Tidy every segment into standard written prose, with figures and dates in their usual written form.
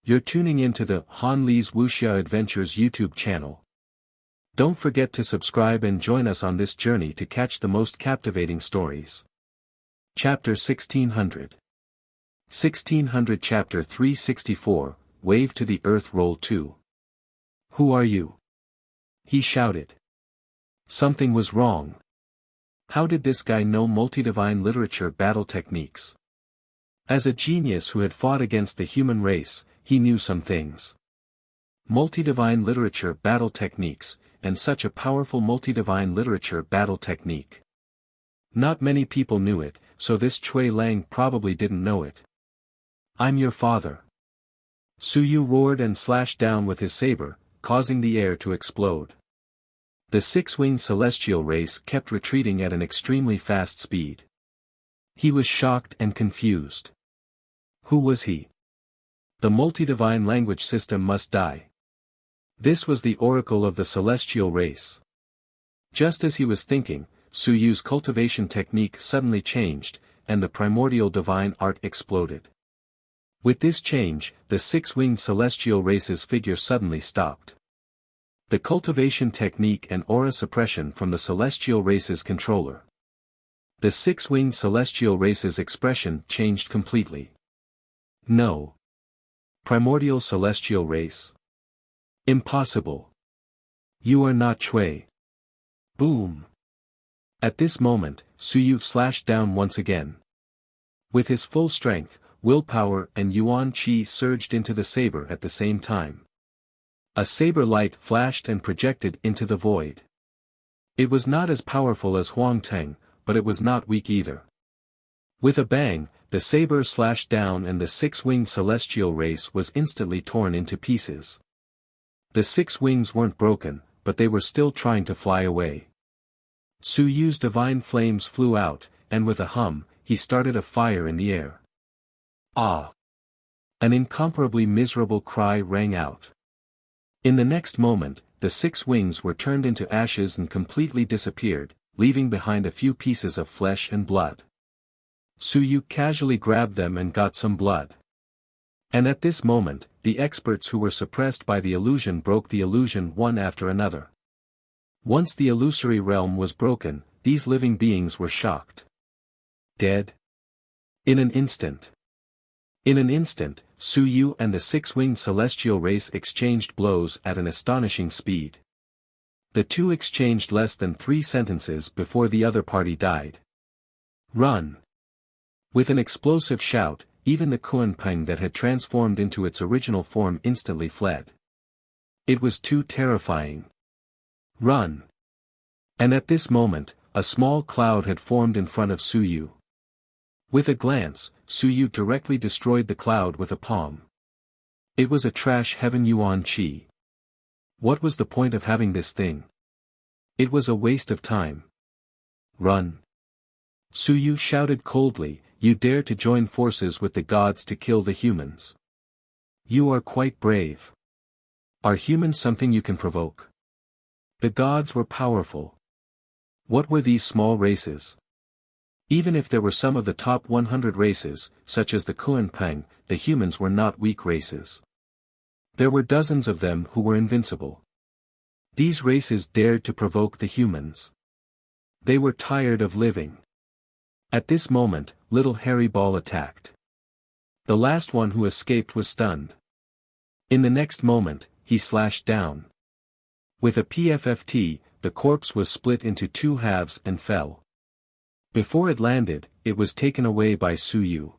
You're tuning into the Han Li's Wuxia Adventures YouTube channel. Don't forget to subscribe and join us on this journey to catch the most captivating stories. Chapter 1600 Chapter 364, Wave to the Earth Roll 2. Who are you? He shouted. Something was wrong. How did this guy know multi-divine literature battle techniques? As a genius who had fought against the human race, he knew some things. Multi-divine literature battle techniques, and such a powerful multi-divine literature battle technique. Not many people knew it, so this Cui Lang probably didn't know it. I'm your father. Su Yu roared and slashed down with his saber, causing the air to explode. The six-winged celestial race kept retreating at an extremely fast speed. He was shocked and confused. Who was he? The multi-divine language system must die. This was the oracle of the celestial race. Just as he was thinking, Su Yu's cultivation technique suddenly changed, and the primordial divine art exploded. With this change, the six-winged celestial race's figure suddenly stopped. The cultivation technique and aura suppression from the celestial race's controller. The six-winged celestial race's expression changed completely. No. Primordial celestial race. Impossible. You are not Cui. Boom. At this moment, Su Yu slashed down once again. With his full strength, willpower and yuan qi surged into the saber at the same time. A saber light flashed and projected into the void. It was not as powerful as Huang Teng, but it was not weak either. With a bang, the saber slashed down and the six-winged celestial race was instantly torn into pieces. The six wings weren't broken, but they were still trying to fly away. Su Yu's divine flames flew out, and with a hum, he started a fire in the air. Ah! An incomparably miserable cry rang out. In the next moment, the six wings were turned into ashes and completely disappeared, leaving behind a few pieces of flesh and blood. Su Yu casually grabbed them and got some blood. And at this moment, the experts who were suppressed by the illusion broke the illusion one after another. Once the illusory realm was broken, these living beings were shocked. Dead? In an instant. In an instant, Su Yu and the six-winged celestial race exchanged blows at an astonishing speed. The two exchanged less than 3 sentences before the other party died. Run! With an explosive shout, even the Kunpeng that had transformed into its original form instantly fled. It was too terrifying. Run! And at this moment, a small cloud had formed in front of Su Yu. With a glance, Su Yu directly destroyed the cloud with a palm. It was a trash heaven yuan qi. What was the point of having this thing? It was a waste of time. Run! Su Yu shouted coldly, you dare to join forces with the gods to kill the humans. You are quite brave. Are humans something you can provoke? The gods were powerful. What were these small races? Even if there were some of the top 100 races, such as the Kunpeng, the humans were not weak races. There were dozens of them who were invincible. These races dared to provoke the humans. They were tired of living. At this moment, little Hairy Ball attacked. The last one who escaped was stunned. In the next moment, he slashed down. With a PFFT, the corpse was split into 2 halves and fell. Before it landed, it was taken away by Su Yu.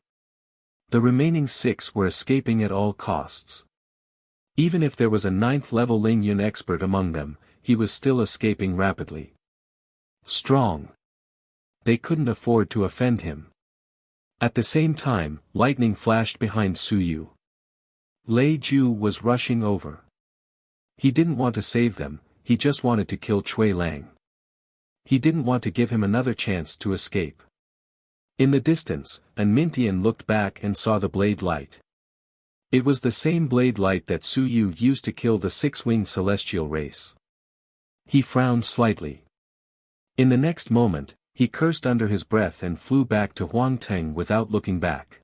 The remaining 6 were escaping at all costs. Even if there was a 9th-level Ling Yun expert among them, he was still escaping rapidly. Strong. They couldn't afford to offend him. At the same time, lightning flashed behind Su Yu. Lei Ju was rushing over. He didn't want to save them, he just wanted to kill Cui Lang. He didn't want to give him another chance to escape. In the distance, an Mintian looked back and saw the blade light. It was the same blade light that Su Yu used to kill the six-winged celestial race. He frowned slightly. In the next moment, he cursed under his breath and flew back to Huang Teng without looking back.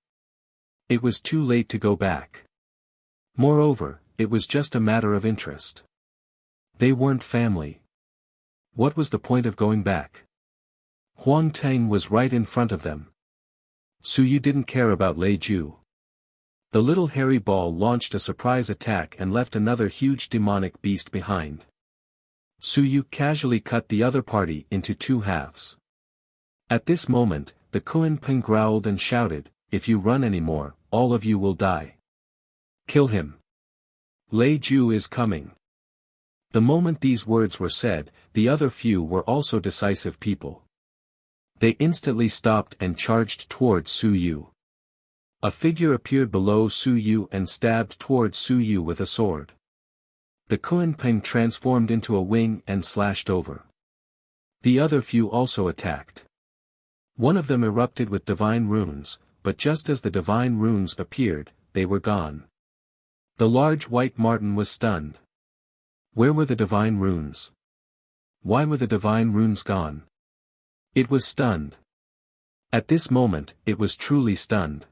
It was too late to go back. Moreover, it was just a matter of interest. They weren't family. What was the point of going back? Huang Tang was right in front of them. Su Yu didn't care about Lei Ju. The little hairy ball launched a surprise attack and left another huge demonic beast behind. Su Yu casually cut the other party into two halves. At this moment, the Kuan Ping growled and shouted, "If you run anymore, all of you will die. Kill him. Lei Ju is coming." The moment these words were said, the other few were also decisive people. They instantly stopped and charged towards Su Yu. A figure appeared below Su Yu and stabbed towards Su Yu with a sword. The Kuan Ping transformed into a wing and slashed over. The other few also attacked. One of them erupted with divine runes, but just as the divine runes appeared, they were gone. The large white marten was stunned. Where were the divine runes? Why were the divine runes gone? It was stunned. At this moment, it was truly stunned.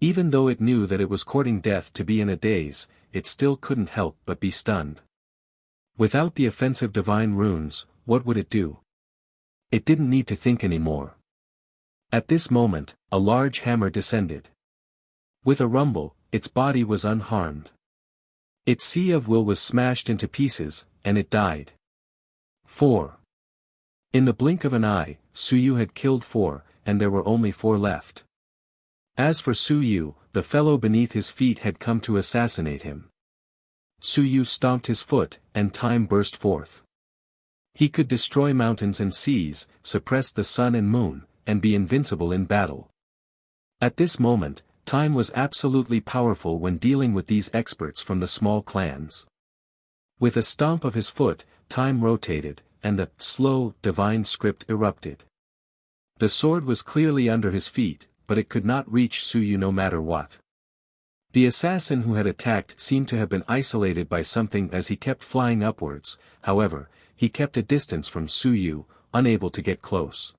Even though it knew that it was courting death to be in a daze, it still couldn't help but be stunned. Without the offensive divine runes, what would it do? It didn't need to think anymore. At this moment, a large hammer descended. With a rumble, its body was unharmed. Its sea of will was smashed into pieces, and it died. 4. In the blink of an eye, Su Yu had killed 4, and there were only 4 left. As for Su Yu, the fellow beneath his feet had come to assassinate him. Su Yu stomped his foot, and time burst forth. He could destroy mountains and seas, suppress the sun and moon, and be invincible in battle. At this moment, time was absolutely powerful when dealing with these experts from the small clans. With a stomp of his foot, time rotated, and a slow, divine script erupted. The sword was clearly under his feet, but it could not reach Su Yu no matter what. The assassin who had attacked seemed to have been isolated by something as he kept flying upwards. However, he kept a distance from Su Yu, unable to get close.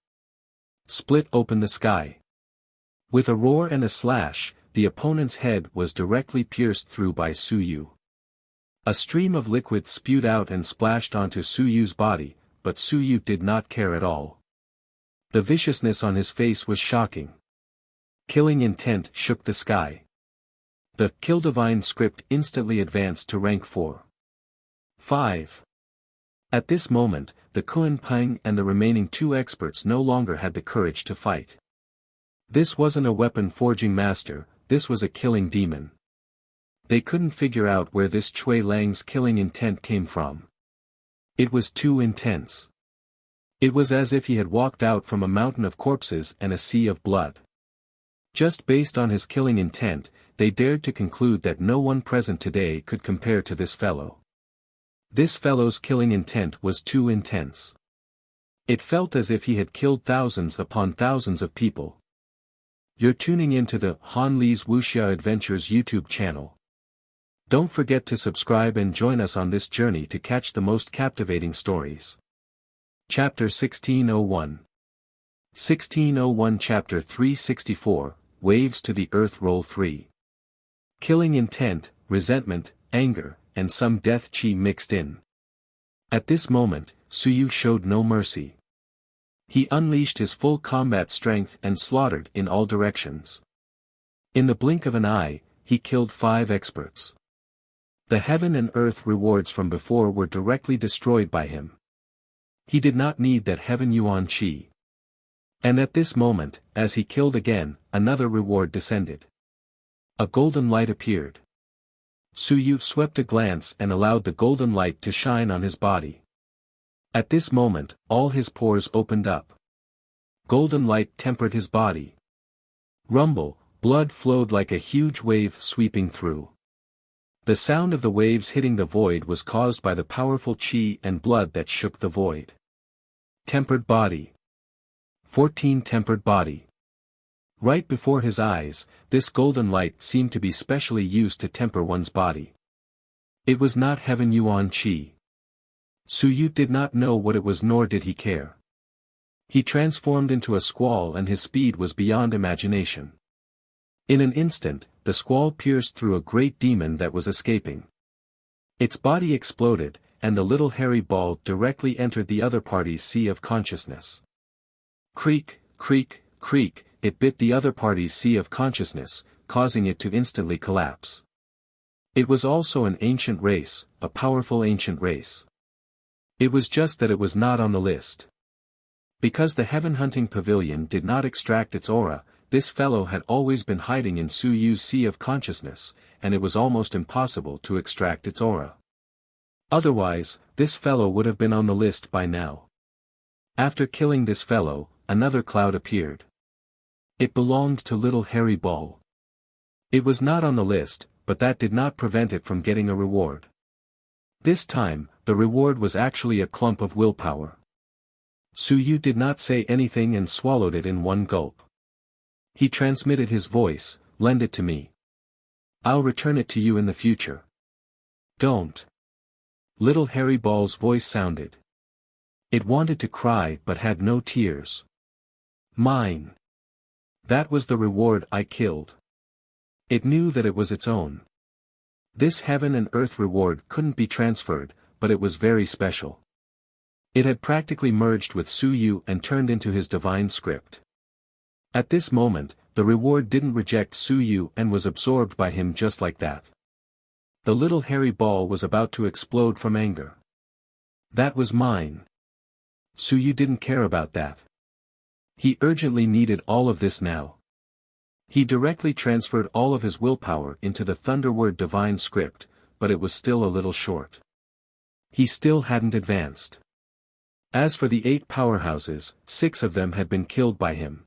Split open the sky. With a roar and a slash, the opponent's head was directly pierced through by Su Yu. A stream of liquid spewed out and splashed onto Su Yu's body, but Su Yu did not care at all. The viciousness on his face was shocking. Killing intent shook the sky. The Kill Divine script instantly advanced to rank 4. 5. At this moment, the Kuan Ping and the remaining 2 experts no longer had the courage to fight. This wasn't a weapon forging master, this was a killing demon. They couldn't figure out where this Chui Lang's killing intent came from. It was too intense. It was as if he had walked out from a mountain of corpses and a sea of blood. Just based on his killing intent, they dared to conclude that no one present today could compare to this fellow. This fellow's killing intent was too intense. It felt as if he had killed thousands upon thousands of people. You're tuning into the Han Li's Wuxia Adventures YouTube channel. Don't forget to subscribe and join us on this journey to catch the most captivating stories. Chapter 1601. 1601 Chapter 364, Waves to the Earth Roll 3. Killing intent, resentment, anger, and some death chi mixed in. At this moment, Su Yu showed no mercy. He unleashed his full combat strength and slaughtered in all directions. In the blink of an eye, he killed 5 experts. The heaven and earth rewards from before were directly destroyed by him. He did not need that heaven yuan chi. And at this moment, as he killed again, another reward descended. A golden light appeared. Su Yu swept a glance and allowed the golden light to shine on his body. At this moment, all his pores opened up. Golden light tempered his body. Rumble, blood flowed like a huge wave sweeping through. The sound of the waves hitting the void was caused by the powerful chi and blood that shook the void. Tempered body. 14 tempered body. Right before his eyes, this golden light seemed to be specially used to temper one's body. It was not heaven yuan chi. Su Yu did not know what it was, nor did he care. He transformed into a squall and his speed was beyond imagination. In an instant, the squall pierced through a great demon that was escaping. Its body exploded, and the little hairy ball directly entered the other party's sea of consciousness. Creak, creak, creak, it bit the other party's sea of consciousness, causing it to instantly collapse. It was also an ancient race, a powerful ancient race. It was just that it was not on the list. Because the Heaven Hunting Pavilion did not extract its aura, this fellow had always been hiding in Su Yu's sea of consciousness, and it was almost impossible to extract its aura. Otherwise, this fellow would have been on the list by now. After killing this fellow, another cloud appeared. It belonged to Little Hairy Ball. It was not on the list, but that did not prevent it from getting a reward. This time, the reward was actually a clump of willpower. Su Yu did not say anything and swallowed it in one gulp. He transmitted his voice, "Lend it to me. I'll return it to you in the future." "Don't." Little Hairy Ball's voice sounded. It wanted to cry but had no tears. "Mine. That was the reward I killed." It knew that it was its own. This heaven and earth reward couldn't be transferred, but it was very special. It had practically merged with Su Yu and turned into his divine script. At this moment, the reward didn't reject Su Yu and was absorbed by him just like that. The little hairy ball was about to explode from anger. "That was mine." Su Yu didn't care about that. He urgently needed all of this now. He directly transferred all of his willpower into the Thunderword divine script, but it was still a little short. He still hadn't advanced. As for the 8 powerhouses, 6 of them had been killed by him.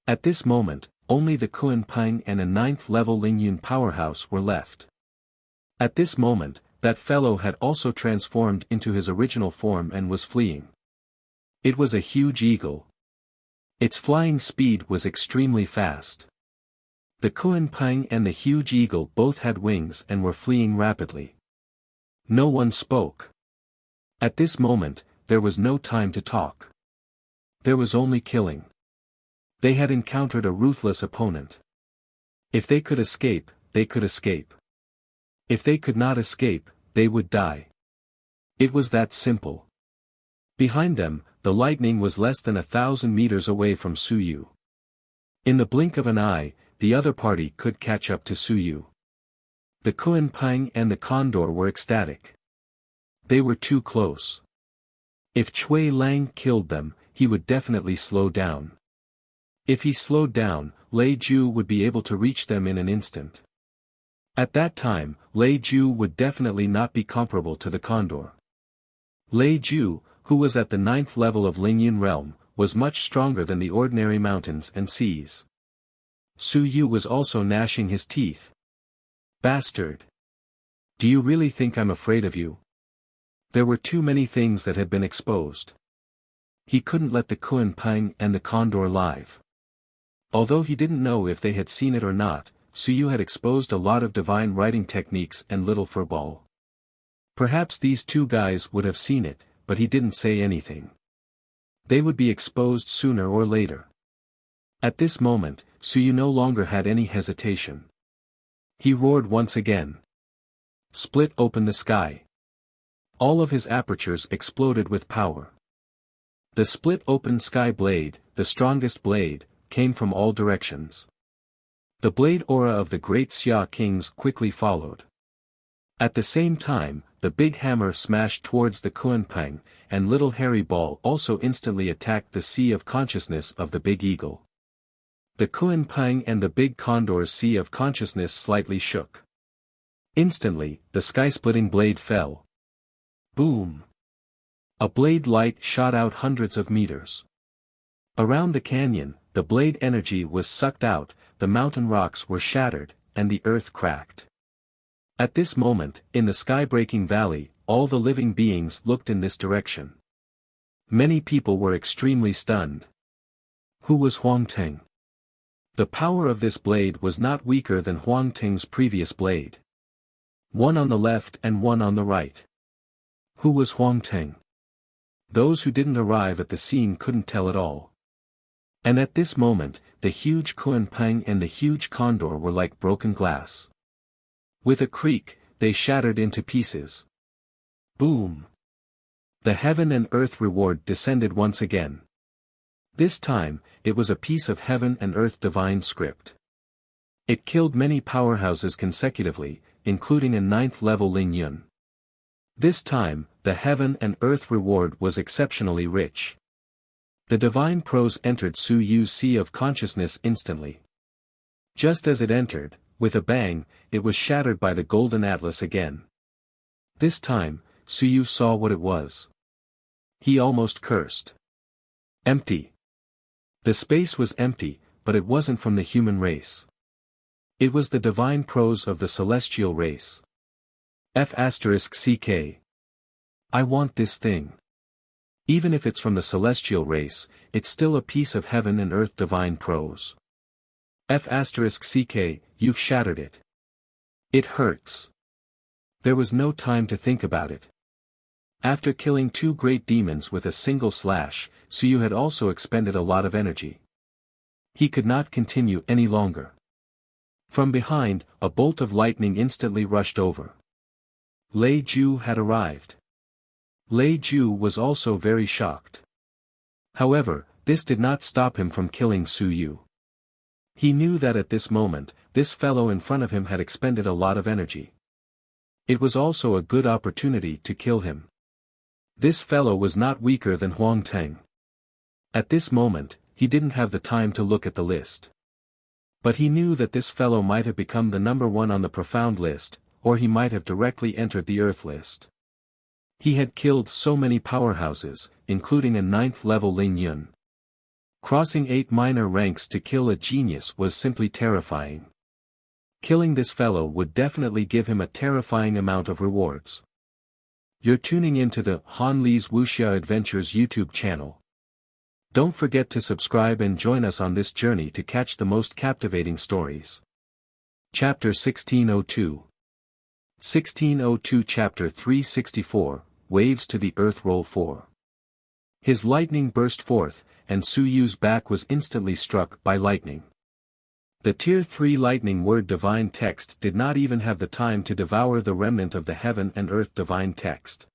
At this moment, only the Kuan-Ping and a 9th level Lingyun powerhouse were left. At this moment, that fellow had also transformed into his original form and was fleeing. It was a huge eagle. Its flying speed was extremely fast. The Kuan-Ping and the huge eagle both had wings and were fleeing rapidly. No one spoke. At this moment, there was no time to talk. There was only killing. They had encountered a ruthless opponent. If they could escape, they could escape. If they could not escape, they would die. It was that simple. Behind them, the lightning was less than 1,000 meters away from Su Yu. In the blink of an eye, the other party could catch up to Su Yu. The Kuan-Ping and the condor were ecstatic. They were too close. If Cui Lang killed them, he would definitely slow down. If he slowed down, Lei Ju would be able to reach them in an instant. At that time, Lei Ju would definitely not be comparable to the condor. Lei Ju, who was at the 9th level of Lingyun realm, was much stronger than the ordinary mountains and seas. Su Yu was also gnashing his teeth. "Bastard! Do you really think I'm afraid of you?" There were too many things that had been exposed. He couldn't let the Kuan-Ping and the condor live. Although he didn't know if they had seen it or not, Su Yu had exposed a lot of divine writing techniques and Little Fur Ball. Perhaps these 2 guys would have seen it, but he didn't say anything. They would be exposed sooner or later. At this moment, Su Yu no longer had any hesitation. He roared once again. Split open the sky. All of his apertures exploded with power. The split open sky blade, the strongest blade, came from all directions. The blade aura of the great Xia kings quickly followed. At the same time, the big hammer smashed towards the Kuan-Ping, and Little Hairy Ball also instantly attacked the sea of consciousness of the big eagle. The Kuan-Ping and the big condor's sea of consciousness slightly shook. Instantly, the sky-splitting blade fell. Boom! A blade light shot out hundreds of meters. Around the canyon, the blade energy was sucked out, the mountain rocks were shattered, and the earth cracked. At this moment, in the sky-breaking valley, all the living beings looked in this direction. Many people were extremely stunned. Who was Huang Ting? The power of this blade was not weaker than Huang Ting's previous blade. One on the left and one on the right. Who was Huang Ting? Those who didn't arrive at the scene couldn't tell at all. And at this moment, the huge Kuan-Pang and the huge condor were like broken glass. With a creak, they shattered into pieces. Boom! The heaven and earth reward descended once again. This time, it was a piece of heaven and earth divine script. It killed many powerhouses consecutively, including a 9th level Ling Yun. This time, the heaven and earth reward was exceptionally rich. The divine prose entered Su Yu's sea of consciousness instantly. Just as it entered, with a bang, it was shattered by the golden atlas again. This time, Su Yu saw what it was. He almost cursed. Empty. The space was empty, but it wasn't from the human race. It was the divine prose of the celestial race. F***CK. I want this thing. Even if it's from the celestial race, it's still a piece of heaven and earth divine prose. F***CK, you've shattered it. It hurts. There was no time to think about it. After killing 2 great demons with a single slash, Su Yu had also expended a lot of energy. He could not continue any longer. From behind, a bolt of lightning instantly rushed over. Lei Ju had arrived. Lei Ju was also very shocked. However, this did not stop him from killing Su Yu. He knew that at this moment, this fellow in front of him had expended a lot of energy. It was also a good opportunity to kill him. This fellow was not weaker than Huang Teng. At this moment, he didn't have the time to look at the list. But he knew that this fellow might have become the number 1 on the profound list, or he might have directly entered the Earth list. He had killed so many powerhouses, including a 9th level Ling Yun. Crossing 8 minor ranks to kill a genius was simply terrifying. Killing this fellow would definitely give him a terrifying amount of rewards. You're tuning into the Han Li's Wuxia Adventures YouTube channel. Don't forget to subscribe and join us on this journey to catch the most captivating stories. Chapter 1602. 1602 Chapter 364, Waves to the Earth Roll 4. His lightning burst forth, and Su Yu's back was instantly struck by lightning. The Tier 3 lightning word divine text did not even have the time to devour the remnant of the heaven and earth divine text.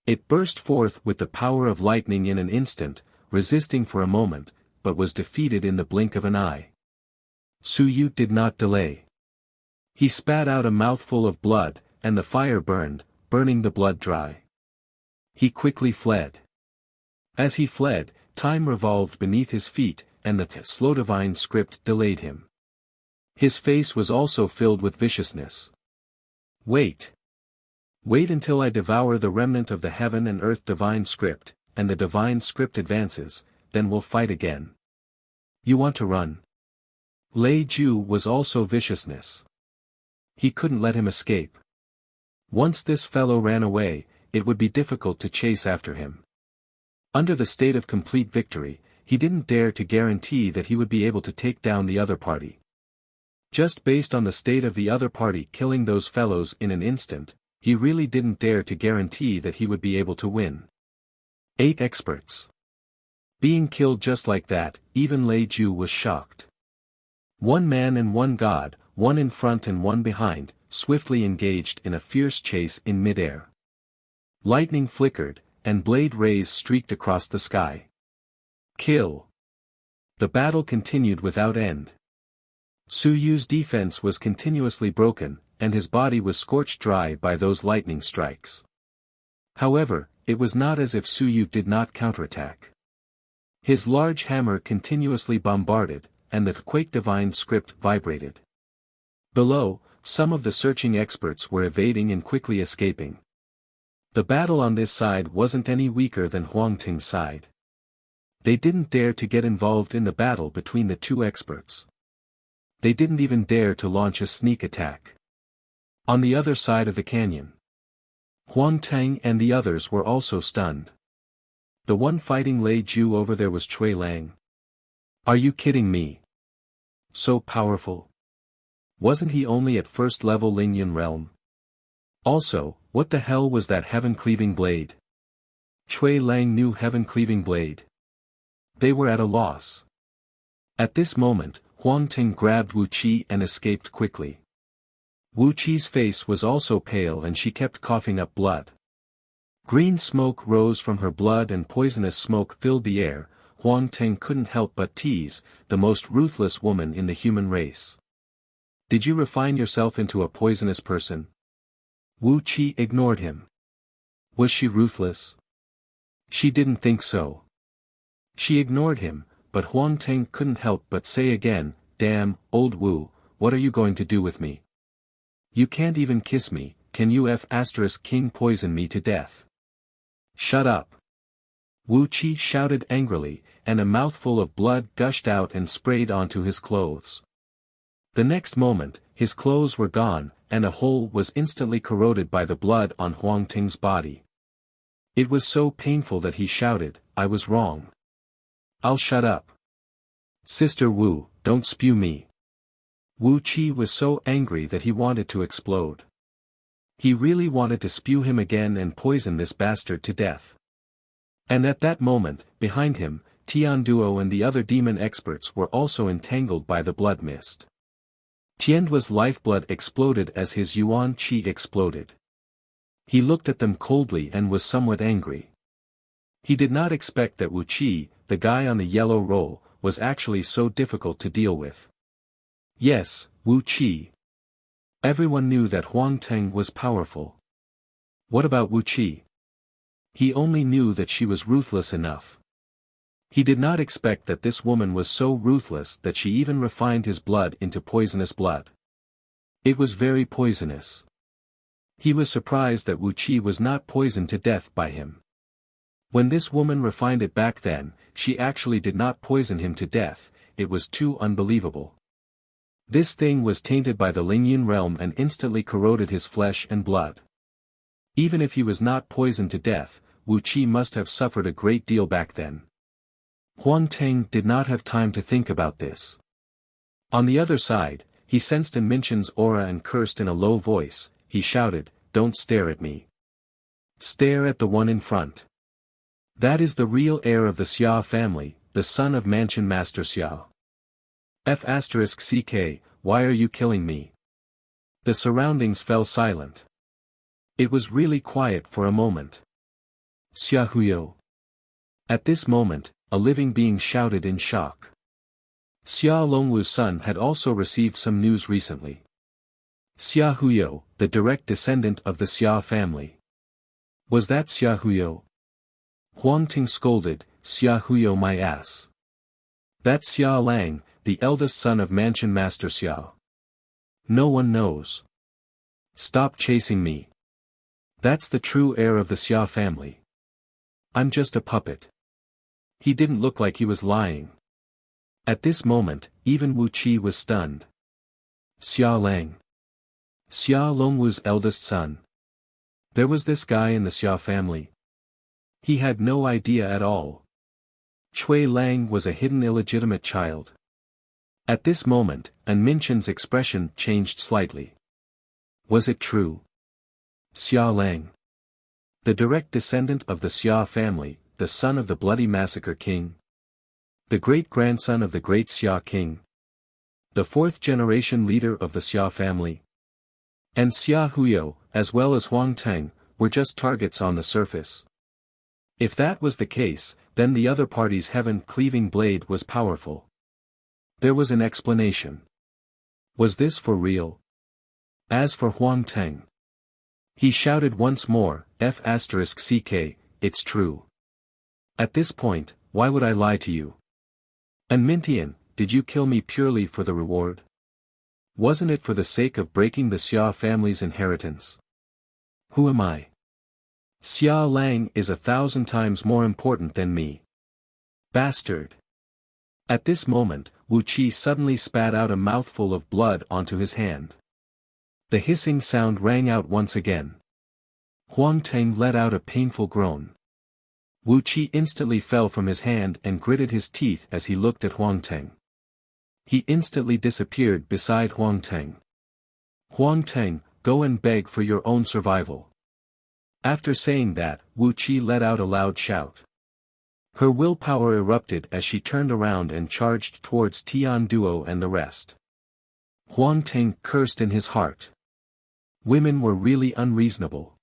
It burst forth with the power of lightning in an instant, resisting for a moment, but was defeated in the blink of an eye. Su Yu did not delay. He spat out a mouthful of blood, and the fire burned, burning the blood dry. He quickly fled. As he fled, time revolved beneath his feet, and the slow divine script delayed him. His face was also filled with viciousness. Wait. Wait until I devour the remnant of the heaven and earth divine script, and the divine script advances, then we'll fight again. You want to run? Lei Ju was also viciousness. He couldn't let him escape. Once this fellow ran away, it would be difficult to chase after him. Under the state of complete victory, he didn't dare to guarantee that he would be able to take down the other party. Just based on the state of the other party killing those fellows in an instant, he really didn't dare to guarantee that he would be able to win. 8 experts. Being killed just like that, even Lei Ju was shocked. 1 man and 1 god, 1 in front and 1 behind, swiftly engaged in a fierce chase in midair. Lightning flickered, and blade rays streaked across the sky. Kill. The battle continued without end. Su Yu's defense was continuously broken, and his body was scorched dry by those lightning strikes. However, it was not as if Su Yu did not counterattack. His large hammer continuously bombarded, and the quake divine script vibrated. Below, some of the searching experts were evading and quickly escaping. The battle on this side wasn't any weaker than Huang Ting's side. They didn't dare to get involved in the battle between the 2 experts. They didn't even dare to launch a sneak attack. On the other side of the canyon, Huang Teng and the others were also stunned. The one fighting Lei Ju over there was Cui Lang. Are you kidding me? So powerful? Wasn't he only at first level Ling Yun realm? Also, what the hell was that heaven-cleaving blade? Cui Lang knew heaven-cleaving blade. They were at a loss. At this moment, Huang Ting grabbed Wu Qi and escaped quickly. Wu Qi's face was also pale and she kept coughing up blood. Green smoke rose from her blood and poisonous smoke filled the air. Huang Ting couldn't help but tease, the most ruthless woman in the human race. Did you refine yourself into a poisonous person? Wu Qi ignored him. Was she ruthless? She didn't think so. She ignored him, but Huang Ting couldn't help but say again, damn, old Wu, what are you going to do with me? You can't even kiss me, can you King poison me to death? Shut up. Wu Qi shouted angrily, and a mouthful of blood gushed out and sprayed onto his clothes. The next moment, his clothes were gone, and a hole was instantly corroded by the blood on Huang Ting's body. It was so painful that he shouted, I was wrong. I'll shut up. Sister Wu, don't spew me. Wu Qi was so angry that he wanted to explode. He really wanted to spew him again and poison this bastard to death. And at that moment, behind him, Tian Duo and the other demon experts were also entangled by the blood mist. Tianduo's lifeblood exploded as his Yuan Qi exploded. He looked at them coldly and was somewhat angry. He did not expect that Wu Qi, the guy on the yellow roll, was actually so difficult to deal with. Yes, Wu Qi. Everyone knew that Huang Ting was powerful. What about Wu Qi? He only knew that she was ruthless enough. He did not expect that this woman was so ruthless that she even refined his blood into poisonous blood. It was very poisonous. He was surprised that Wu Qi was not poisoned to death by him. When this woman refined it back then, she actually did not poison him to death, it was too unbelievable. This thing was tainted by the Lingyan realm and instantly corroded his flesh and blood. Even if he was not poisoned to death, Wu Qi must have suffered a great deal back then. Huang Ting did not have time to think about this. On the other side, he sensed Minqian's aura and cursed in a low voice, he shouted, don't stare at me. Stare at the one in front. That is the real heir of the Xia family, the son of Mansion Master Xia. F***ck, why are you killing me? The surroundings fell silent. It was really quiet for a moment. Xia Huyo. At this moment, a living being shouted in shock. Xia Longwu's son had also received some news recently. Xia Huyo, the direct descendant of the Xia family. Was that Xia Huyo? Huang Ting scolded, Xia Huyo my ass. That's Xia Lang, the eldest son of Mansion Master Xia. No one knows. Stop chasing me. That's the true heir of the Xia family. I'm just a puppet. He didn't look like he was lying. At this moment, even Wu Qi was stunned. Xia Lang. Xia Longwu's eldest son. There was this guy in the Xia family. He had no idea at all. Cui Lang was a hidden illegitimate child. At this moment, Minqian's expression changed slightly. Was it true? Xia Lang. The direct descendant of the Xia family, the son of the Bloody Massacre King. The great-grandson of the great Xia King. The fourth-generation leader of the Xia family. And Xia Huyo, as well as Huang Ting, were just targets on the surface. If that was the case, then the other party's heaven-cleaving blade was powerful. There was an explanation. Was this for real? As for Huang Ting, he shouted once more, F***ck, it's true. At this point, why would I lie to you? And Mintian, did you kill me purely for the reward? Wasn't it for the sake of breaking the Xia family's inheritance? Who am I? Xia Lang is 1,000 times more important than me. Bastard. At this moment, Wu Qi suddenly spat out a mouthful of blood onto his hand. The hissing sound rang out once again. Huang Ting let out a painful groan. Wu Qi instantly fell from his hand and gritted his teeth as he looked at Huang Ting. He instantly disappeared beside Huang Ting. Huang Ting, go and beg for your own survival. After saying that, Wu Qi let out a loud shout. Her willpower erupted as she turned around and charged towards Tian Duo and the rest. Huang Ting cursed in his heart. Women were really unreasonable.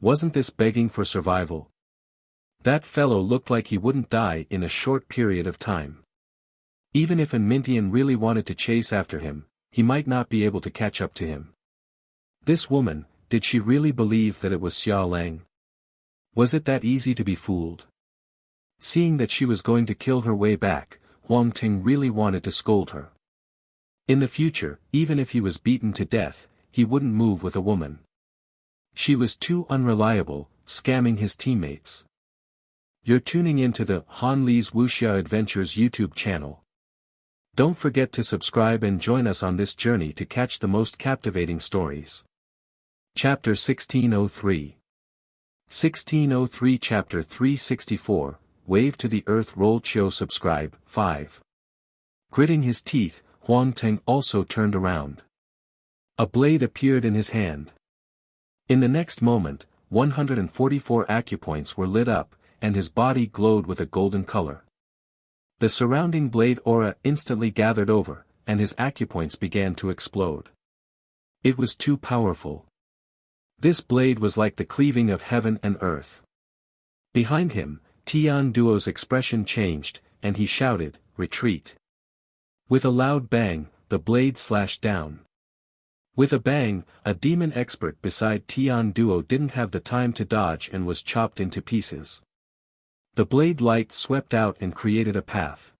Wasn't this begging for survival? That fellow looked like he wouldn't die in a short period of time. Even if an Mintian really wanted to chase after him, he might not be able to catch up to him. This woman, did she really believe that it was Xia Lang? Was it that easy to be fooled? Seeing that she was going to kill her way back, Huang Ting really wanted to scold her. In the future, even if he was beaten to death, he wouldn't move with a woman. She was too unreliable, scamming his teammates. You're tuning into the Han Li's Wuxia Adventures YouTube channel. Don't forget to subscribe and join us on this journey to catch the most captivating stories. Chapter 1603 1603 Chapter 364, Wave to the Earth Roll Chiu Subscribe, 5. Gritting his teeth, Huang Ting also turned around. A blade appeared in his hand. In the next moment, 144 acupoints were lit up, and his body glowed with a golden color. The surrounding blade aura instantly gathered over, and his acupoints began to explode. It was too powerful. This blade was like the cleaving of heaven and earth. Behind him, Tian Duo's expression changed, and he shouted, "Retreat!" With a loud bang, the blade slashed down. With a bang, a demon expert beside Tian Duo didn't have the time to dodge and was chopped into pieces. The blade light swept out and created a path.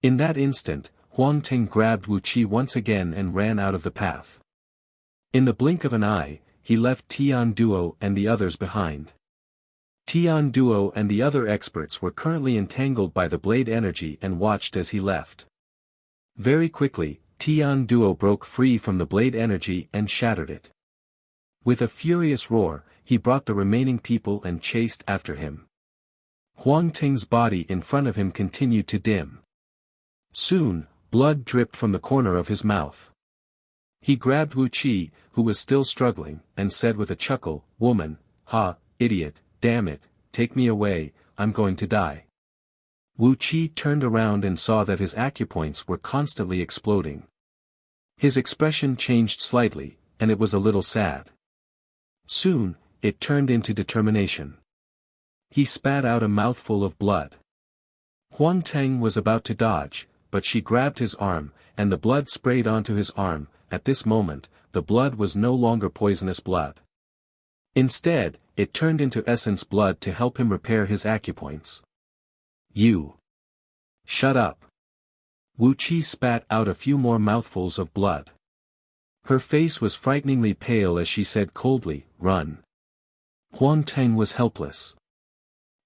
In that instant, Huang Ting grabbed Wuxia once again and ran out of the path. In the blink of an eye, he left Tian Duo and the others behind. Tian Duo and the other experts were currently entangled by the blade energy and watched as he left. Very quickly, Tian Duo broke free from the blade energy and shattered it. With a furious roar, he brought the remaining people and chased after him. Huang Ting's body in front of him continued to dim. Soon, blood dripped from the corner of his mouth. He grabbed Wuxia, who was still struggling, and said with a chuckle, "Woman, ha, idiot, damn it, take me away, I'm going to die." Wuxia turned around and saw that his acupoints were constantly exploding. His expression changed slightly, and it was a little sad. Soon, it turned into determination. He spat out a mouthful of blood. Huang Ting was about to dodge, but she grabbed his arm, and the blood sprayed onto his arm. At this moment, the blood was no longer poisonous blood. Instead, it turned into essence blood to help him repair his acupoints. "You! Shut up!" Wuxia spat out a few more mouthfuls of blood. Her face was frighteningly pale as she said coldly, "Run." Huang Ting was helpless.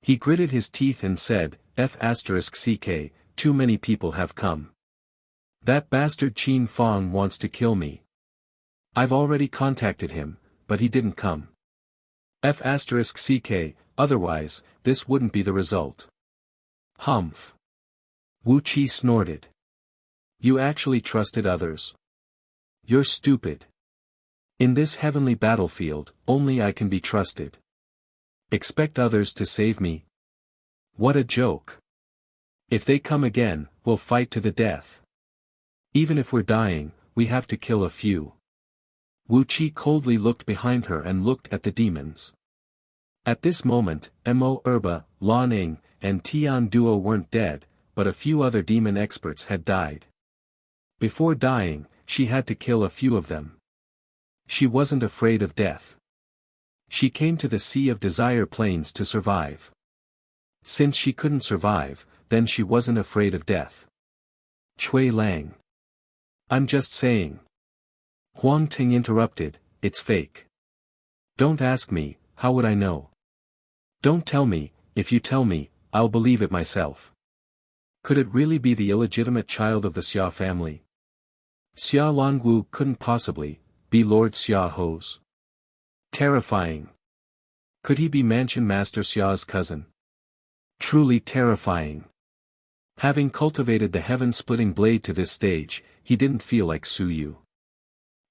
He gritted his teeth and said, "F***ck, too many people have come. That bastard Qin Fong wants to kill me. I've already contacted him, but he didn't come. F***ck, otherwise, this wouldn't be the result." "Humph." Wuxia snorted. "You actually trusted others? You're stupid. In this heavenly battlefield, only I can be trusted. Expect others to save me? What a joke. If they come again, we'll fight to the death. Even if we're dying, we have to kill a few." Wuxia coldly looked behind her and looked at the demons. At this moment, Mo Erba, Lan Ning, and Tian Duo weren't dead, but a few other demon experts had died. Before dying, she had to kill a few of them. She wasn't afraid of death. She came to the Sea of Desire Plains to survive. Since she couldn't survive, then she wasn't afraid of death. Cui Lang. "I'm just saying." Huang Ting interrupted, "It's fake. Don't ask me, how would I know? Don't tell me, if you tell me, I'll believe it myself. Could it really be the illegitimate child of the Xia family? Xia Longwu couldn't possibly be Lord Xia Ho's. Terrifying. Could he be Mansion Master Xia's cousin? Truly terrifying." Having cultivated the heaven-splitting blade to this stage, he didn't feel like Su Yu.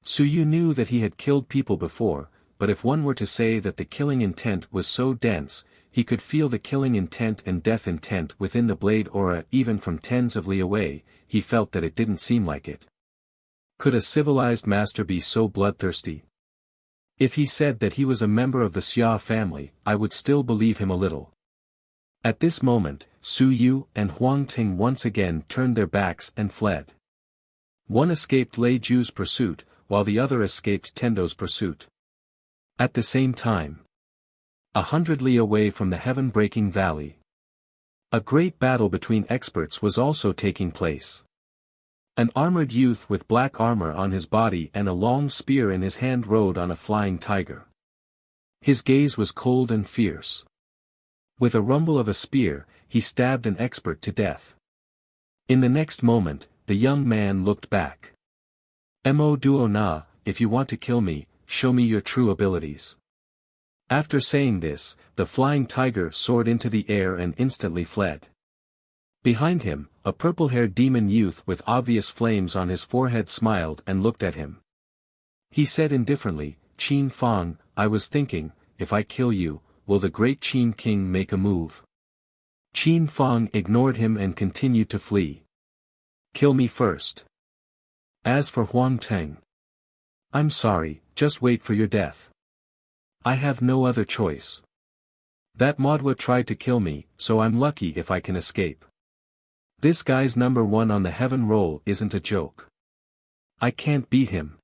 Su Yu knew that he had killed people before, but if one were to say that the killing intent was so dense, he could feel the killing intent and death intent within the blade aura even from tens of li away, he felt that it didn't seem like it. Could a civilized master be so bloodthirsty? If he said that he was a member of the Xia family, I would still believe him a little. At this moment, Su Yu and Huang Ting once again turned their backs and fled. One escaped Lei Ju's pursuit, while the other escaped Tendo's pursuit. At the same time, 100 li away from the heaven-breaking valley, a great battle between experts was also taking place. An armored youth with black armor on his body and a long spear in his hand rode on a flying tiger. His gaze was cold and fierce. With a rumble of a spear, he stabbed an expert to death. In the next moment, the young man looked back. Mo duo na, if you want to kill me, show me your true abilities. After saying this, the flying tiger soared into the air and instantly fled. Behind him, a purple-haired demon youth with obvious flames on his forehead smiled and looked at him. He said indifferently, Qin Fang, I was thinking, if I kill you, will the great Qin King make a move? Qin Fang ignored him and continued to flee. Kill me first. As for Huang Ting, I'm sorry, just wait for your death. I have no other choice. That Modwa tried to kill me, so I'm lucky if I can escape. This guy's number 1 on the heaven roll isn't a joke. I can't beat him.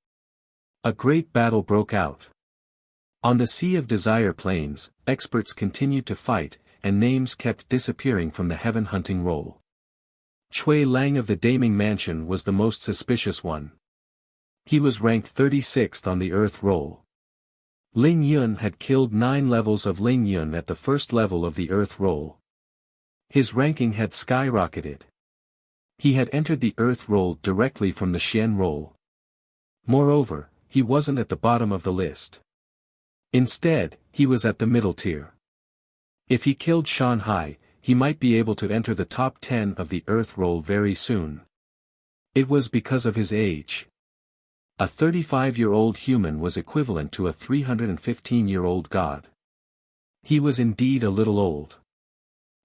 A great battle broke out. On the Sea of Desire plains, experts continued to fight, and names kept disappearing from the heaven hunting roll. Chui Lang of the Daming Mansion was the most suspicious one. He was ranked 36th on the Earth roll. Ling Yun had killed 9 levels of Ling Yun at the first level of the Earth roll. His ranking had skyrocketed. He had entered the Earth roll directly from the Xian roll. Moreover, he wasn't at the bottom of the list. Instead, he was at the middle tier. If he killed Shanghai, he might be able to enter the top 10 of the Earth roll very soon. It was because of his age. A 35-year-old human was equivalent to a 315-year-old god. He was indeed a little old.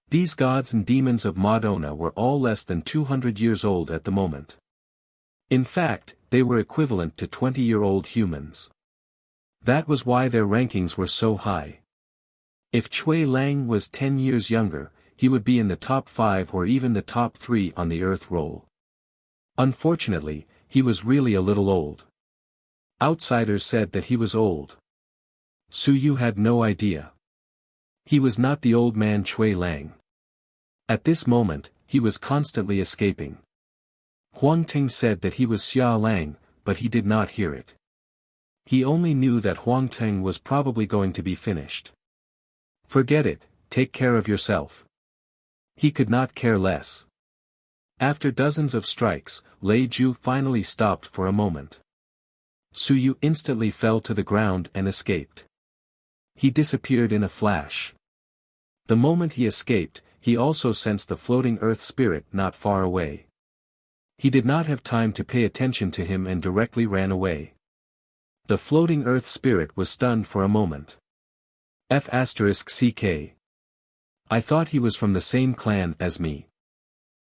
These gods and demons of Madonna were all less than 200 years old at the moment. In fact, they were equivalent to 20-year-old humans. That was why their rankings were so high. If Chui Lang was 10 years younger, he would be in the top 5 or even the top 3 on the Earth roll. Unfortunately, he was really a little old. Outsiders said that he was old. Su Yu had no idea. He was not the old man Chui Lang. At this moment, he was constantly escaping. Huang Ting said that he was Xia Lang, but he did not hear it. He only knew that Huang Ting was probably going to be finished. Forget it, take care of yourself. He could not care less. After dozens of strikes, Lei Ju finally stopped for a moment. Su Yu instantly fell to the ground and escaped. He disappeared in a flash. The moment he escaped, he also sensed the floating earth spirit not far away. He did not have time to pay attention to him and directly ran away. The floating earth spirit was stunned for a moment. F***CK. I thought he was from the same clan as me.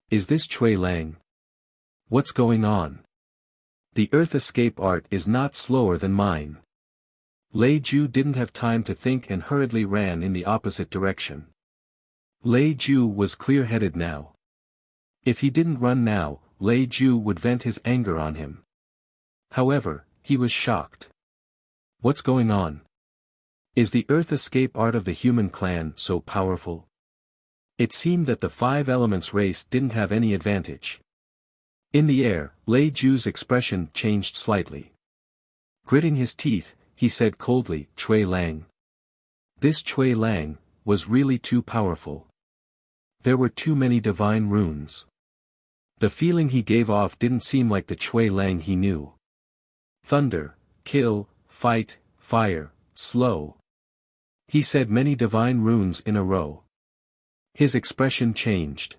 Is this Chui Lang? What's going on? The earth escape art is not slower than mine. Lei Ju didn't have time to think and hurriedly ran in the opposite direction. Lei Ju was clear-headed now. If he didn't run now, Lei Ju would vent his anger on him. However, he was shocked. What's going on? Is the earth escape art of the human clan so powerful? It seemed that the 5 elements race didn't have any advantage. In the air, Lei Ju's expression changed slightly. Gritting his teeth, he said coldly, Chui Lang. This Chui Lang was really too powerful. There were too many divine runes. The feeling he gave off didn't seem like the Chui Lang he knew. Thunder, kill, fight, fire, slow. He said many divine runes in a row. His expression changed.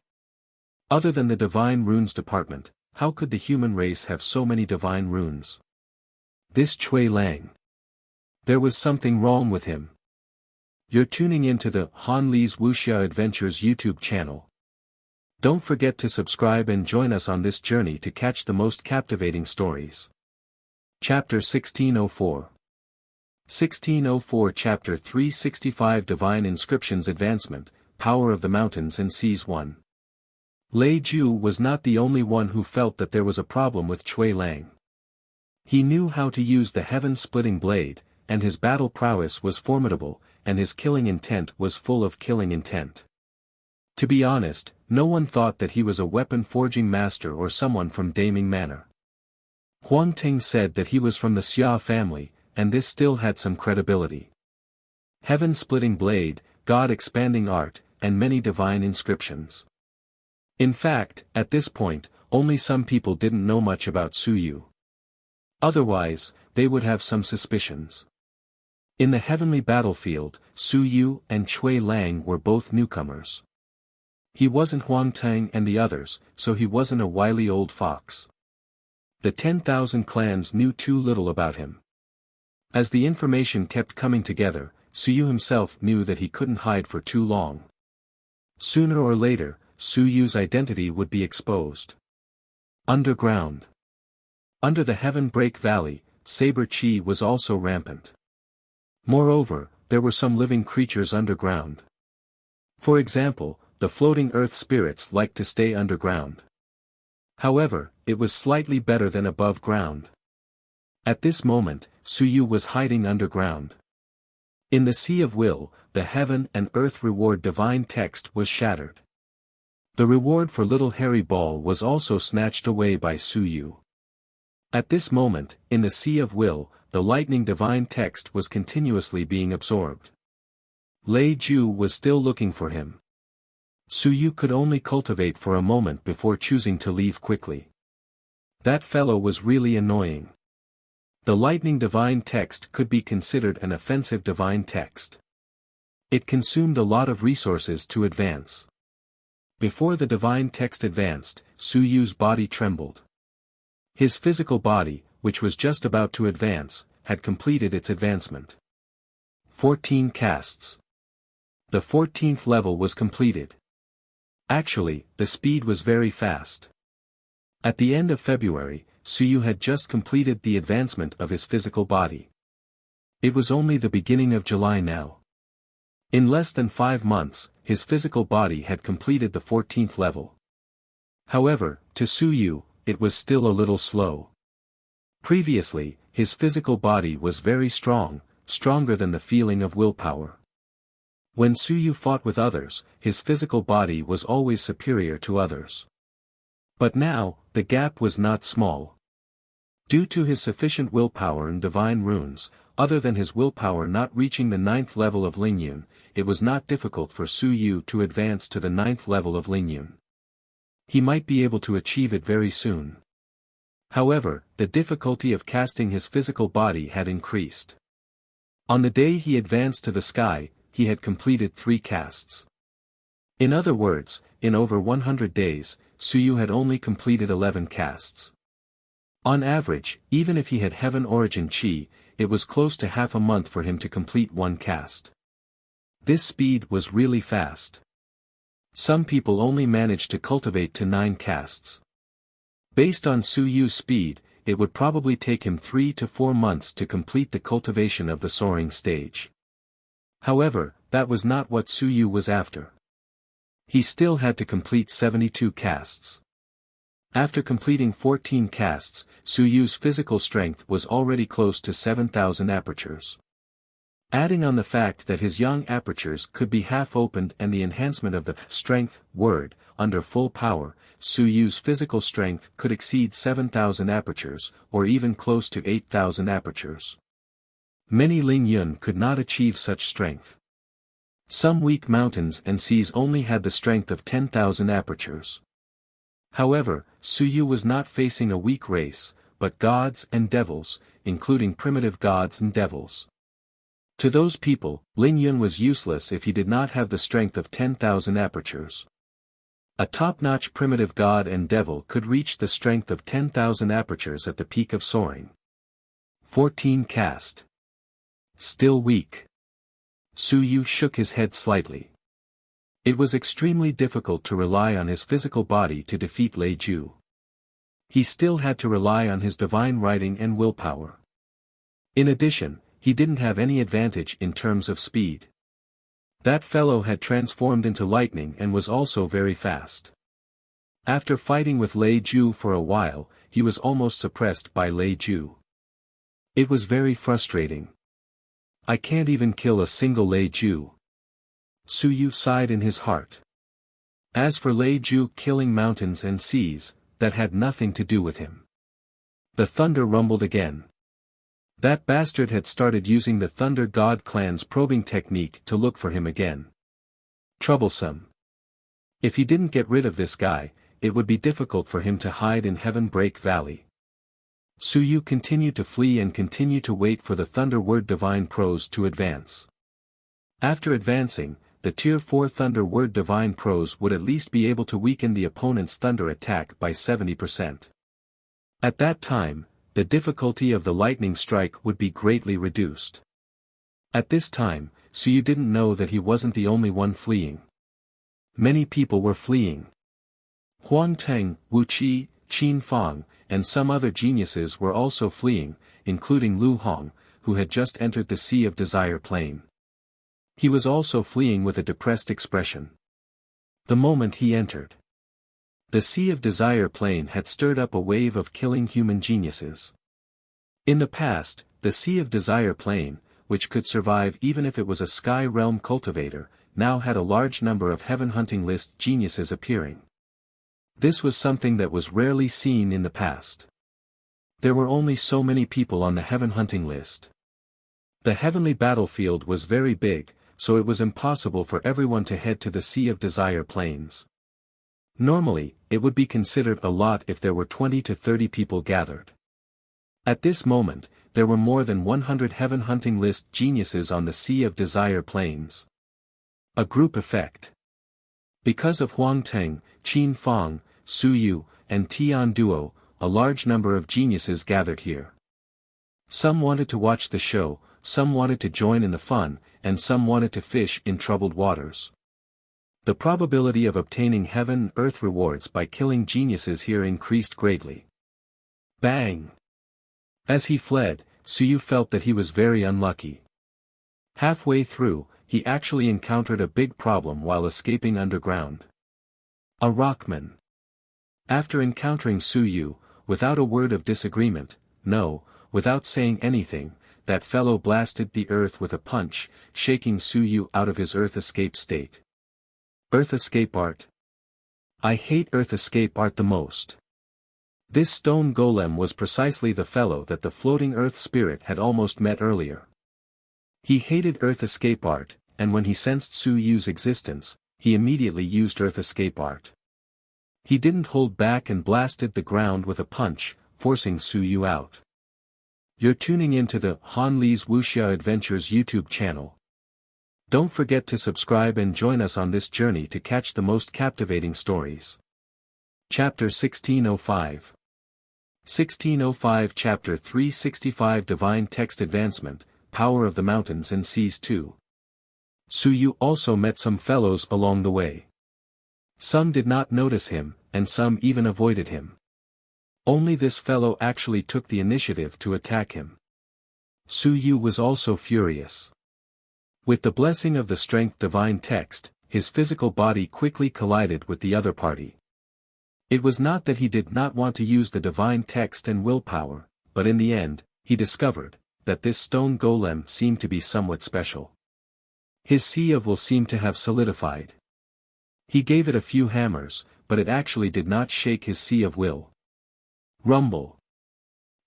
Other than the divine runes department, how could the human race have so many divine runes? This Chui Lang. There was something wrong with him. You're tuning into the Han Li's Wuxia Adventures YouTube channel. Don't forget to subscribe and join us on this journey to catch the most captivating stories. Chapter 1604 1604 Chapter 365 Divine Inscriptions Advancement, Power of the Mountains and Seas 1. Lei Ju was not the only one who felt that there was a problem with Cui Lang. He knew how to use the heaven-splitting blade, and his battle prowess was formidable, and his killing intent was full of killing intent. To be honest, no one thought that he was a weapon-forging master or someone from Daming Manor. Huang Ting said that he was from the Xia family, and this still had some credibility. Heaven-splitting blade, God-expanding art, and many divine inscriptions. In fact, at this point, only some people didn't know much about Su Yu. Otherwise, they would have some suspicions. In the heavenly battlefield, Su Yu and Cui Lang were both newcomers. He wasn't Huang Ting and the others, so he wasn't a wily old fox. The 10,000 clans knew too little about him. As the information kept coming together, Su Yu himself knew that he couldn't hide for too long. Sooner or later, Su Yu's identity would be exposed. Underground. Under the Heaven Break Valley, saber qi was also rampant. Moreover, there were some living creatures underground. For example, the floating earth spirits liked to stay underground. However, it was slightly better than above ground. At this moment, Su Yu was hiding underground. In the Sea of Will, the heaven and earth reward divine text was shattered. The reward for Little Hairy Ball was also snatched away by Su Yu. At this moment, in the Sea of Will, the lightning divine text was continuously being absorbed. Lei Ju was still looking for him. Su Yu could only cultivate for a moment before choosing to leave quickly. That fellow was really annoying. The lightning divine text could be considered an offensive divine text. It consumed a lot of resources to advance. Before the divine text advanced, Su Yu's body trembled. His physical body, which was just about to advance, had completed its advancement. 14 casts. The 14th level was completed. Actually, the speed was very fast. At the end of February, Su Yu had just completed the advancement of his physical body. It was only the beginning of July now. In less than 5 months, his physical body had completed the 14th level. However, to Su Yu, it was still a little slow. Previously, his physical body was very strong, stronger than the feeling of willpower. When Su Yu fought with others, his physical body was always superior to others. But now, the gap was not small. Due to his sufficient willpower and divine runes, other than his willpower not reaching the 9th level of Lingyun, it was not difficult for Su Yu to advance to the 9th level of Lingyun. He might be able to achieve it very soon. However, the difficulty of casting his physical body had increased. On the day he advanced to the sky, he had completed 3 casts. In other words, in over 100 days, Su Yu had only completed 11 casts. On average, even if he had heaven origin qi, it was close to half a month for him to complete 1 cast. This speed was really fast. Some people only managed to cultivate to 9 casts. Based on Su Yu's speed, it would probably take him 3 to 4 months to complete the cultivation of the soaring stage. However, that was not what Su Yu was after. He still had to complete 72 casts. After completing 14 casts, Su Yu's physical strength was already close to 7,000 apertures. Adding on the fact that his young apertures could be half opened and the enhancement of the strength word, under full power, Su Yu's physical strength could exceed 7,000 apertures, or even close to 8,000 apertures. Many Lingyun could not achieve such strength. Some weak mountains and seas only had the strength of 10,000 apertures. However, Su Yu was not facing a weak race, but gods and devils, including primitive gods and devils. To those people, Lingyun was useless if he did not have the strength of 10,000 apertures. A top-notch primitive god and devil could reach the strength of 10,000 apertures at the peak of soaring. 14 cast. Still weak. Su Yu shook his head slightly. It was extremely difficult to rely on his physical body to defeat Lei Ju. He still had to rely on his divine writing and willpower. In addition, he didn't have any advantage in terms of speed. That fellow had transformed into lightning and was also very fast. After fighting with Lei Ju for a while, he was almost suppressed by Lei Ju. It was very frustrating. I can't even kill a single Lei Ju. Su Yu sighed in his heart. As for Lei Ju killing mountains and seas, that had nothing to do with him. The thunder rumbled again. That bastard had started using the Thunder God clan's probing technique to look for him again. Troublesome. If he didn't get rid of this guy, it would be difficult for him to hide in Heaven Break Valley. Su Yu continued to flee and continued to wait for the Thunder Word Divine Prose to advance. After advancing, the Tier 4 Thunder Word Divine Prose would at least be able to weaken the opponent's thunder attack by 70%. At that time, the difficulty of the lightning strike would be greatly reduced. At this time, Su Yu didn't know that he wasn't the only one fleeing. Many people were fleeing. Huang Teng, Wuxia, Qin Fang, and some other geniuses were also fleeing, including Lu Hong, who had just entered the Sea of Desire Plain. He was also fleeing with a depressed expression. The moment he entered, the Sea of Desire Plain had stirred up a wave of killing human geniuses. In the past, the Sea of Desire Plain, which could survive even if it was a Sky Realm cultivator, now had a large number of Heaven Hunting List geniuses appearing. This was something that was rarely seen in the past. There were only so many people on the Heaven Hunting List. The heavenly battlefield was very big, so it was impossible for everyone to head to the Sea of Desire Plains. Normally, it would be considered a lot if there were 20 to 30 people gathered. At this moment, there were more than 100 Heaven Hunting List geniuses on the Sea of Desire Plains. A group effect. Because of Huang Teng, Qin Fang, Su Yu, and Tian Duo, a large number of geniuses gathered here. Some wanted to watch the show, some wanted to join in the fun, and some wanted to fish in troubled waters. The probability of obtaining heaven and earth rewards by killing geniuses here increased greatly. Bang! As he fled, Su Yu felt that he was very unlucky. Halfway through, he actually encountered a big problem while escaping underground. A rockman. After encountering Su Yu, without a word of disagreement, no, without saying anything, that fellow blasted the earth with a punch, shaking Su Yu out of his earth escape state. Earth escape art. I hate earth escape art the most. This stone golem was precisely the fellow that the floating earth spirit had almost met earlier. He hated earth escape art, and when he sensed Su Yu's existence, he immediately used earth escape art. He didn't hold back and blasted the ground with a punch, forcing Su Yu out. You're tuning into the Han Li's Wuxia Adventures YouTube channel. Don't forget to subscribe and join us on this journey to catch the most captivating stories. Chapter 1605. 1605 Chapter 365 Divine Text Advancement, Power of the Mountains and Seas 2. Su Yu also met some fellows along the way. Some did not notice him, and some even avoided him. Only this fellow actually took the initiative to attack him. Su Yu was also furious. With the blessing of the strength divine text, his physical body quickly collided with the other party. It was not that he did not want to use the divine text and willpower, but in the end, he discovered that this stone golem seemed to be somewhat special. His sea of will seemed to have solidified. He gave it a few hammers, but it actually did not shake his sea of will. Rumble.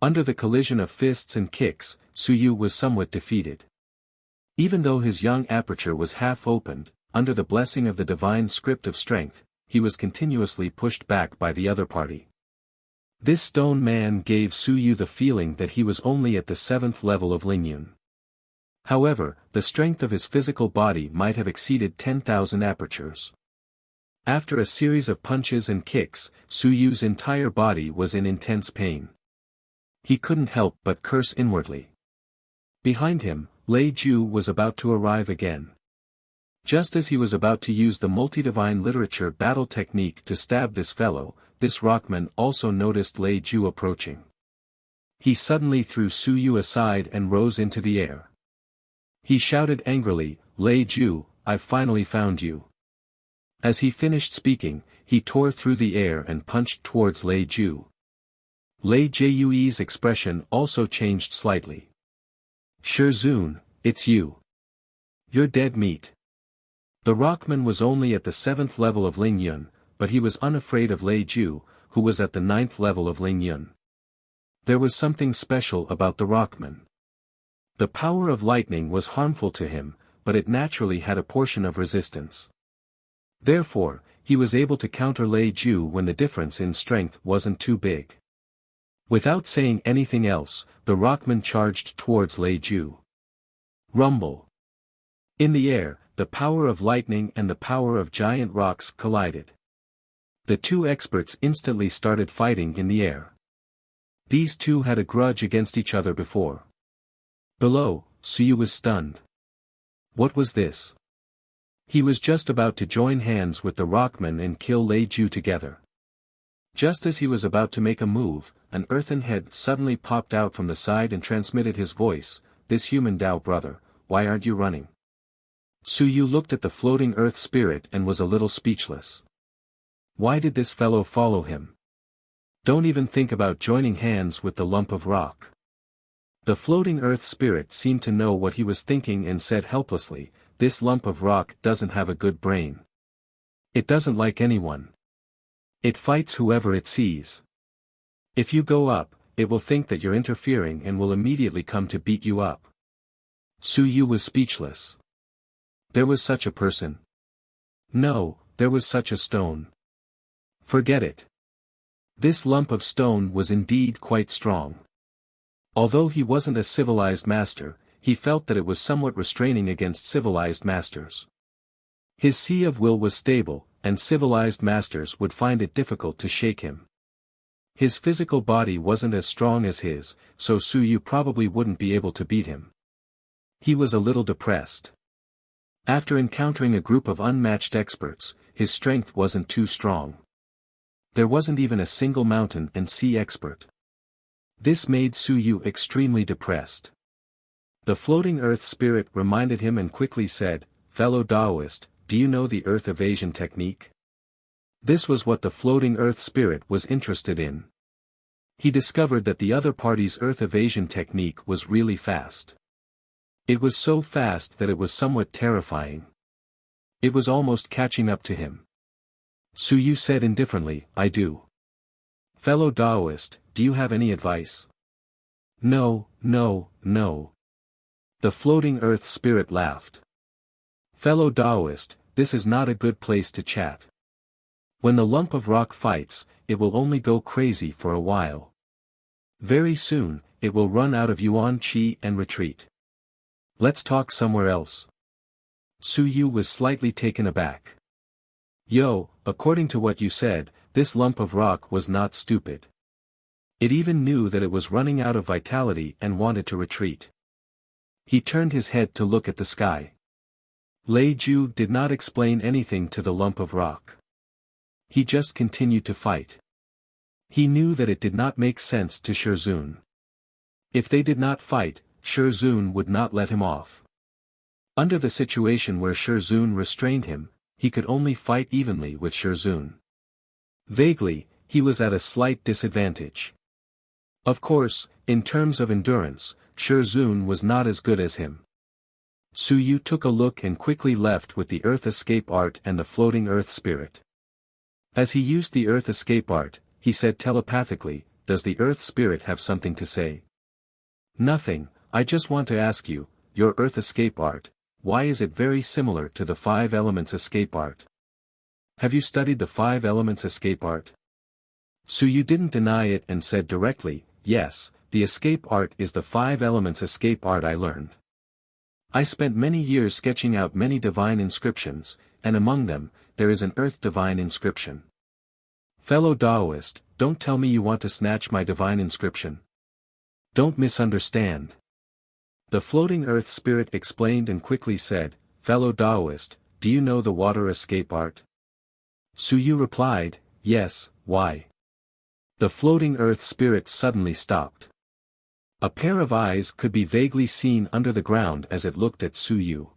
Under the collision of fists and kicks, Su Yu was somewhat defeated. Even though his young aperture was half opened, under the blessing of the divine script of strength, he was continuously pushed back by the other party. This stone man gave Su Yu the feeling that he was only at the 7th level of Lingyun. However, the strength of his physical body might have exceeded 10,000 apertures. After a series of punches and kicks, Su Yu's entire body was in intense pain. He couldn't help but curse inwardly. Behind him, Lei Ju was about to arrive again. Just as he was about to use the multi-divine literature battle technique to stab this fellow, this rockman also noticed Lei Ju approaching. He suddenly threw Su Yu aside and rose into the air. He shouted angrily, "Lei Ju, I've finally found you." As he finished speaking, he tore through the air and punched towards Lei Ju. Lei Ju's expression also changed slightly. "Shizun, it's you. You're dead meat." The rockman was only at the 7th level of Ling Yun, but he was unafraid of Lei Ju, who was at the 9th level of Ling Yun. There was something special about the rockman. The power of lightning was harmful to him, but it naturally had a portion of resistance. Therefore, he was able to counter Lei Ju when the difference in strength wasn't too big. Without saying anything else, the rockman charged towards Lei Ju. Rumble. In the air, the power of lightning and the power of giant rocks collided. The two experts instantly started fighting in the air. These two had a grudge against each other before. Below, Su Yu was stunned. What was this? He was just about to join hands with the rockman and kill Lei Ju together. Just as he was about to make a move, an earthen head suddenly popped out from the side and transmitted his voice, "This human Tao brother, why aren't you running?" Su Yu looked at the floating earth spirit and was a little speechless. Why did this fellow follow him? Don't even think about joining hands with the lump of rock. The floating earth spirit seemed to know what he was thinking and said helplessly, "This lump of rock doesn't have a good brain. It doesn't like anyone. It fights whoever it sees. If you go up, it will think that you're interfering and will immediately come to beat you up." Su Yu was speechless. There was such a person. No, there was such a stone. Forget it. This lump of stone was indeed quite strong. Although he wasn't a civilized master, he felt that it was somewhat restraining against civilized masters. His sea of will was stable, and civilized masters would find it difficult to shake him. His physical body wasn't as strong as his, so Su Yu probably wouldn't be able to beat him. He was a little depressed. After encountering a group of unmatched experts, his strength wasn't too strong. There wasn't even a single mountain and sea expert. This made Su Yu extremely depressed. The floating earth spirit reminded him and quickly said, "Fellow Taoist, do you know the earth evasion technique?" This was what the floating earth spirit was interested in. He discovered that the other party's earth evasion technique was really fast. It was so fast that it was somewhat terrifying. It was almost catching up to him. Su Yu said indifferently, "I do." "Fellow Taoist, do you have any advice?" "No, no, no." The floating earth spirit laughed. "Fellow Taoist, this is not a good place to chat. When the lump of rock fights, it will only go crazy for a while. Very soon, it will run out of yuan qi and retreat. Let's talk somewhere else." Su Yu was slightly taken aback. "Yo, according to what you said, this lump of rock was not stupid. It even knew that it was running out of vitality and wanted to retreat." He turned his head to look at the sky. Lei Ju did not explain anything to the lump of rock. He just continued to fight. He knew that it did not make sense to Shizun. If they did not fight, Shizun would not let him off. Under the situation where Shizun restrained him, he could only fight evenly with Shizun. Vaguely, he was at a slight disadvantage. Of course, in terms of endurance, Shizun was not as good as him. Su Yu took a look and quickly left with the earth escape art and the floating earth spirit. As he used the earth escape art, he said telepathically, "Does the earth spirit have something to say?" "Nothing, I just want to ask you, your earth escape art, why is it very similar to the 5 elements escape art? Have you studied the 5 elements escape art?" Su Yu didn't deny it and said directly, "Yes, the escape art is the 5 elements escape art I learned. I spent many years sketching out many divine inscriptions, and among them, there is an earth divine inscription. Fellow Taoist, don't tell me you want to snatch my divine inscription. Don't misunderstand. The floating earth spirit explained and quickly said, "Fellow Taoist, do you know the water escape art?" Suyu replied, "Yes, why?" The floating earth spirit suddenly stopped. A pair of eyes could be vaguely seen under the ground as it looked at Suyu.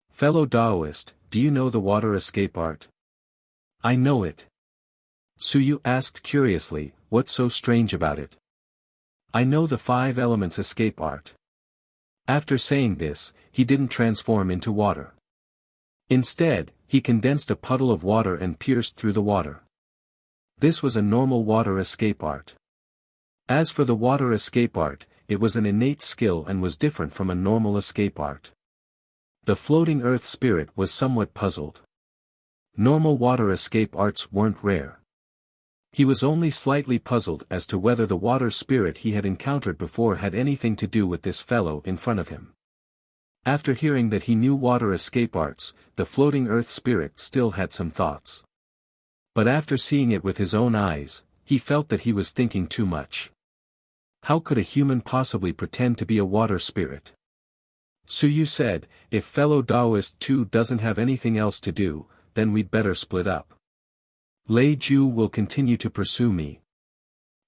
"Fellow Taoist, do you know the water escape art?" "I know it." Suyu asked curiously, "What's so strange about it?" "I know the 5 elements escape art." After saying this, he didn't transform into water. Instead, he condensed a puddle of water and pierced through the water. This was a normal water escape art. As for the water escape art, it was an innate skill and was different from a normal escape art. The floating earth spirit was somewhat puzzled. Normal water escape arts weren't rare. He was only slightly puzzled as to whether the water spirit he had encountered before had anything to do with this fellow in front of him. After hearing that he knew water escape arts, the floating earth spirit still had some thoughts. But after seeing it with his own eyes, he felt that he was thinking too much. How could a human possibly pretend to be a water spirit? Suyu said, "If fellow Taoist 2 doesn't have anything else to do, then we'd better split up. Lei Ju will continue to pursue me.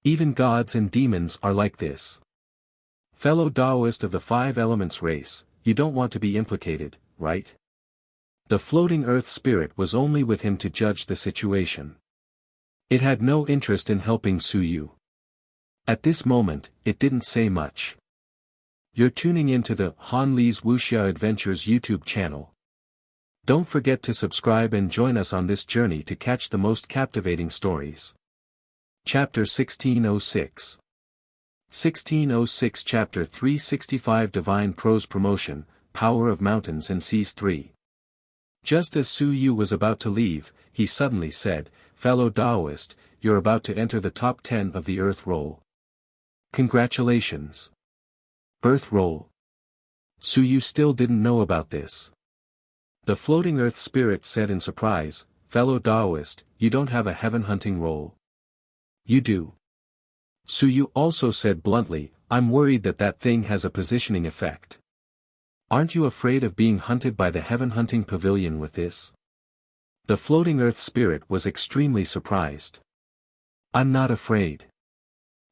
Even gods and demons are like this. Fellow Taoist of the 5 elements race, you don't want to be implicated, right?" The floating earth spirit was only with him to judge the situation. It had no interest in helping Suyu. At this moment, it didn't say much. You're tuning into the Han Li's Wuxia Adventures YouTube channel. Don't forget to subscribe and join us on this journey to catch the most captivating stories. Chapter 1606. 1606 Chapter 365 Divine Prose Promotion, Power of Mountains and Seas 3. Just as Suyu was about to leave, he suddenly said, "Fellow Taoist, you're about to enter the top 10 of the Earth Roll. Congratulations." Earth Roll. Suyu still didn't know about this. The floating earth spirit said in surprise, "Fellow Taoist, you don't have a heaven hunting roll." "You do." Suyu also said bluntly, "I'm worried that that thing has a positioning effect. Aren't you afraid of being hunted by the heaven hunting pavilion with this?" The floating earth spirit was extremely surprised. "I'm not afraid.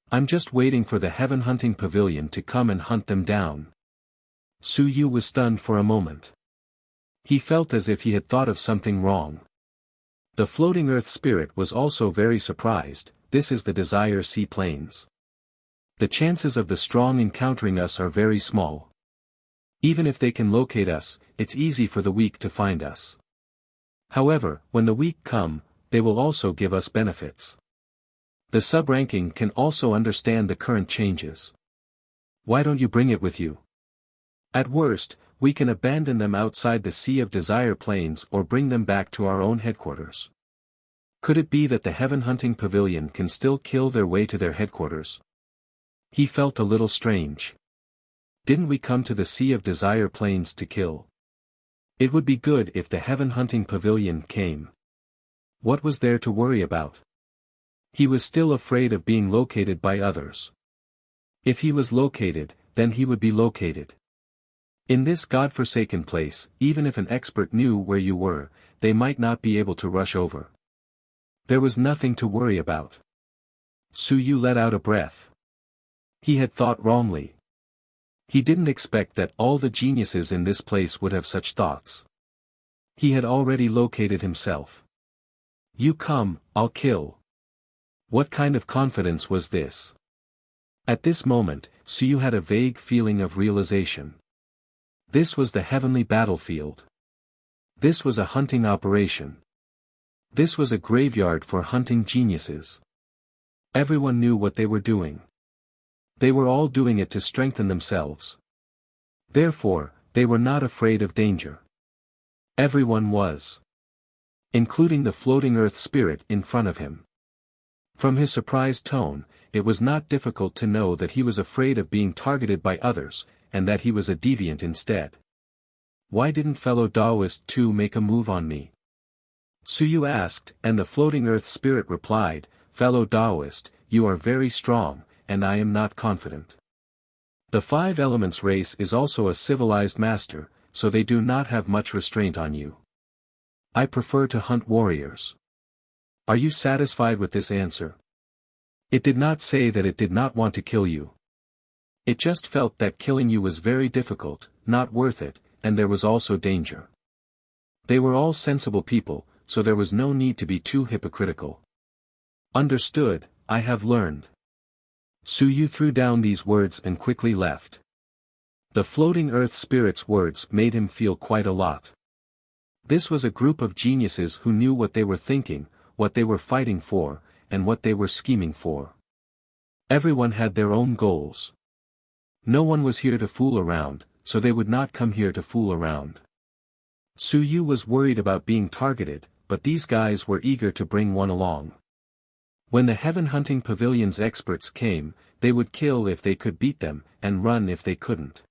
I'm just waiting for the heaven hunting pavilion to come and hunt them down." Suyu was stunned for a moment. He felt as if he had thought of something wrong. The floating earth spirit was also very surprised. "This is the Desire Sea Plains. The chances of the strong encountering us are very small. Even if they can locate us, it's easy for the weak to find us. However, when the weak come, they will also give us benefits. The sub-ranking can also understand the current changes. Why don't you bring it with you? At worst, we can abandon them outside the Sea of Desire Plains or bring them back to our own headquarters. Could it be that the heaven hunting pavilion can still kill their way to their headquarters?" He felt a little strange. Didn't we come to the Sea of Desire Plains to kill? It would be good if the heaven hunting pavilion came. What was there to worry about? He was still afraid of being located by others. If he was located, then he would be located. In this godforsaken place, even if an expert knew where you were, they might not be able to rush over. There was nothing to worry about. Suyu let out a breath. He had thought wrongly. He didn't expect that all the geniuses in this place would have such thoughts. He had already located himself. "You come, I'll kill." What kind of confidence was this? At this moment, Suyu had a vague feeling of realization. This was the heavenly battlefield. This was a hunting operation. This was a graveyard for hunting geniuses. Everyone knew what they were doing. They were all doing it to strengthen themselves. Therefore, they were not afraid of danger. Everyone was. Including the floating earth spirit in front of him. From his surprised tone, it was not difficult to know that he was afraid of being targeted by others, and that he was a deviant instead. "Why didn't fellow Taoist 2 make a move on me?" Suyu asked, and the floating earth spirit replied, "Fellow Taoist, you are very strong, and I am not confident. The Five Elements race is also a civilized master, so they do not have much restraint on you. I prefer to hunt warriors. Are you satisfied with this answer? It did not say that it did not want to kill you. It just felt that killing you was very difficult, not worth it, and there was also danger. They were all sensible people, so there was no need to be too hypocritical. Understood, I have learned. Su Yu threw down these words and quickly left. The floating earth spirit's words made him feel quite a lot. This was a group of geniuses who knew what they were thinking, what they were fighting for, and what they were scheming for. Everyone had their own goals. No one was here to fool around, so they would not come here to fool around. Su Yu was worried about being targeted, but these guys were eager to bring one along. When the Heaven Hunting Pavilion's experts came, they would kill if they could beat them, and run if they couldn't.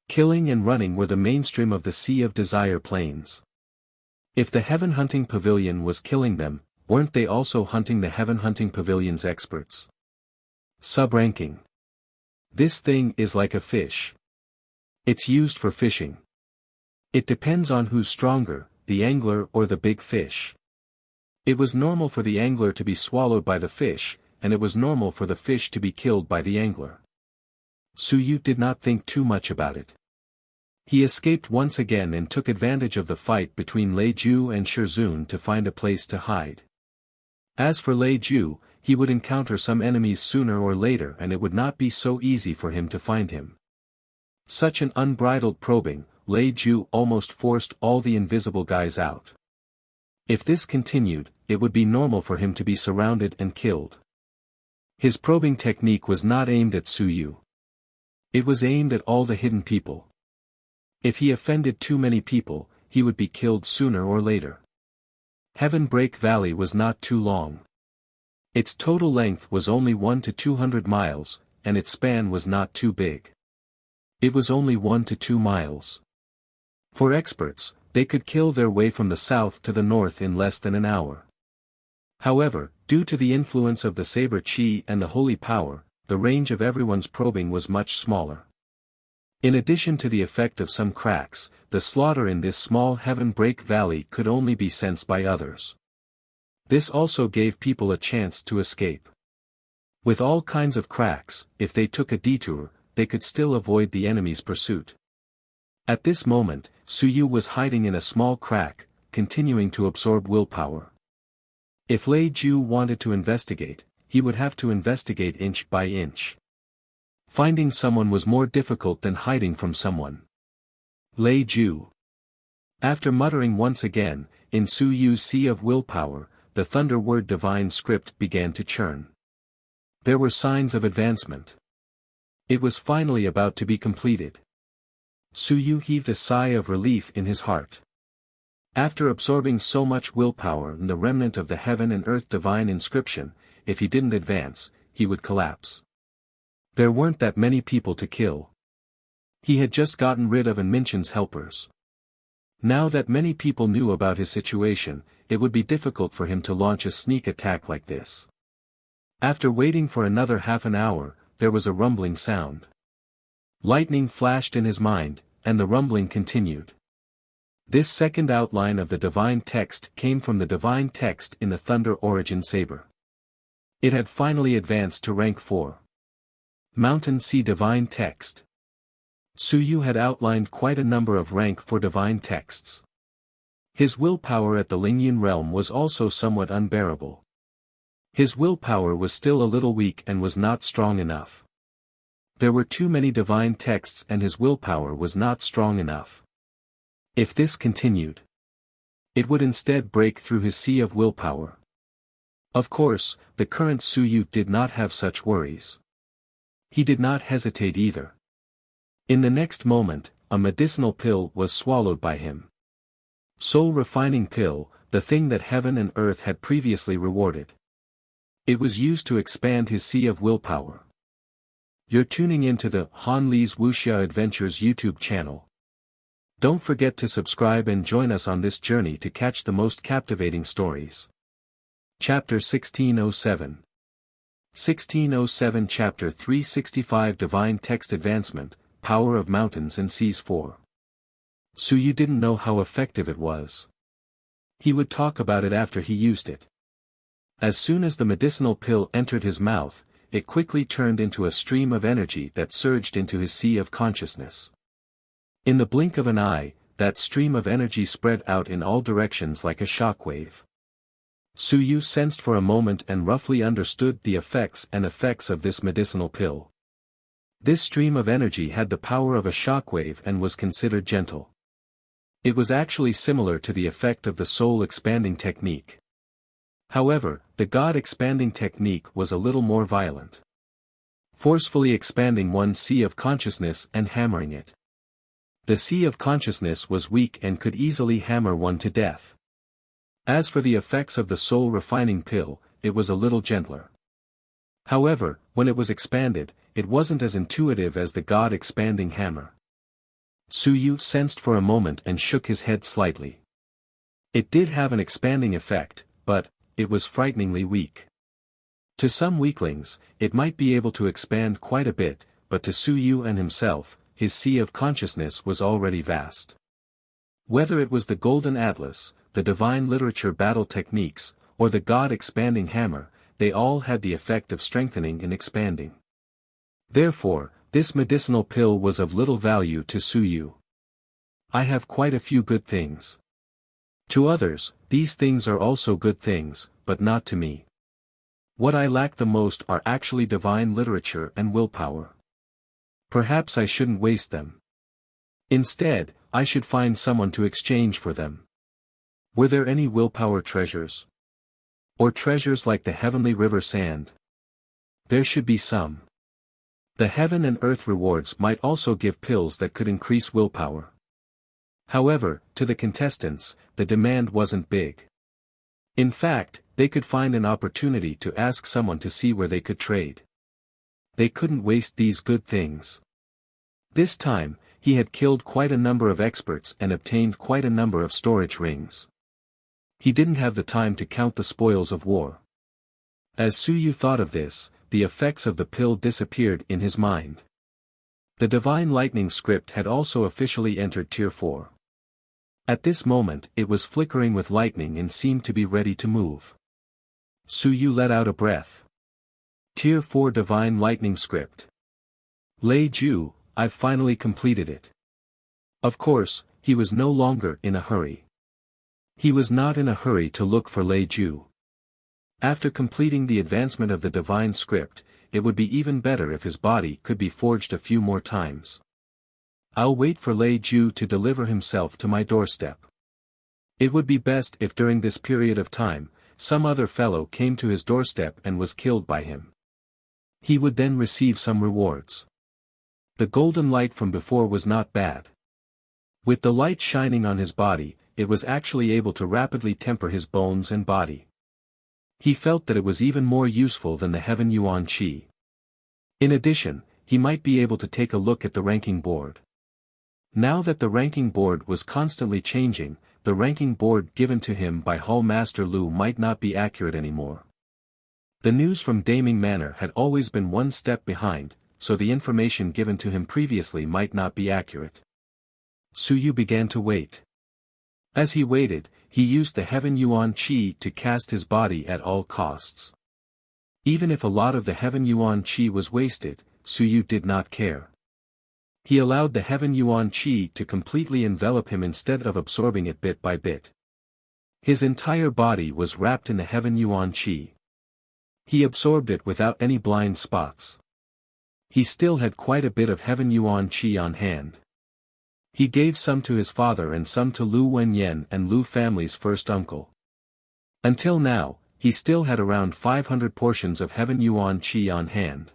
Killing and running were the mainstream of the Sea of Desire plains. If the Heaven Hunting Pavilion was killing them, weren't they also hunting the Heaven Hunting Pavilion's experts? Sub-ranking. This thing is like a fish. It's used for fishing. It depends on who's stronger, the angler or the big fish. It was normal for the angler to be swallowed by the fish, and it was normal for the fish to be killed by the angler. Su Yu did not think too much about it. He escaped once again and took advantage of the fight between Lei Ju and Shirzun to find a place to hide. As for Lei Ju, he would encounter some enemies sooner or later and it would not be so easy for him to find him. Such an unbridled probing, Lei Ju almost forced all the invisible guys out. If this continued, it would be normal for him to be surrounded and killed. His probing technique was not aimed at Su Yu. It was aimed at all the hidden people. If he offended too many people, he would be killed sooner or later. Heaven Break Valley was not too long. Its total length was only 1 to 200 miles, and its span was not too big. It was only 1 to 2 miles. For experts, they could kill their way from the south to the north in less than an hour. However, due to the influence of the saber chi and the holy power, the range of everyone's probing was much smaller. In addition to the effect of some cracks, the slaughter in this small Heaven Break Valley could only be sensed by others. This also gave people a chance to escape. With all kinds of cracks, if they took a detour, they could still avoid the enemy's pursuit. At this moment, Su Yu was hiding in a small crack, continuing to absorb willpower. If Lei Ju wanted to investigate, he would have to investigate inch by inch. Finding someone was more difficult than hiding from someone. Lei Ju. After muttering once again, in Su Yu's sea of willpower, the thunder word divine script began to churn. There were signs of advancement. It was finally about to be completed. Su Yu heaved a sigh of relief in his heart. After absorbing so much willpower in the remnant of the heaven and earth divine inscription, if he didn't advance, he would collapse. There weren't that many people to kill. He had just gotten rid of Minchin's helpers. Now that many people knew about his situation, it would be difficult for him to launch a sneak attack like this. After waiting for another half an hour, there was a rumbling sound. Lightning flashed in his mind, and the rumbling continued. This second outline of the divine text came from the divine text in the Thunder Origin Saber. It had finally advanced to rank 4. Mountain Sea Divine Text. Su Yu had outlined quite a number of rank 4 divine texts. His willpower at the Lingyan realm was also somewhat unbearable. His willpower was still a little weak and was not strong enough. There were too many divine texts and his willpower was not strong enough. If this continued, it would instead break through his sea of willpower. Of course, the current Su Yu did not have such worries. He did not hesitate either. In the next moment, a medicinal pill was swallowed by him. Soul-refining pill, the thing that heaven and earth had previously rewarded. It was used to expand his sea of willpower. You're tuning into the Han Li's Wuxia Adventures YouTube channel. Don't forget to subscribe and join us on this journey to catch the most captivating stories. Chapter 1607. 1607 Chapter 365 Divine Text Advancement, Power of Mountains and Seas 4. Suyu didn't know how effective it was. He would talk about it after he used it. As soon as the medicinal pill entered his mouth, it quickly turned into a stream of energy that surged into his sea of consciousness. In the blink of an eye, that stream of energy spread out in all directions like a shockwave. Suyu sensed for a moment and roughly understood the effects of this medicinal pill. This stream of energy had the power of a shockwave and was considered gentle. It was actually similar to the effect of the soul expanding technique. However, the God expanding technique was a little more violent. Forcefully expanding one's sea of consciousness and hammering it. The sea of consciousness was weak and could easily hammer one to death. As for the effects of the soul refining pill, it was a little gentler. However, when it was expanded, it wasn't as intuitive as the God expanding hammer. Suyu sensed for a moment and shook his head slightly. It did have an expanding effect, but it was frighteningly weak. To some weaklings, it might be able to expand quite a bit, but to Suyu and himself, his sea of consciousness was already vast. Whether it was the Golden Atlas, the divine literature battle techniques, or the God-expanding hammer, they all had the effect of strengthening and expanding. Therefore, this medicinal pill was of little value to Suyu. I have quite a few good things. To others, these things are also good things, but not to me. What I lack the most are actually divine literature and willpower. Perhaps I shouldn't waste them. Instead, I should find someone to exchange for them. Were there any willpower treasures? Or treasures like the heavenly river sand? There should be some. The heaven and earth rewards might also give pills that could increase willpower. However, to the contestants, the demand wasn't big. In fact, they could find an opportunity to ask someone to see where they could trade. They couldn't waste these good things. This time, he had killed quite a number of experts and obtained quite a number of storage rings. He didn't have the time to count the spoils of war. As Suyu thought of this, the effects of the pill disappeared in his mind. The Divine Lightning script had also officially entered Tier 4. At this moment it was flickering with lightning and seemed to be ready to move. Suyu let out a breath. Tier 4 Divine Lightning script. Lei Ju, I've finally completed it. Of course, he was no longer in a hurry. He was not in a hurry to look for Lei Ju. After completing the advancement of the divine script, it would be even better if his body could be forged a few more times. I'll wait for Lei Ju to deliver himself to my doorstep. It would be best if during this period of time, some other fellow came to his doorstep and was killed by him. He would then receive some rewards. The golden light from before was not bad. With the light shining on his body, it was actually able to rapidly temper his bones and body. He felt that it was even more useful than the Heaven Yuan Qi. In addition, he might be able to take a look at the ranking board. Now that the ranking board was constantly changing, the ranking board given to him by Hall Master Lu might not be accurate anymore. The news from Daming Manor had always been one step behind, so the information given to him previously might not be accurate. Suyu began to wait. As he waited, he used the Heaven Yuan Qi to cast his body at all costs. Even if a lot of the Heaven Yuan Qi was wasted, Suyu did not care. He allowed the Heaven Yuan Qi to completely envelop him instead of absorbing it bit by bit. His entire body was wrapped in the Heaven Yuan Qi. He absorbed it without any blind spots. He still had quite a bit of Heaven Yuan Qi on hand. He gave some to his father and some to Lu Wenyan and Lu family's first uncle. Until now, he still had around 500 portions of Heaven Yuan Qi on hand.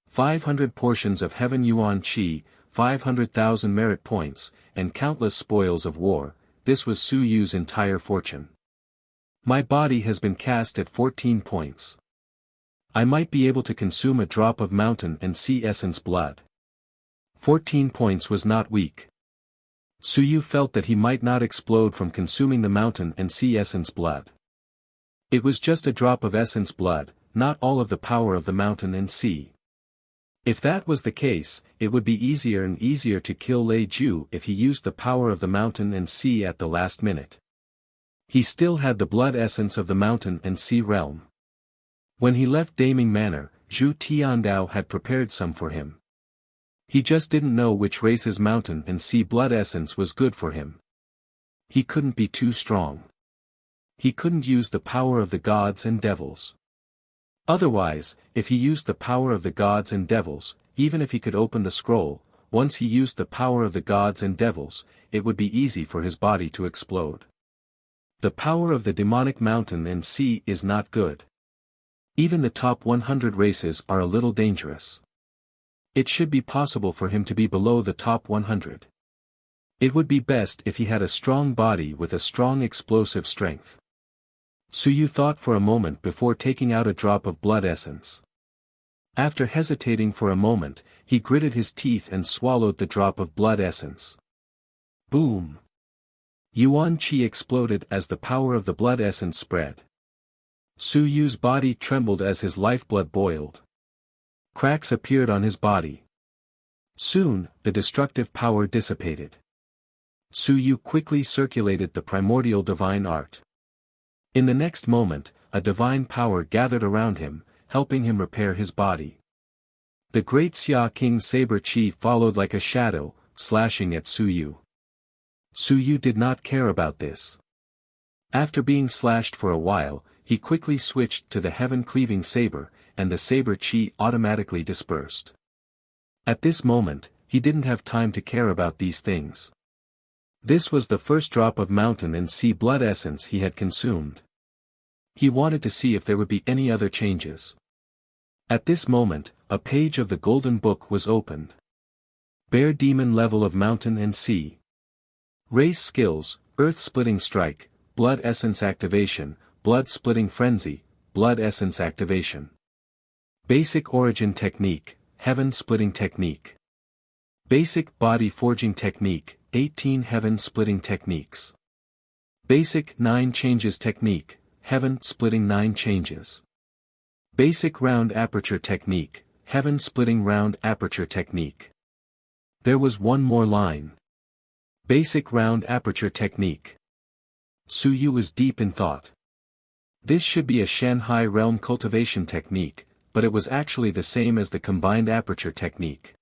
500 portions of Heaven Yuan Qi, 500,000 merit points, and countless spoils of war, this was Suyu's entire fortune. My body has been cast at 14 points. I might be able to consume a drop of mountain and sea essence blood. 14 points was not weak. Suyu felt that he might not explode from consuming the mountain and sea essence blood. It was just a drop of essence blood, not all of the power of the mountain and sea. If that was the case, it would be easier and easier to kill Lei Ju if he used the power of the mountain and sea at the last minute. He still had the blood essence of the mountain and sea realm. When he left Daming Manor, Zhu Tiandao had prepared some for him. He just didn't know which race's mountain and sea blood essence was good for him. He couldn't be too strong. He couldn't use the power of the gods and devils. Otherwise, if he used the power of the gods and devils, even if he could open the scroll, once he used the power of the gods and devils, it would be easy for his body to explode. The power of the demonic mountain and sea is not good. Even the top 100 races are a little dangerous. It should be possible for him to be below the top 100. It would be best if he had a strong body with a strong explosive strength. Suyu thought for a moment before taking out a drop of blood essence. After hesitating for a moment, he gritted his teeth and swallowed the drop of blood essence. Boom! Yuan Qi exploded as the power of the blood essence spread. Suyu's body trembled as his lifeblood boiled. Cracks appeared on his body. Soon, the destructive power dissipated. Suyu quickly circulated the primordial divine art. In the next moment, a divine power gathered around him, helping him repair his body. The great Xia King's saber qi followed like a shadow, slashing at Suyu. Suyu did not care about this. After being slashed for a while, he quickly switched to the heaven-cleaving saber, and the saber qi automatically dispersed. At this moment, he didn't have time to care about these things. This was the first drop of mountain and sea blood essence he had consumed. He wanted to see if there would be any other changes. At this moment, a page of the Golden Book was opened. Bear Demon level of mountain and sea. Race skills, Earth-splitting strike, blood essence activation, blood-splitting frenzy, blood essence activation. Basic origin technique, heaven-splitting technique. Basic body forging technique, 18 heaven-splitting techniques. Basic 9 changes technique, heaven-splitting 9 changes. Basic round aperture technique, heaven-splitting round aperture technique. There was one more line. Basic round aperture technique. Suyu was deep in thought. This should be a Shanhai realm cultivation technique, but it was actually the same as the combined aperture technique.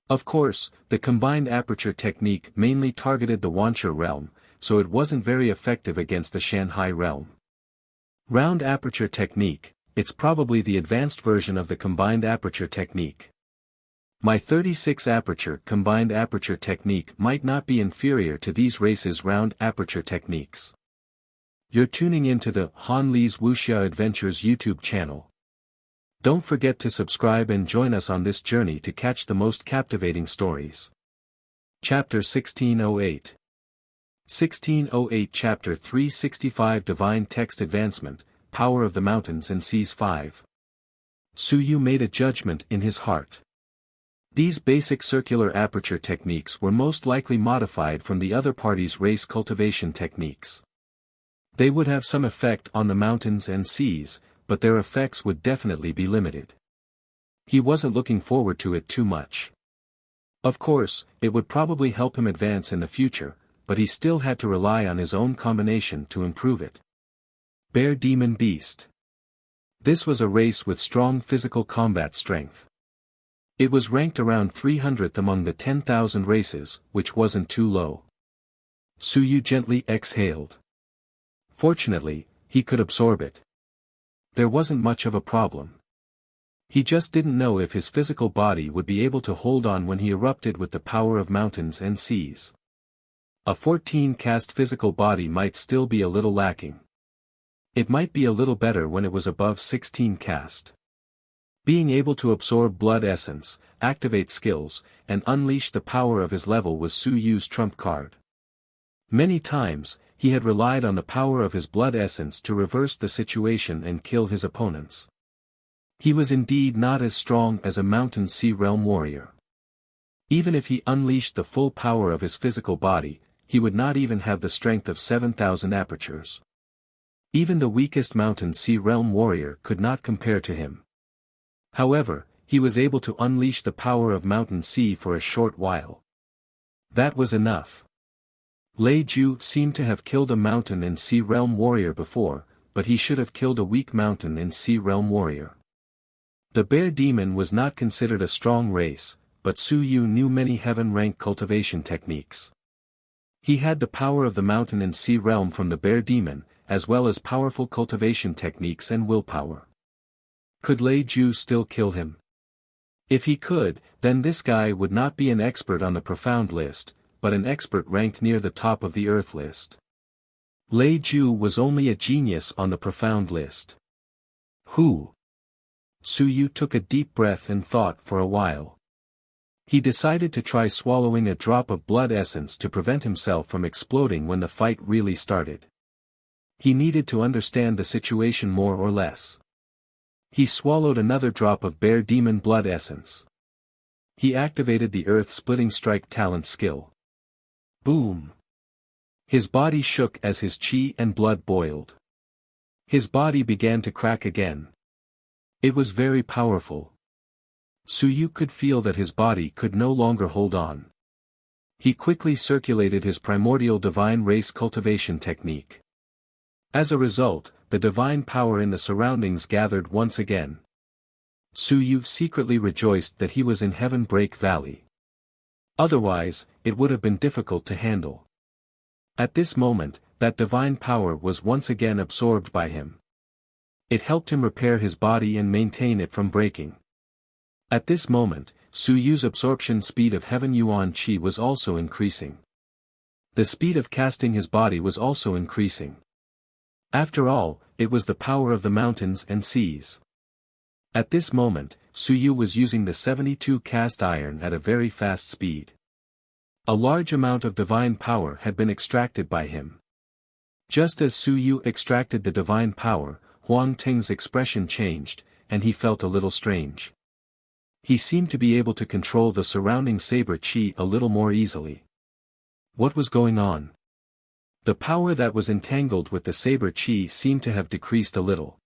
Of course, the combined aperture technique mainly targeted the Wancha realm, so it wasn't very effective against the Shanhai realm. Round aperture technique, it's probably the advanced version of the combined aperture technique. My 36 aperture combined aperture technique might not be inferior to these races' round aperture techniques. You're tuning into the Han Li's Wuxia Adventures YouTube channel. Don't forget to subscribe and join us on this journey to catch the most captivating stories. Chapter 1608. 1608 Chapter 365 Divine Text Advancement, Power of the Mountains and Seas 5. Suyu made a judgment in his heart. These basic circular aperture techniques were most likely modified from the other party's race cultivation techniques. They would have some effect on the mountains and seas, but their effects would definitely be limited. He wasn't looking forward to it too much. Of course, it would probably help him advance in the future, but he still had to rely on his own combination to improve it. Bear Demon Beast. This was a race with strong physical combat strength. It was ranked around 300th among the 10,000 races, which wasn't too low. Suyu gently exhaled. Fortunately, he could absorb it. There wasn't much of a problem. He just didn't know if his physical body would be able to hold on when he erupted with the power of mountains and seas. A 14-caste physical body might still be a little lacking. It might be a little better when it was above 16 caste. Being able to absorb blood essence, activate skills, and unleash the power of his level was Suyu's trump card. Many times, he had relied on the power of his blood essence to reverse the situation and kill his opponents. He was indeed not as strong as a mountain sea realm warrior. Even if he unleashed the full power of his physical body, he would not even have the strength of 7,000 apertures. Even the weakest Mountain Sea Realm warrior could not compare to him. However, he was able to unleash the power of Mountain Sea for a short while. That was enough. Lei Ju seemed to have killed a Mountain and Sea Realm warrior before, but he should have killed a weak Mountain and Sea Realm warrior. The Bear Demon was not considered a strong race, but Su Yu knew many heaven-rank cultivation techniques. He had the power of the Mountain and Sea Realm from the Bear Demon, as well as powerful cultivation techniques and willpower. Could Lei Ju still kill him? If he could, then this guy would not be an expert on the profound list, but an expert ranked near the top of the earth list. Lei Ju was only a genius on the profound list. Who? Su Yu took a deep breath and thought for a while. He decided to try swallowing a drop of blood essence to prevent himself from exploding when the fight really started. He needed to understand the situation more or less. He swallowed another drop of Bear Demon blood essence. He activated the Earth-Splitting Strike talent skill. Boom! His body shook as his chi and blood boiled. His body began to crack again. It was very powerful. Su Yu could feel that his body could no longer hold on. He quickly circulated his primordial divine race cultivation technique. As a result, the divine power in the surroundings gathered once again. Su Yu secretly rejoiced that he was in Heaven Break Valley. Otherwise, it would have been difficult to handle. At this moment, that divine power was once again absorbed by him. It helped him repair his body and maintain it from breaking. At this moment, Su Yu's absorption speed of Heaven Yuan Qi was also increasing. The speed of casting his body was also increasing. After all, it was the power of the mountains and seas. At this moment, Su Yu was using the 72 cast iron at a very fast speed. A large amount of divine power had been extracted by him. Just as Su Yu extracted the divine power, Huang Ting's expression changed, and he felt a little strange. He seemed to be able to control the surrounding saber chi a little more easily. What was going on? The power that was entangled with the saber chi seemed to have decreased a little.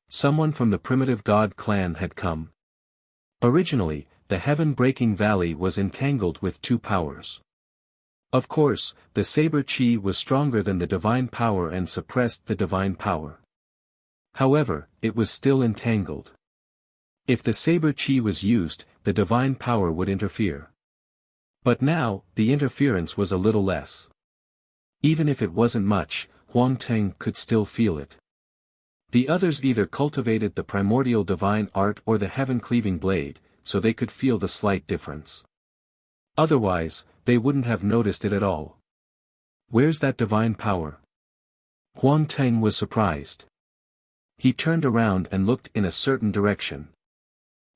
Someone from the primitive god clan had come. Originally, the heaven-breaking valley was entangled with two powers. Of course, the saber chi was stronger than the divine power and suppressed the divine power. However, it was still entangled. If the saber chi was used, the divine power would interfere. But now, the interference was a little less. Even if it wasn't much, Huang Ting could still feel it. The others either cultivated the primordial divine art or the heaven-cleaving blade, so they could feel the slight difference. Otherwise, they wouldn't have noticed it at all. Where's that divine power? Huang Ting was surprised. He turned around and looked in a certain direction.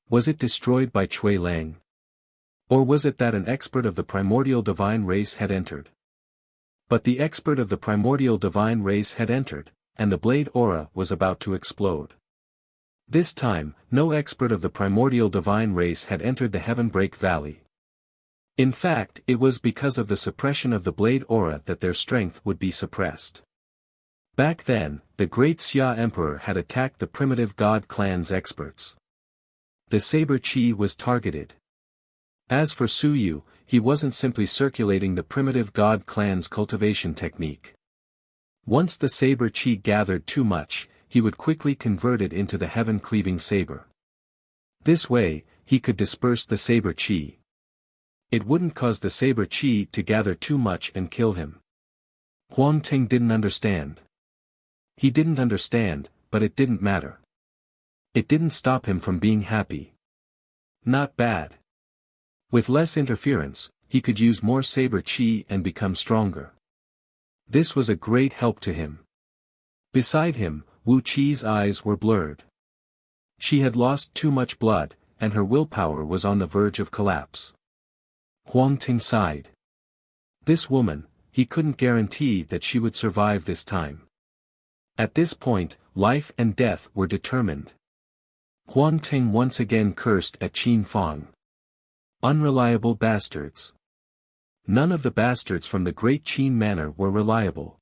Was it destroyed by Cui Lang? Or was it that an expert of the primordial divine race had entered? But the expert of the primordial divine race had entered, and the blade aura was about to explode. This time, no expert of the primordial divine race had entered the Heaven Break Valley. In fact, it was because of the suppression of the blade aura that their strength would be suppressed. Back then, the great Xia Emperor had attacked the primitive god clan's experts. The saber chi was targeted. As for Su Yu, he wasn't simply circulating the primitive god clan's cultivation technique. Once the saber chi gathered too much, he would quickly convert it into the heaven-cleaving saber. This way, he could disperse the saber chi. It wouldn't cause the saber chi to gather too much and kill him. Huang Ting didn't understand. He didn't understand, but it didn't matter. It didn't stop him from being happy. Not bad. With less interference, he could use more saber chi and become stronger. This was a great help to him. Beside him, Wu Qi's eyes were blurred. She had lost too much blood, and her willpower was on the verge of collapse. Huang Ting sighed. This woman, he couldn't guarantee that she would survive this time. At this point, life and death were determined. Huang Ting once again cursed at Qin Fang. Unreliable bastards. None of the bastards from the great Qin manor were reliable.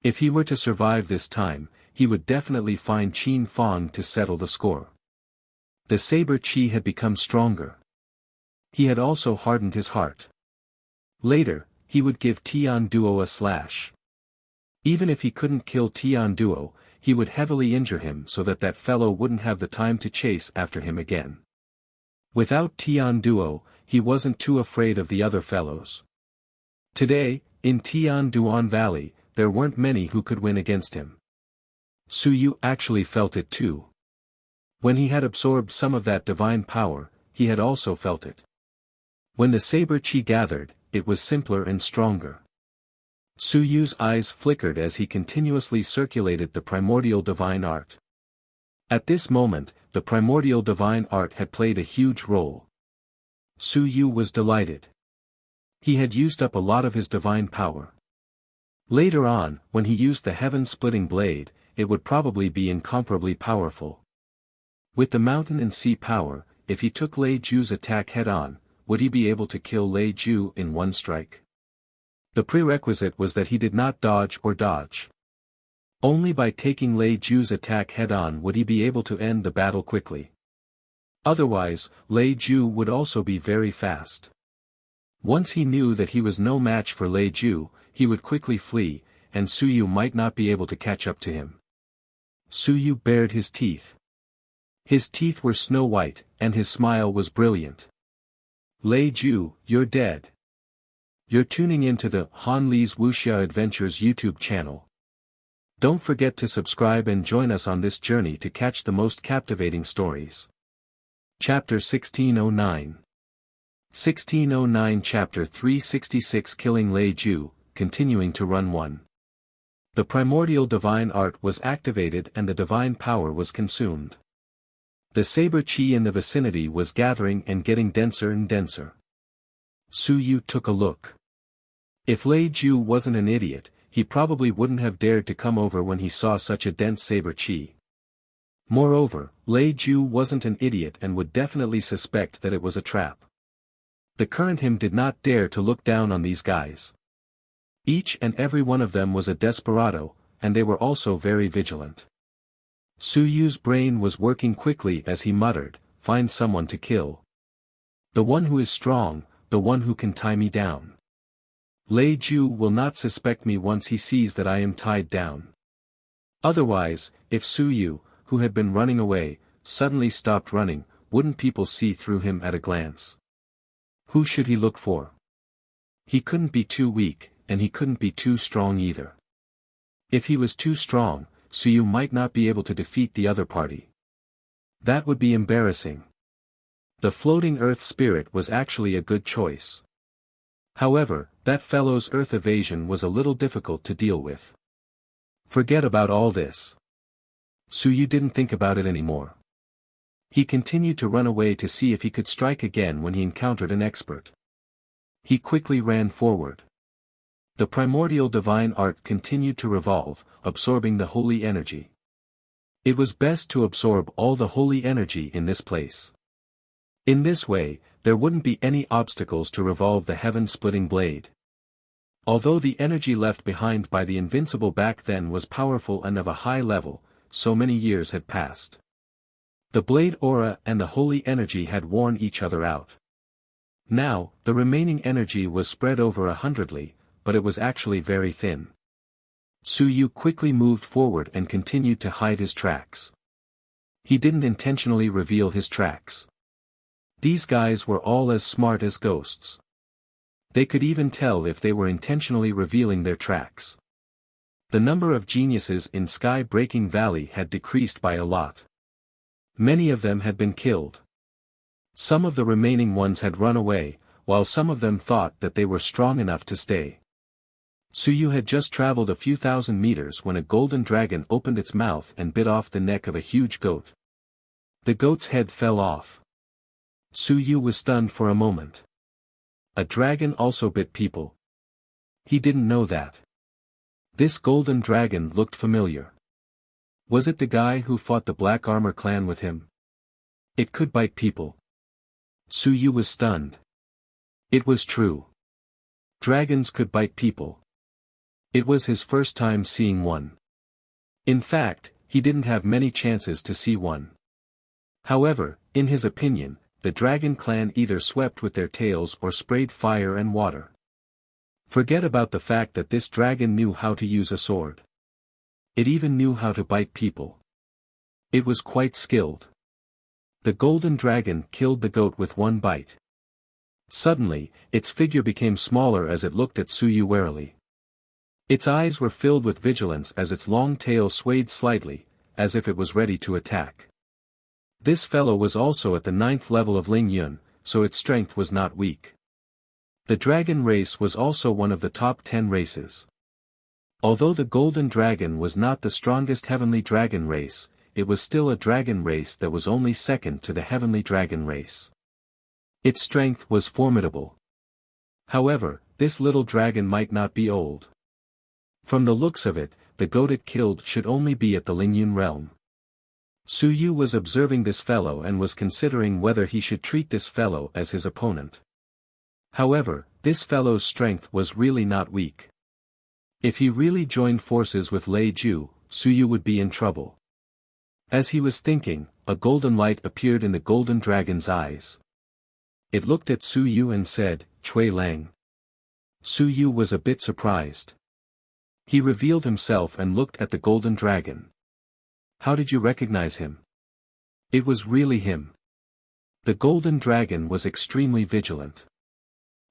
If he were to survive this time, he would definitely find Qin Fang to settle the score. The saber chi had become stronger. He had also hardened his heart. Later, he would give Tian Duo a slash. Even if he couldn't kill Tian Duo, he would heavily injure him so that that fellow wouldn't have the time to chase after him again. Without Tian Duo, he wasn't too afraid of the other fellows. Today, in Tian Duan Valley, there weren't many who could win against him. Su Yu actually felt it too. When he had absorbed some of that divine power, he had also felt it. When the saber chi gathered, it was simpler and stronger. Su Yu's eyes flickered as he continuously circulated the primordial divine art. At this moment, the primordial divine art had played a huge role. Su Yu was delighted. He had used up a lot of his divine power. Later on, when he used the heaven-splitting blade, it would probably be incomparably powerful. With the mountain and sea power, if he took Lei Ju's attack head-on, would he be able to kill Lei Ju in one strike? The prerequisite was that he did not dodge or dodge. Only by taking Lei Ju's attack head-on would he be able to end the battle quickly. Otherwise, Lei Ju would also be very fast. Once he knew that he was no match for Lei Ju, he would quickly flee, and Su Yu might not be able to catch up to him. Su Yu bared his teeth. His teeth were snow white, and his smile was brilliant. Lei Ju, you're dead. You're tuning into the Han Li's Wuxia Adventures YouTube channel. Don't forget to subscribe and join us on this journey to catch the most captivating stories. Chapter 1609. 1609 Chapter 366 Killing Lei Ju, continuing to run 1. The primordial divine art was activated and the divine power was consumed. The saber chi in the vicinity was gathering and getting denser and denser. Su Yu took a look. If Lei Ju wasn't an idiot, he probably wouldn't have dared to come over when he saw such a dense saber chi. Moreover, Lei Ju wasn't an idiot and would definitely suspect that it was a trap. The current him did not dare to look down on these guys. Each and every one of them was a desperado, and they were also very vigilant. Su Yu's brain was working quickly as he muttered, "Find someone to kill. The one who is strong, the one who can tie me down. Lei Ju will not suspect me once he sees that I am tied down. Otherwise, if Su Yu, who had been running away, suddenly stopped running, wouldn't people see through him at a glance? Who should he look for? He couldn't be too weak, and he couldn't be too strong either. If he was too strong, Su Yu might not be able to defeat the other party. That would be embarrassing. The floating earth spirit was actually a good choice. However, that fellow's earth evasion was a little difficult to deal with. Forget about all this. Su Yu didn't think about it anymore. He continued to run away to see if he could strike again when he encountered an expert. He quickly ran forward. The primordial divine art continued to revolve, absorbing the holy energy. It was best to absorb all the holy energy in this place. In this way, there wouldn't be any obstacles to revolve the heaven-splitting blade. Although the energy left behind by the invincible back then was powerful and of a high level, so many years had passed. The blade aura and the holy energy had worn each other out. Now, the remaining energy was spread over 100 li, but it was actually very thin. Su Yu quickly moved forward and continued to hide his tracks. He didn't intentionally reveal his tracks. These guys were all as smart as ghosts. They could even tell if they were intentionally revealing their tracks. The number of geniuses in Sky-Breaking Valley had decreased by a lot. Many of them had been killed. Some of the remaining ones had run away, while some of them thought that they were strong enough to stay. Su Yu had just traveled a few thousand meters when a golden dragon opened its mouth and bit off the neck of a huge goat. The goat's head fell off. Su Yu was stunned for a moment. A dragon also bit people. He didn't know that. This golden dragon looked familiar. Was it the guy who fought the Black Armor clan with him? It could bite people. Su Yu was stunned. It was true. Dragons could bite people. It was his first time seeing one. In fact, he didn't have many chances to see one. However, in his opinion, the dragon clan either swept with their tails or sprayed fire and water. Forget about the fact that this dragon knew how to use a sword. It even knew how to bite people. It was quite skilled. The golden dragon killed the goat with one bite. Suddenly, its figure became smaller as it looked at Suyu warily. Its eyes were filled with vigilance as its long tail swayed slightly, as if it was ready to attack. This fellow was also at the 9th level of Ling Yun, so its strength was not weak. The dragon race was also one of the top 10 races. Although the golden dragon was not the strongest heavenly dragon race, it was still a dragon race that was only second to the heavenly dragon race. Its strength was formidable. However, this little dragon might not be old. From the looks of it, the goat it killed should only be at the Lingyun realm. Suyu was observing this fellow and was considering whether he should treat this fellow as his opponent. However, this fellow's strength was really not weak. If he really joined forces with Lei Ju, Suyu would be in trouble. As he was thinking, a golden light appeared in the golden dragon's eyes. It looked at Suyu and said, "Cui Lang." Suyu was a bit surprised. He revealed himself and looked at the golden dragon. "How did you recognize him?" It was really him. The golden dragon was extremely vigilant.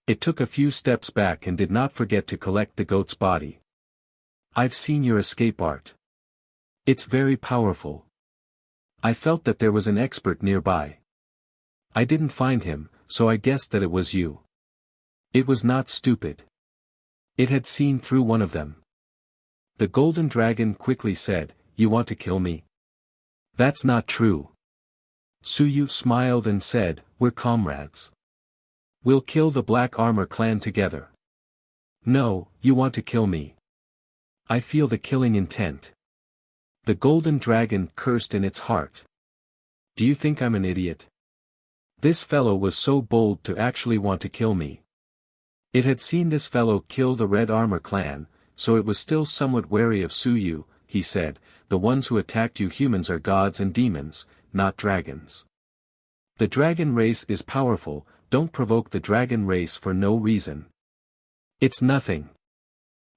It took a few steps back and did not forget to collect the goat's body. "I've seen your escape art. It's very powerful. I felt that there was an expert nearby. I didn't find him, so I guessed that it was you." It was not stupid. It had seen through one of them. The golden dragon quickly said, "You want to kill me?" "That's not true." Suyu smiled and said, "We're comrades. We'll kill the Black Armor clan together." "No, you want to kill me. I feel the killing intent." The golden dragon cursed in its heart. "Do you think I'm an idiot? This fellow was so bold to actually want to kill me." It had seen this fellow kill the Red Armor clan, so it was still somewhat wary of Suyu. He said, "The ones who attacked you humans are gods and demons, not dragons. The dragon race is powerful, don't provoke the dragon race for no reason." "It's nothing."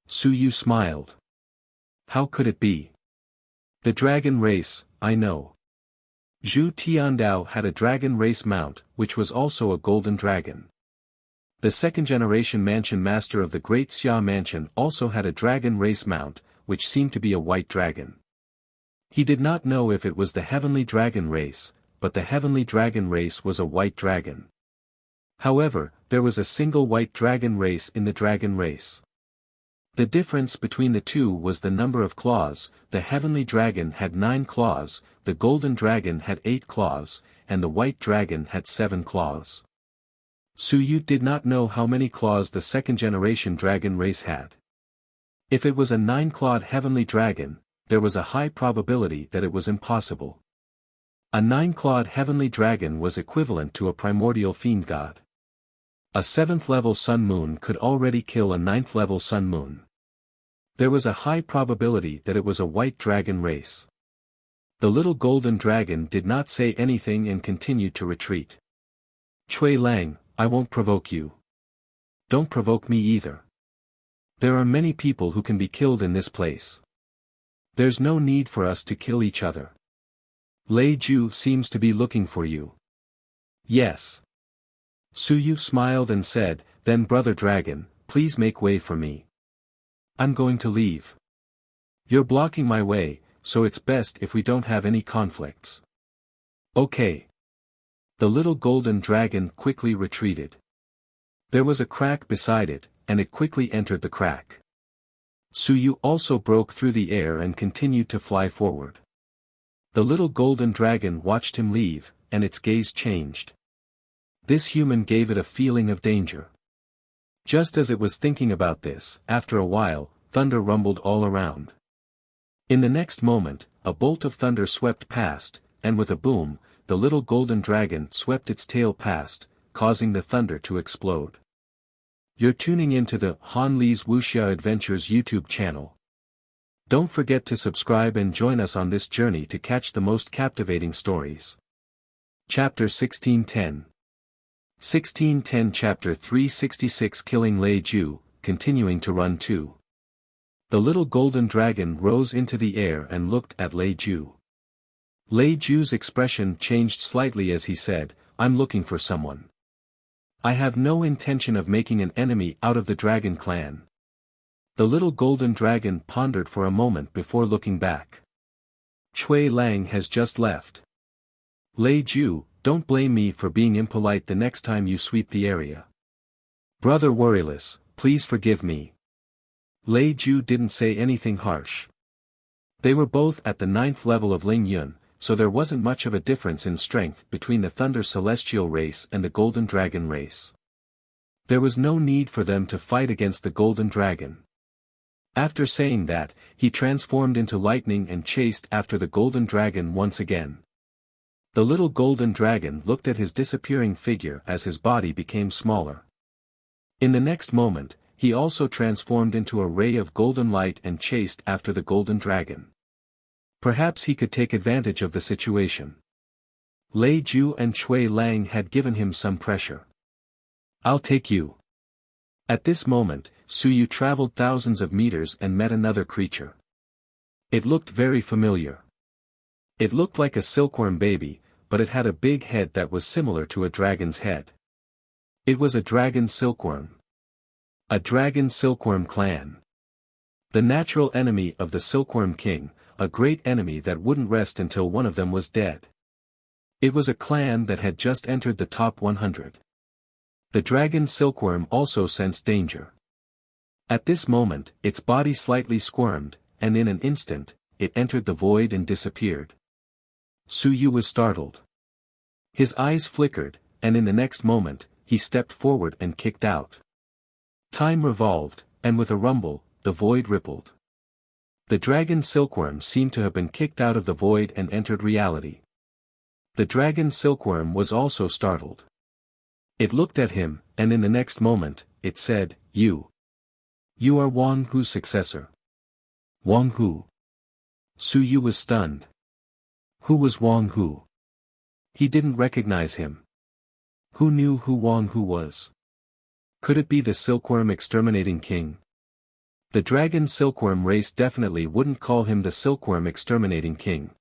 Suyu smiled. "How could it be? The dragon race, I know. Zhu Tiandao had a dragon race mount, which was also a golden dragon. The second-generation mansion master of the Great Xia Mansion also had a dragon race mount, which seemed to be a white dragon. He did not know if it was the heavenly dragon race, but the heavenly dragon race was a white dragon. However, there was a single white dragon race in the dragon race. The difference between the two was the number of claws. The heavenly dragon had 9 claws, the golden dragon had 8 claws, and the white dragon had 7 claws. Suyu did not know how many claws the second-generation dragon race had. If it was a 9-clawed heavenly dragon, there was a high probability that it was impossible. A 9-clawed heavenly dragon was equivalent to a primordial fiend god. A 7th-level sun moon could already kill a 9th-level sun moon. There was a high probability that it was a white dragon race. The little golden dragon did not say anything and continued to retreat. "Cui Lang, I won't provoke you. Don't provoke me either. There are many people who can be killed in this place. There's no need for us to kill each other. Lei Ju seems to be looking for you." "Yes." Suyu smiled and said, "Then Brother Dragon, please make way for me. I'm going to leave. You're blocking my way, so it's best if we don't have any conflicts." "Okay." The little golden dragon quickly retreated. There was a crack beside it, and it quickly entered the crack. Suyu also broke through the air and continued to fly forward. The little golden dragon watched him leave, and its gaze changed. This human gave it a feeling of danger. Just as it was thinking about this, after a while, thunder rumbled all around. In the next moment, a bolt of thunder swept past, and with a boom, the little golden dragon swept its tail past, causing the thunder to explode. You're tuning into the Han Li's Wuxia Adventures YouTube channel. Don't forget to subscribe and join us on this journey to catch the most captivating stories. Chapter 1610 1610 Chapter 366 Killing Lei Ju, continuing to run too. The little golden dragon rose into the air and looked at Lei Ju. Lei Ju's expression changed slightly as he said, "I'm looking for someone. I have no intention of making an enemy out of the dragon clan." The little golden dragon pondered for a moment before looking back. Cui Lang has just left. Lei Ju, don't blame me for being impolite the next time you sweep the area. Brother Worryless, please forgive me. Lei Ju didn't say anything harsh. They were both at the 9th level of Ling Yun, so there wasn't much of a difference in strength between the Thunder Celestial race and the Golden Dragon race. There was no need for them to fight against the Golden Dragon. After saying that, he transformed into lightning and chased after the Golden Dragon once again. The little Golden Dragon looked at his disappearing figure as his body became smaller. In the next moment, he also transformed into a ray of golden light and chased after the Golden Dragon. Perhaps he could take advantage of the situation. Lei Ju and Cui Lang had given him some pressure. "I'll take you." At this moment, Su Yu traveled thousands of meters and met another creature. It looked very familiar. It looked like a silkworm baby, but it had a big head that was similar to a dragon's head. It was a dragon silkworm. A dragon silkworm clan. The natural enemy of the Silkworm King, a great enemy that wouldn't rest until one of them was dead. It was a clan that had just entered the top 100. The dragon silkworm also sensed danger. At this moment, its body slightly squirmed, and in an instant, it entered the void and disappeared. Su Yu was startled. His eyes flickered, and in the next moment, he stepped forward and kicked out. Time revolved, and with a rumble, the void rippled. The dragon silkworm seemed to have been kicked out of the void and entered reality. The dragon silkworm was also startled. It looked at him, and in the next moment, it said, You are Wang Hu's successor." Wang Hu. Su Yu was stunned. Who was Wang Hu? He didn't recognize him. Who knew who Wang Hu was? Could it be the Silkworm Exterminating King? The dragon silkworm race definitely wouldn't call him the Silkworm Exterminating King.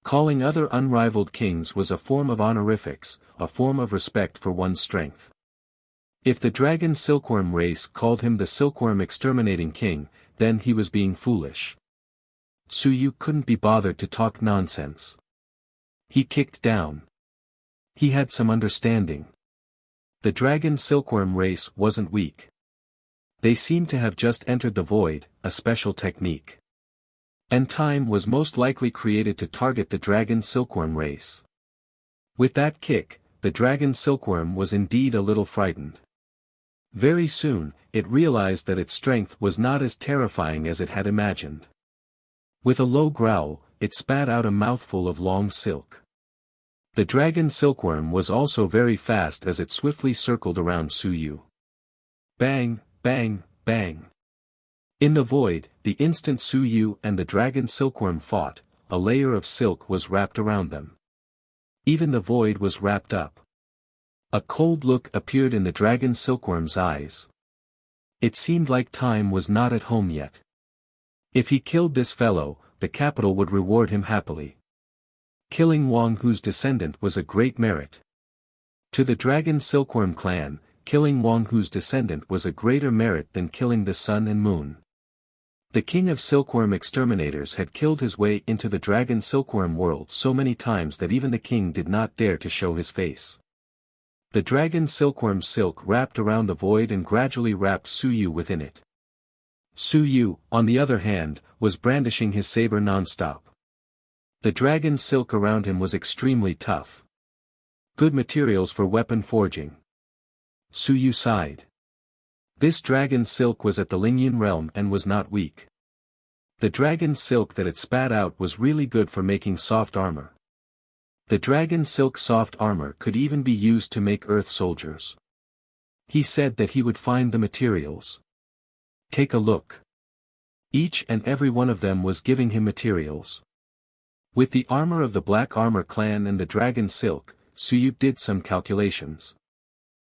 Calling other unrivaled kings was a form of honorifics, a form of respect for one's strength. If the dragon silkworm race called him the Silkworm Exterminating King, then he was being foolish. Su Yu couldn't be bothered to talk nonsense. He kicked down. He had some understanding. The dragon silkworm race wasn't weak. They seemed to have just entered the void, a special technique. And time was most likely created to target the dragon silkworm race. With that kick, the dragon silkworm was indeed a little frightened. Very soon, it realized that its strength was not as terrifying as it had imagined. With a low growl, it spat out a mouthful of long silk. The dragon silkworm was also very fast as it swiftly circled around Su Yu. Bang, bang, bang. In the void, the instant Su Yu and the dragon silkworm fought, a layer of silk was wrapped around them. Even the void was wrapped up. A cold look appeared in the dragon silkworm's eyes. It seemed like time was not at home yet. If he killed this fellow, the capital would reward him happily. Killing Wang Hu's descendant was a great merit. To the dragon silkworm clan, killing Wang Hu's descendant was a greater merit than killing the sun and moon. The king of silkworm exterminators had killed his way into the dragon silkworm world so many times that even the king did not dare to show his face. The dragon silkworm silk wrapped around the void and gradually wrapped Su Yu within it. Su Yu, on the other hand, was brandishing his saber non-stop. The dragon silk around him was extremely tough. Good materials for weapon forging. Su Yu sighed. This dragon silk was at the Lingyun realm and was not weak. The dragon silk that it spat out was really good for making soft armor. The dragon silk soft armor could even be used to make earth soldiers. He said that he would find the materials. Take a look. Each and every one of them was giving him materials. With the armor of the Black Armor clan and the dragon silk, Suyu did some calculations.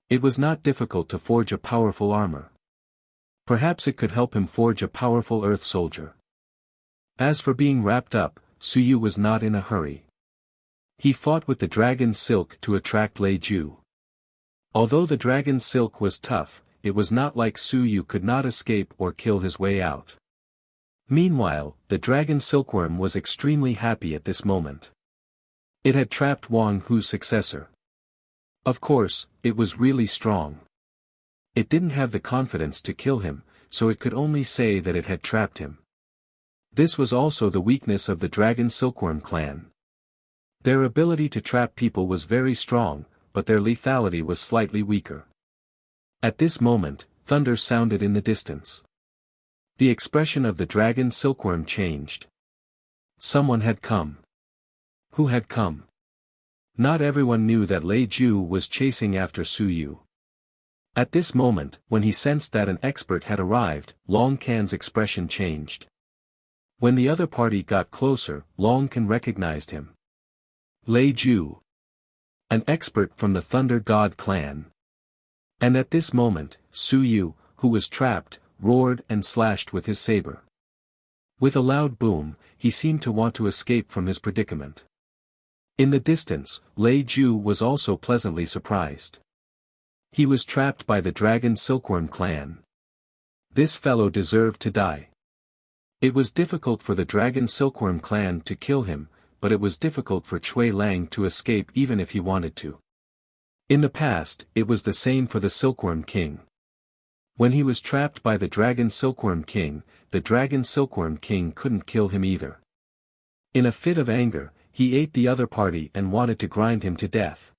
It was not difficult to forge a powerful armor. Perhaps it could help him forge a powerful earth soldier. As for being wrapped up, Suyu was not in a hurry. He fought with the dragon silk to attract Lei Ju. Although the dragon silk was tough, it was not like Suyu could not escape or kill his way out. Meanwhile, the dragon silkworm was extremely happy at this moment. It had trapped Wang Hu's successor. Of course, it was really strong. It didn't have the confidence to kill him, so it could only say that it had trapped him. This was also the weakness of the dragon silkworm clan. Their ability to trap people was very strong, but their lethality was slightly weaker. At this moment, thunder sounded in the distance. The expression of the dragon silkworm changed. Someone had come. Who had come? Not everyone knew that Lei Ju was chasing after Suyu. At this moment, when he sensed that an expert had arrived, Long Can's expression changed. When the other party got closer, Long Can recognized him. Lei Ju. An expert from the Thunder God clan. And at this moment, Suyu, who was trapped, roared and slashed with his saber. With a loud boom, he seemed to want to escape from his predicament. In the distance, Lei Ju was also pleasantly surprised. He was trapped by the dragon silkworm clan. This fellow deserved to die. It was difficult for the dragon silkworm clan to kill him, but it was difficult for Cui Lang to escape even if he wanted to. In the past, it was the same for the Silkworm King. When he was trapped by the Dragon Silkworm King, the Dragon Silkworm King couldn't kill him either. In a fit of anger, he ate the other party and wanted to grind him to death.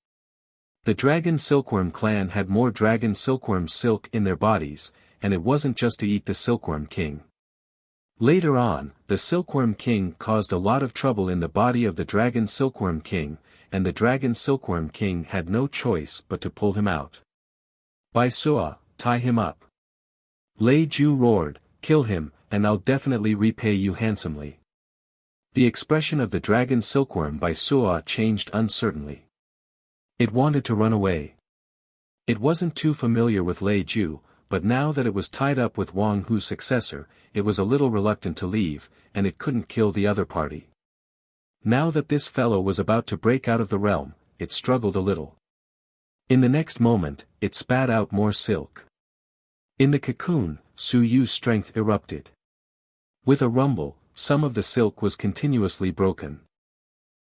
The Dragon Silkworm clan had more Dragon Silkworm silk in their bodies, and it wasn't just to eat the Silkworm King. Later on, the Silkworm King caused a lot of trouble in the body of the Dragon Silkworm King, and the Dragon Silkworm King had no choice but to pull him out. Bai Suo, tie him up. Lei Ju roared, kill him, and I'll definitely repay you handsomely. The expression of the Dragon Silkworm Bai Suo changed uncertainly. It wanted to run away. It wasn't too familiar with Lei Ju, but now that it was tied up with Wang Hu's successor, it was a little reluctant to leave, and it couldn't kill the other party. Now that this fellow was about to break out of the realm, it struggled a little. In the next moment, it spat out more silk. In the cocoon, Suyu's strength erupted. With a rumble, some of the silk was continuously broken.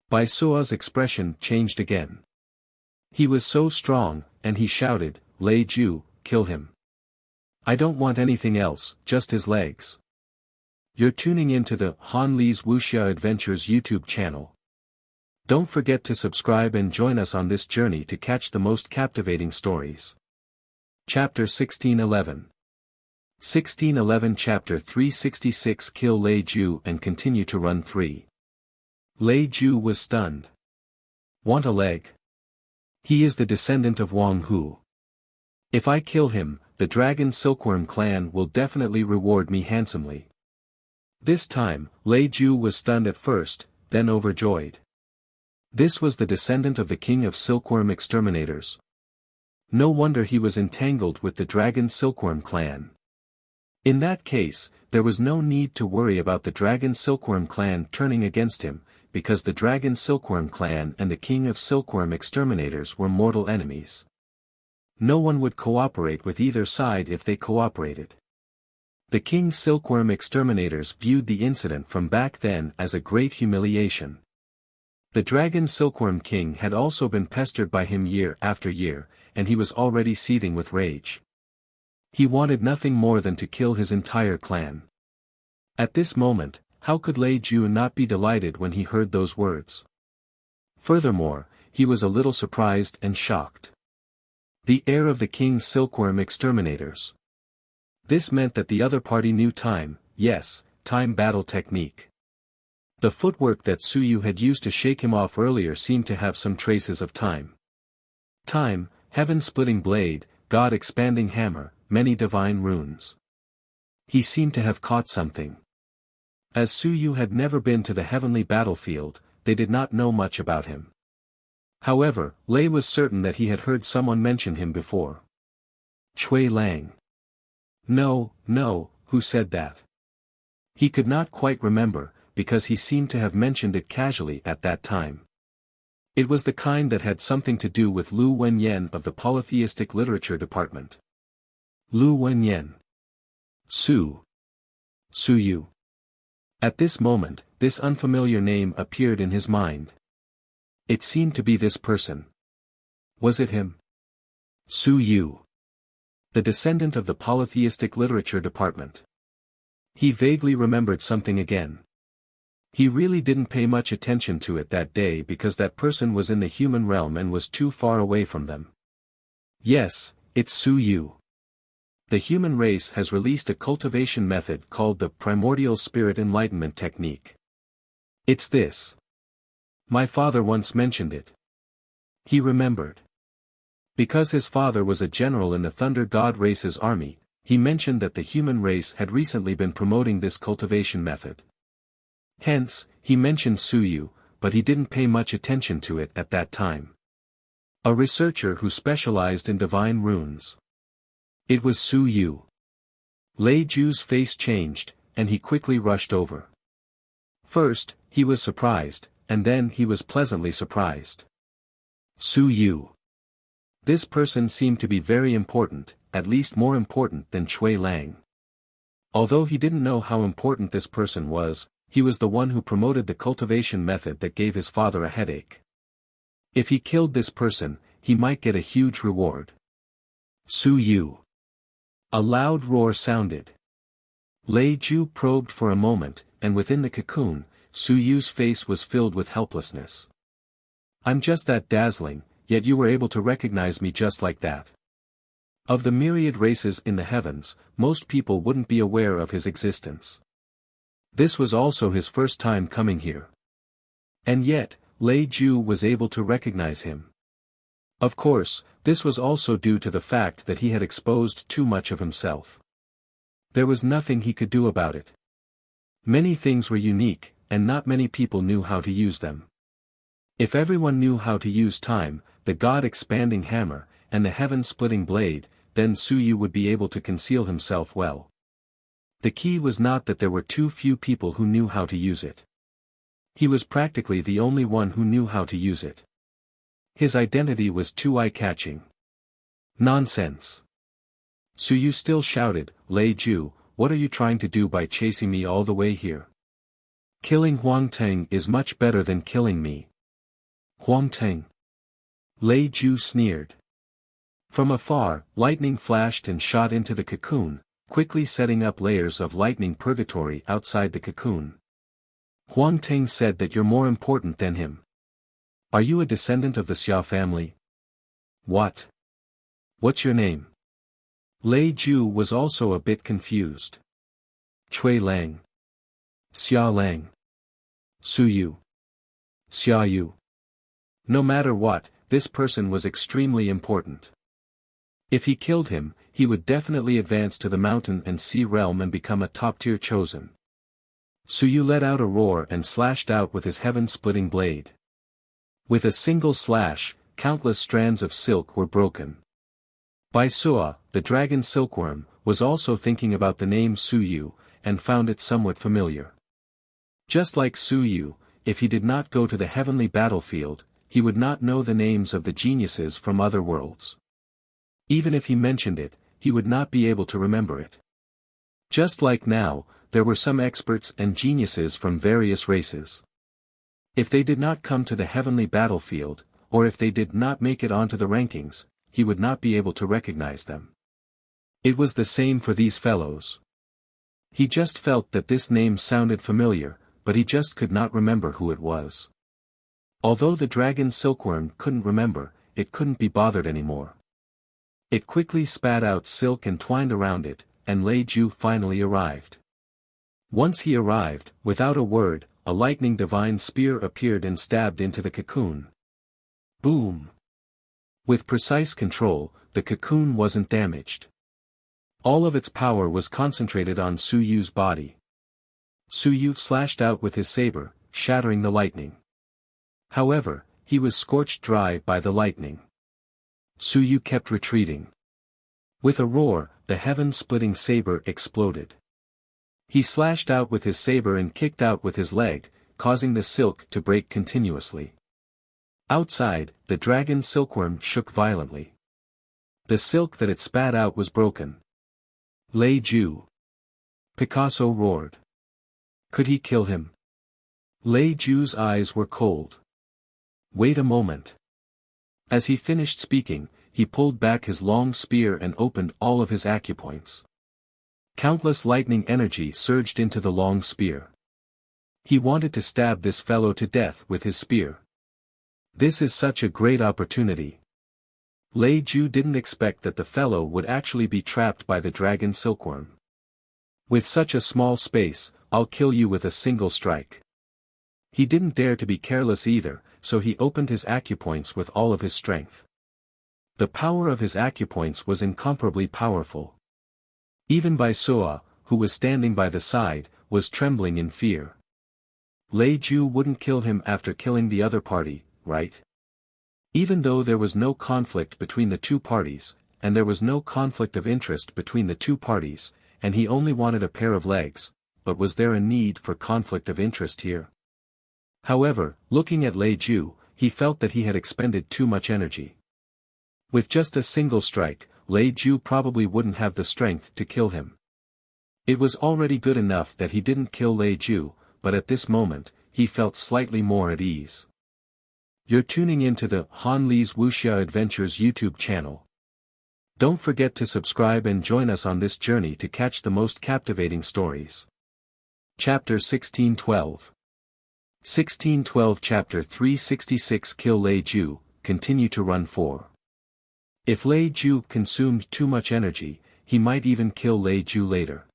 Bai Suo's expression changed again. He was so strong, and he shouted, Lei Ju, kill him. I don't want anything else, just his legs. You're tuning into the Han Li's Wuxia Adventures YouTube channel. Don't forget to subscribe and join us on this journey to catch the most captivating stories. Chapter 1611. 1611 Chapter 366 Kill Lei Ju and continue to run 3. Lei Ju was stunned. Want a leg? He is the descendant of Wang Hu. If I kill him, the Dragon Silkworm clan will definitely reward me handsomely. This time, Lei Ju was stunned at first, then overjoyed. This was the descendant of the king of silkworm exterminators. No wonder he was entangled with the Dragon Silkworm clan. In that case, there was no need to worry about the Dragon Silkworm clan turning against him, because the Dragon Silkworm clan and the king of silkworm exterminators were mortal enemies. No one would cooperate with either side if they cooperated. The king's silkworm exterminators viewed the incident from back then as a great humiliation. The Dragon Silkworm King had also been pestered by him year after year, and he was already seething with rage. He wanted nothing more than to kill his entire clan. At this moment, how could Lei Ju not be delighted when he heard those words? Furthermore, he was a little surprised and shocked. The heir of the king's silkworm exterminators. This meant that the other party knew time, yes, time battle technique. The footwork that Suyu had used to shake him off earlier seemed to have some traces of time. Time, heaven-splitting blade, God expanding hammer, many divine runes. He seemed to have caught something. As Su Yu had never been to the heavenly battlefield, they did not know much about him. However, Lei was certain that he had heard someone mention him before. Cui Lang. No, who said that? He could not quite remember, because he seemed to have mentioned it casually at that time. It was the kind that had something to do with Lu Wenyan of the Polytheistic Literature Department. Lu Wenyan. Su Yu. At this moment, this unfamiliar name appeared in his mind. It seemed to be this person. Was it him? Su Yu. The descendant of the Polytheistic Literature Department. He vaguely remembered something again. He really didn't pay much attention to it that day because that person was in the human realm and was too far away from them. Yes, it's Su Yu. The human race has released a cultivation method called the Primordial Spirit Enlightenment Technique. It's this. My father once mentioned it. He remembered. Because his father was a general in the Thunder God race's army, he mentioned that the human race had recently been promoting this cultivation method. Hence, he mentioned Su Yu, but he didn't pay much attention to it at that time. A researcher who specialized in divine runes. It was Su Yu. Lei Ju's face changed, and he quickly rushed over. First, he was surprised, and then he was pleasantly surprised. Su Yu. This person seemed to be very important, at least more important than Cui Lang. Although he didn't know how important this person was, he was the one who promoted the cultivation method that gave his father a headache. If he killed this person, he might get a huge reward. Su Yu. A loud roar sounded. Lei Ju probed for a moment, and within the cocoon, Su Yu's face was filled with helplessness. I'm just that dazzling, yet you were able to recognize me just like that. Of the myriad races in the heavens, most people wouldn't be aware of his existence. This was also his first time coming here. And yet, Lei Ju was able to recognize him. Of course, this was also due to the fact that he had exposed too much of himself. There was nothing he could do about it. Many things were unique, and not many people knew how to use them. If everyone knew how to use time, the God-expanding hammer, and the heaven-splitting blade, then Su Yu would be able to conceal himself well. The key was not that there were too few people who knew how to use it. He was practically the only one who knew how to use it. His identity was too eye-catching. Nonsense. Su Yu still shouted, Lei Ju, what are you trying to do by chasing me all the way here? Killing Huang Teng is much better than killing me. Huang Teng. Lei Ju sneered. From afar, lightning flashed and shot into the cocoon, quickly setting up layers of lightning purgatory outside the cocoon. Huang Teng said that you're more important than him. Are you a descendant of the Xia family? What? What's your name? Lei Ju was also a bit confused. Cui Lang. Xia Lang. Su Yu. Xia Yu. No matter what, this person was extremely important. If he killed him, he would definitely advance to the mountain and sea realm and become a top-tier chosen. Su Yu let out a roar and slashed out with his heaven-splitting blade. With a single slash, countless strands of silk were broken. Bai Sua, the dragon silkworm, was also thinking about the name Su Yu, and found it somewhat familiar. Just like Su Yu, if he did not go to the heavenly battlefield, he would not know the names of the geniuses from other worlds. Even if he mentioned it, he would not be able to remember it. Just like now, there were some experts and geniuses from various races. If they did not come to the heavenly battlefield, or if they did not make it onto the rankings, he would not be able to recognize them. It was the same for these fellows. He just felt that this name sounded familiar, but he just could not remember who it was. Although the dragon silkworm couldn't remember, it couldn't be bothered anymore. It quickly spat out silk and twined around it, and Lei Ju finally arrived. Once he arrived, without a word, a lightning divine spear appeared and stabbed into the cocoon. Boom! With precise control, the cocoon wasn't damaged. All of its power was concentrated on Su Yu's body. Su Yu slashed out with his saber, shattering the lightning. However, he was scorched dry by the lightning. Su Yu kept retreating. With a roar, the heaven-splitting saber exploded. He slashed out with his saber and kicked out with his leg, causing the silk to break continuously. Outside, the dragon silkworm shook violently. The silk that it spat out was broken. Lei Ju. Picasso roared. Could he kill him? Lei Ju's eyes were cold. Wait a moment. As he finished speaking, he pulled back his long spear and opened all of his acupoints. Countless lightning energy surged into the long spear. He wanted to stab this fellow to death with his spear. This is such a great opportunity. Lei Ju didn't expect that the fellow would actually be trapped by the dragon silkworm. With such a small space, I'll kill you with a single strike. He didn't dare to be careless either, so he opened his acupoints with all of his strength. The power of his acupoints was incomparably powerful. Even Bai Suo, who was standing by the side, was trembling in fear. Lei Ju wouldn't kill him after killing the other party, right? Even though there was no conflict between the two parties, and there was no conflict of interest between the two parties, and he only wanted a pair of legs, but was there a need for conflict of interest here? However, looking at Lei Ju, he felt that he had expended too much energy. With just a single strike, Lei Ju probably wouldn't have the strength to kill him. It was already good enough that he didn't kill Lei Ju, but at this moment, he felt slightly more at ease. You're tuning into the Han Li's Wuxia Adventures YouTube channel. Don't forget to subscribe and join us on this journey to catch the most captivating stories. Chapter 1612. 1612 Chapter 366 Kill Lei Ju, continue to run 4. If Lei Ju consumed too much energy, he might even kill Lei Ju later.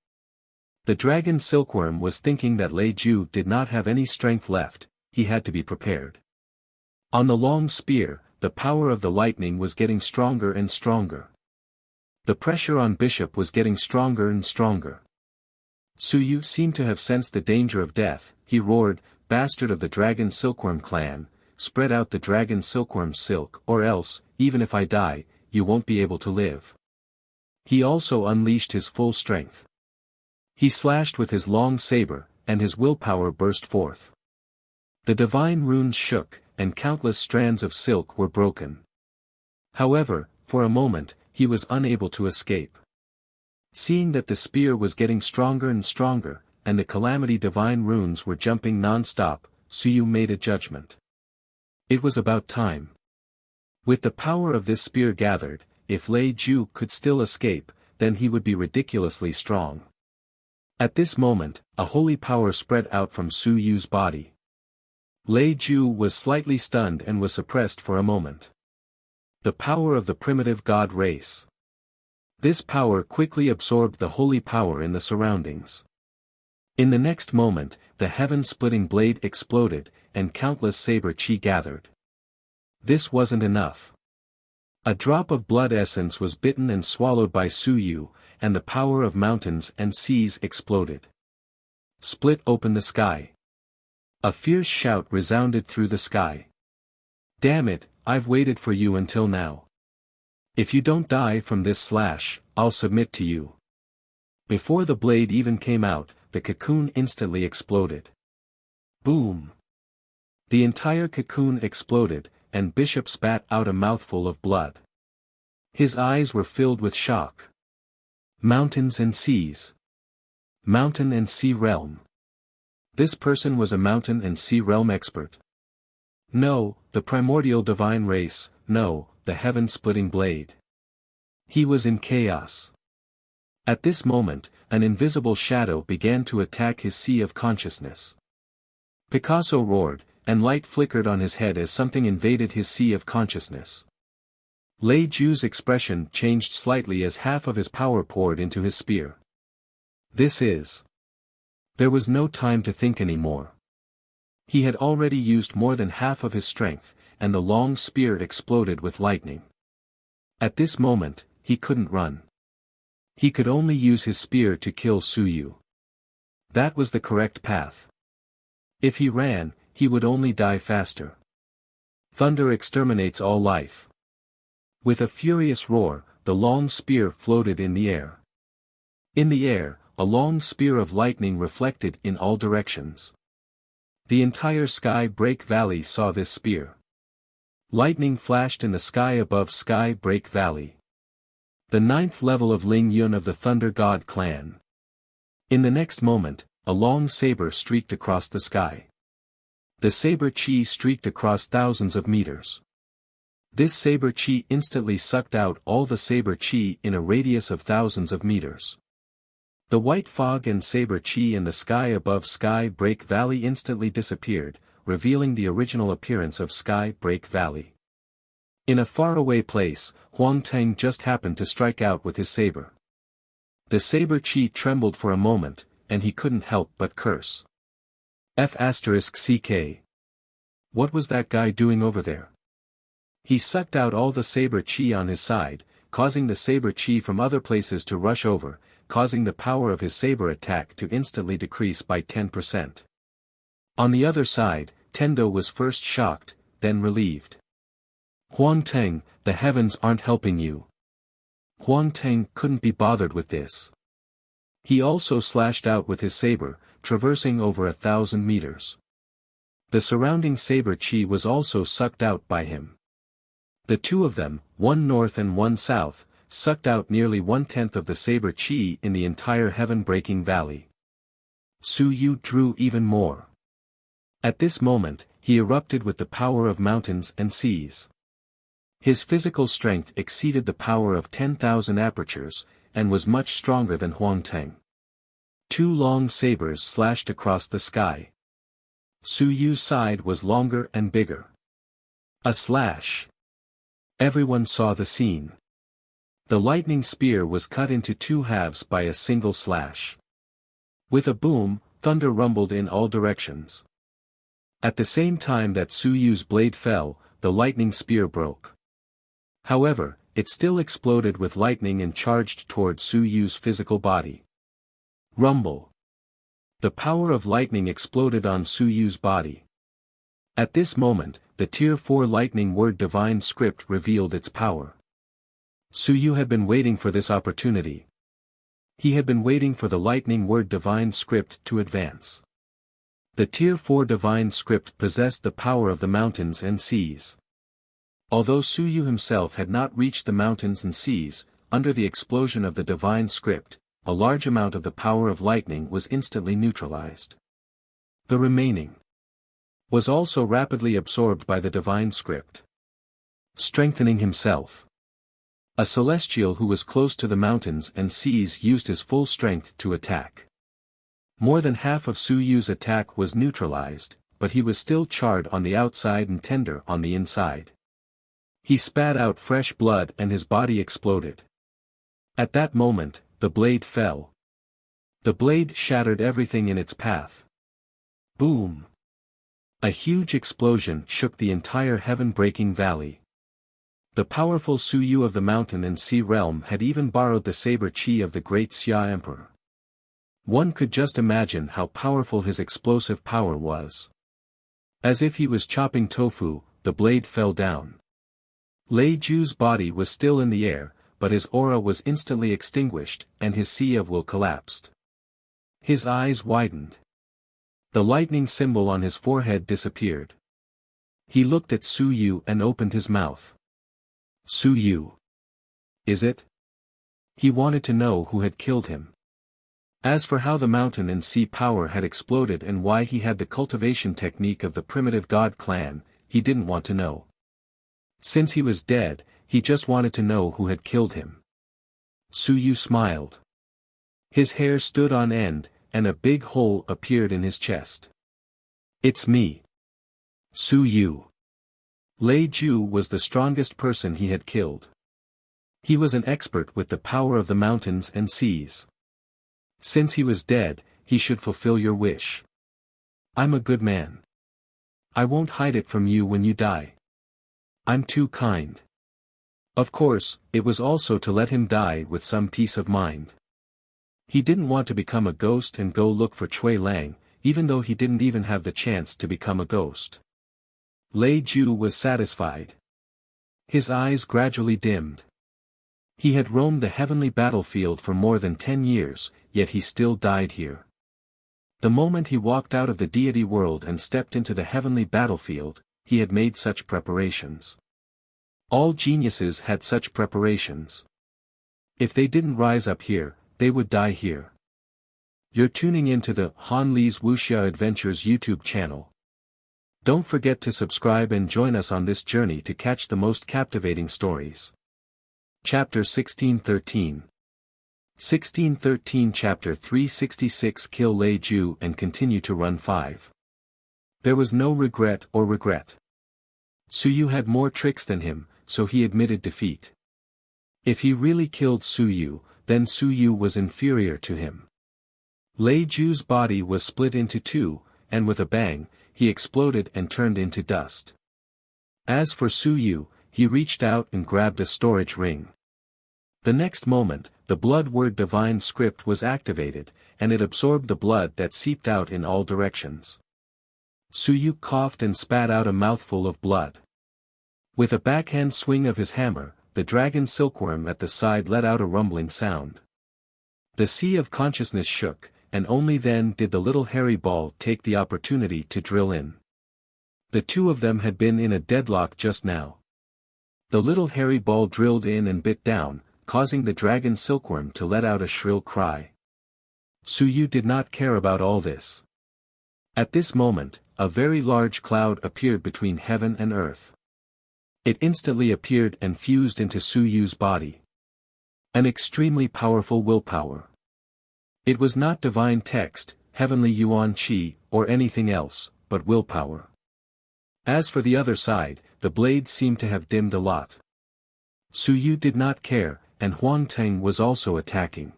The dragon silkworm was thinking that Lei Ju did not have any strength left, he had to be prepared. On the long spear, the power of the lightning was getting stronger and stronger. The pressure on Bishop was getting stronger and stronger. Su Yu seemed to have sensed the danger of death. He roared, "Bastard of the dragon silkworm clan, spread out the dragon silkworm silk, or else, even if I die, you won't be able to live." He also unleashed his full strength. He slashed with his long saber, and his willpower burst forth. The divine runes shook, and countless strands of silk were broken. However, for a moment, he was unable to escape. Seeing that the spear was getting stronger and stronger, and the calamity divine runes were jumping non-stop, Su Yu made a judgment. It was about time. With the power of this spear gathered, if Lei Ju could still escape, then he would be ridiculously strong. At this moment, a holy power spread out from Su Yu's body. Lei Ju was slightly stunned and was suppressed for a moment. The power of the primitive god race. This power quickly absorbed the holy power in the surroundings. In the next moment, the heaven-splitting blade exploded, and countless saber chi gathered. This wasn't enough. A drop of blood essence was bitten and swallowed by Su Yu, and the power of mountains and seas exploded. Split open the sky. A fierce shout resounded through the sky. Damn it, I've waited for you until now. If you don't die from this slash, I'll submit to you. Before the blade even came out, the cocoon instantly exploded. Boom! The entire cocoon exploded, and Bishop spat out a mouthful of blood. His eyes were filled with shock. Mountains and seas. Mountain and sea realm. This person was a mountain and sea realm expert. No, the primordial divine race, no, the heaven-splitting blade. He was in chaos. At this moment, an invisible shadow began to attack his sea of consciousness. Picasso roared, and light flickered on his head as something invaded his sea of consciousness. Lei Ju's expression changed slightly as half of his power poured into his spear. This is... There was no time to think anymore. He had already used more than half of his strength, and the long spear exploded with lightning. At this moment, he couldn't run. He could only use his spear to kill Su Yu. That was the correct path. If he ran, he would only die faster. Thunder exterminates all life. With a furious roar, the long spear floated in the air. In the air, a long spear of lightning reflected in all directions. The entire Sky Break Valley saw this spear. Lightning flashed in the sky above Sky Break Valley. The 9th level of Ling Yun of the Thunder God clan. In the next moment, a long saber streaked across the sky. The saber chi streaked across thousands of meters. This saber chi instantly sucked out all the saber chi in a radius of thousands of meters. The white fog and saber chi in the sky above Sky Break Valley instantly disappeared, revealing the original appearance of Sky Break Valley. In a faraway place, Huang Teng just happened to strike out with his saber. The saber chi trembled for a moment, and he couldn't help but curse. F***CK. What was that guy doing over there? He sucked out all the saber chi on his side, causing the saber chi from other places to rush over, causing the power of his saber attack to instantly decrease by 10%. On the other side, Tendo was first shocked, then relieved. Huang Teng, the heavens aren't helping you. Huang Teng couldn't be bothered with this. He also slashed out with his saber, traversing over 1,000 meters. The surrounding saber chi was also sucked out by him. The two of them, one north and one south, sucked out nearly 1/10 of the saber chi in the entire heaven-breaking valley. Su Yu drew even more. At this moment, he erupted with the power of mountains and seas. His physical strength exceeded the power of 10,000 apertures, and was much stronger than Huang Teng. Two long sabers slashed across the sky. Su Yu's side was longer and bigger. A slash. Everyone saw the scene. The lightning spear was cut into two halves by a single slash. With a boom, thunder rumbled in all directions. At the same time that Su Yu's blade fell, the lightning spear broke. However, it still exploded with lightning and charged toward Su Yu's physical body. Rumble. The power of lightning exploded on Su Yu's body. At this moment, the Tier 4 lightning word divine script revealed its power. Su Yu had been waiting for this opportunity. He had been waiting for the lightning word divine script to advance. The Tier 4 divine script possessed the power of the mountains and seas. Although Su Yu himself had not reached the mountains and seas, under the explosion of the divine script, a large amount of the power of lightning was instantly neutralized. The remaining was also rapidly absorbed by the divine script. Strengthening himself. A celestial who was close to the mountains and seas used his full strength to attack. More than half of Su Yu's attack was neutralized, but he was still charred on the outside and tender on the inside. He spat out fresh blood and his body exploded. At that moment, the blade fell. The blade shattered everything in its path. Boom! A huge explosion shook the entire heaven-breaking valley. The powerful Su Yu of the mountain and sea realm had even borrowed the saber chi of the great Xia Emperor. One could just imagine how powerful his explosive power was. As if he was chopping tofu, the blade fell down. Lei Ju's body was still in the air, but his aura was instantly extinguished, and his sea of will collapsed. His eyes widened. The lightning symbol on his forehead disappeared. He looked at Su Yu and opened his mouth. Su Yu. Is it? He wanted to know who had killed him. As for how the mountain and sea power had exploded and why he had the cultivation technique of the primitive god clan, he didn't want to know. Since he was dead, he just wanted to know who had killed him. Su Yu smiled. His hair stood on end, and a big hole appeared in his chest. It's me. Su Yu. Lei Ju was the strongest person he had killed. He was an expert with the power of the mountains and seas. Since he was dead, he should fulfill your wish. I'm a good man. I won't hide it from you when you die. I'm too kind. Of course, it was also to let him die with some peace of mind. He didn't want to become a ghost and go look for Cui Lang, even though he didn't even have the chance to become a ghost. Lei Ju was satisfied. His eyes gradually dimmed. He had roamed the heavenly battlefield for more than 10 years, yet he still died here. The moment he walked out of the deity world and stepped into the heavenly battlefield, he had made such preparations. All geniuses had such preparations. If they didn't rise up here, they would die here. You're tuning into the Han Li's Wuxia Adventures YouTube channel. Don't forget to subscribe and join us on this journey to catch the most captivating stories. Chapter 1613. 1613 Chapter 366 Kill Lei Ju and continue to run 5. There was no regret. Su Yu had more tricks than him, so he admitted defeat. If he really killed Su Yu, then Su Yu was inferior to him. Lei Ju's body was split into two, and with a bang, he exploded and turned into dust. As for Su Yu, he reached out and grabbed a storage ring. The next moment, the blood word divine script was activated, and it absorbed the blood that seeped out in all directions. Su Yu coughed and spat out a mouthful of blood. With a backhand swing of his hammer, the dragon silkworm at the side let out a rumbling sound. The sea of consciousness shook, and only then did the little hairy ball take the opportunity to drill in. The two of them had been in a deadlock just now. The little hairy ball drilled in and bit down, causing the dragon silkworm to let out a shrill cry. Su Yu did not care about all this. At this moment, a very large cloud appeared between heaven and earth. It instantly appeared and fused into Su Yu's body. An extremely powerful willpower. It was not divine text, heavenly yuan qi, or anything else, but willpower. As for the other side, the blade seemed to have dimmed a lot. Su Yu did not care, and Huang Teng was also attacking.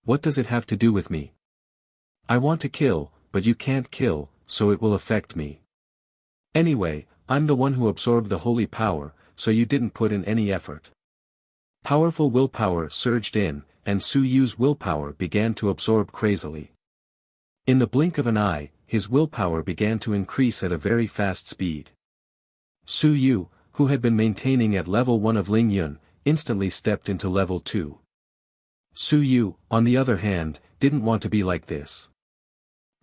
What does it have to do with me? I want to kill, but you can't kill, so it will affect me. Anyway, I'm the one who absorbed the holy power, so you didn't put in any effort. Powerful willpower surged in, and Su Yu's willpower began to absorb crazily. In the blink of an eye, his willpower began to increase at a very fast speed. Su Yu, who had been maintaining at level 1 of Ling Yun, instantly stepped into level 2. Su Yu, on the other hand, didn't want to be like this.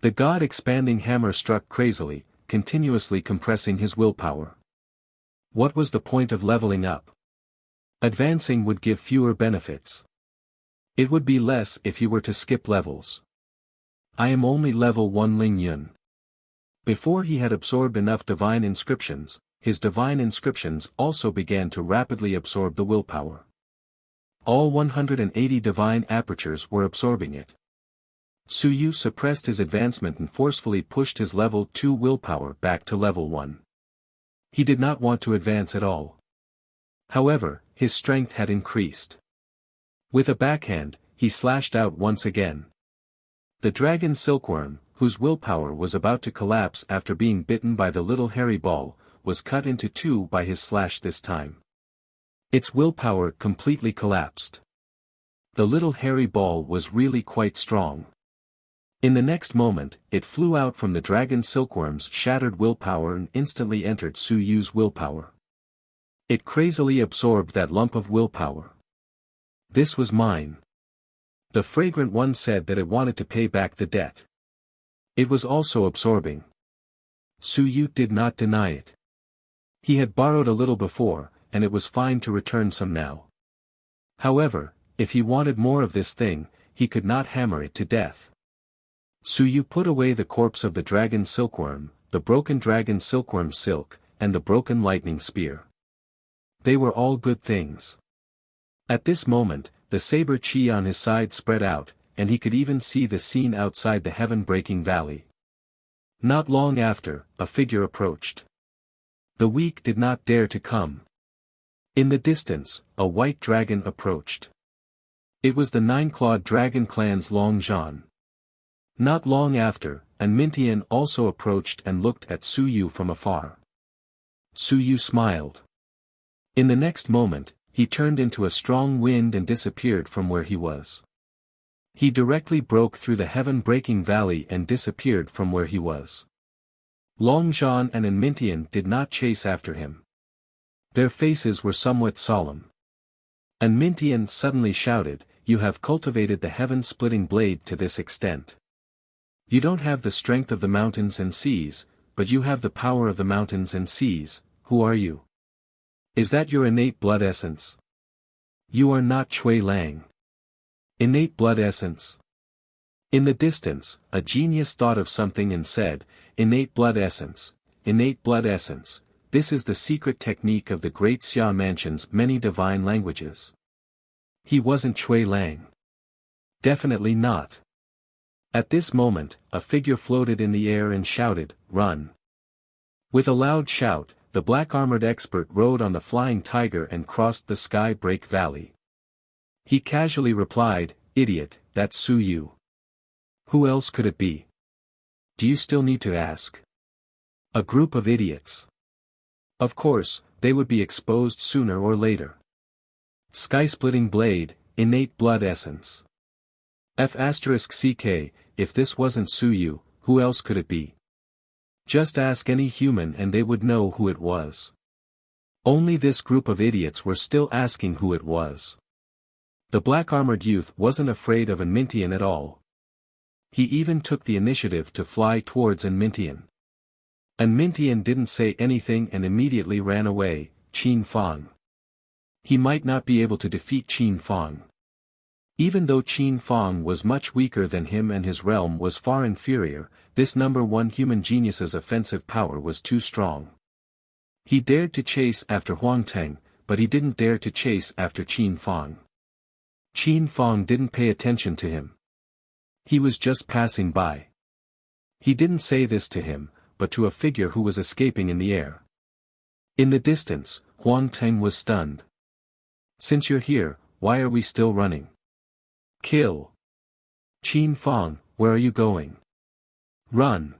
The God-expanding hammer struck crazily, continuously compressing his willpower. What was the point of leveling up? Advancing would give fewer benefits. It would be less if you were to skip levels. I am only level 1 Ling Yun. Before he had absorbed enough divine inscriptions, his divine inscriptions also began to rapidly absorb the willpower. All 180 divine apertures were absorbing it. Su Yu suppressed his advancement and forcefully pushed his level 2 willpower back to level 1. He did not want to advance at all. However, his strength had increased. With a backhand, he slashed out once again. The dragon silkworm, whose willpower was about to collapse after being bitten by the little hairy ball, was cut into two by his slash this time. Its willpower completely collapsed. The little hairy ball was really quite strong. In the next moment, it flew out from the dragon silkworm's shattered willpower and instantly entered Su Yu's willpower. It crazily absorbed that lump of willpower. This was mine. The fragrant one said that it wanted to pay back the debt. It was also absorbing. Su Yu did not deny it. He had borrowed a little before, and it was fine to return some now. However, if he wanted more of this thing, he could not hammer it to death. Su Yu put away the corpse of the dragon silkworm, the broken dragon silkworm silk, and the broken lightning spear. They were all good things. At this moment, the saber chi on his side spread out, and he could even see the scene outside the heaven-breaking valley. Not long after, a figure approached. The weak did not dare to come. In the distance, a white dragon approached. It was the nine-clawed dragon clan's Long Zhan. Not long after, an Mintian also approached and looked at Su Yu from afar. Su Yu smiled. In the next moment, he turned into a strong wind and disappeared from where he was. He directly broke through the heaven-breaking valley and disappeared from where he was. Long Zhan and Mintian did not chase after him. Their faces were somewhat solemn. Mintian suddenly shouted, "You have cultivated the heaven-splitting blade to this extent. You don't have the strength of the mountains and seas, but you have the power of the mountains and seas. Who are you? Is that your innate blood essence? You are not Cui Lang. Innate blood essence." In the distance, a genius thought of something and said, "Innate blood essence, innate blood essence, this is the secret technique of the great Xia mansion's many divine languages." He wasn't Cui Lang. Definitely not. At this moment, a figure floated in the air and shouted, "Run!" With a loud shout, the black-armored expert rode on the flying tiger and crossed the sky-break valley. He casually replied, "Idiot, that's Su Yu. Who else could it be? Do you still need to ask? A group of idiots. Of course, they would be exposed sooner or later. Sky-splitting blade, innate blood essence. F***ck, if this wasn't Su Yu, who else could it be? Just ask any human and they would know who it was." Only this group of idiots were still asking who it was. The black-armored youth wasn't afraid of Mintian at all. He even took the initiative to fly towards Mintian. Mintian didn't say anything and immediately ran away. Qin Fang. He might not be able to defeat Qin Fang. Even though Qin Fang was much weaker than him and his realm was far inferior, this number one human genius's offensive power was too strong. He dared to chase after Huang Teng, but he didn't dare to chase after Qin Fang. Qin Fang didn't pay attention to him. He was just passing by. He didn't say this to him, but to a figure who was escaping in the air. In the distance, Huang Teng was stunned. "Since you're here, why are we still running? Kill! Qin Fang, where are you going? Run!"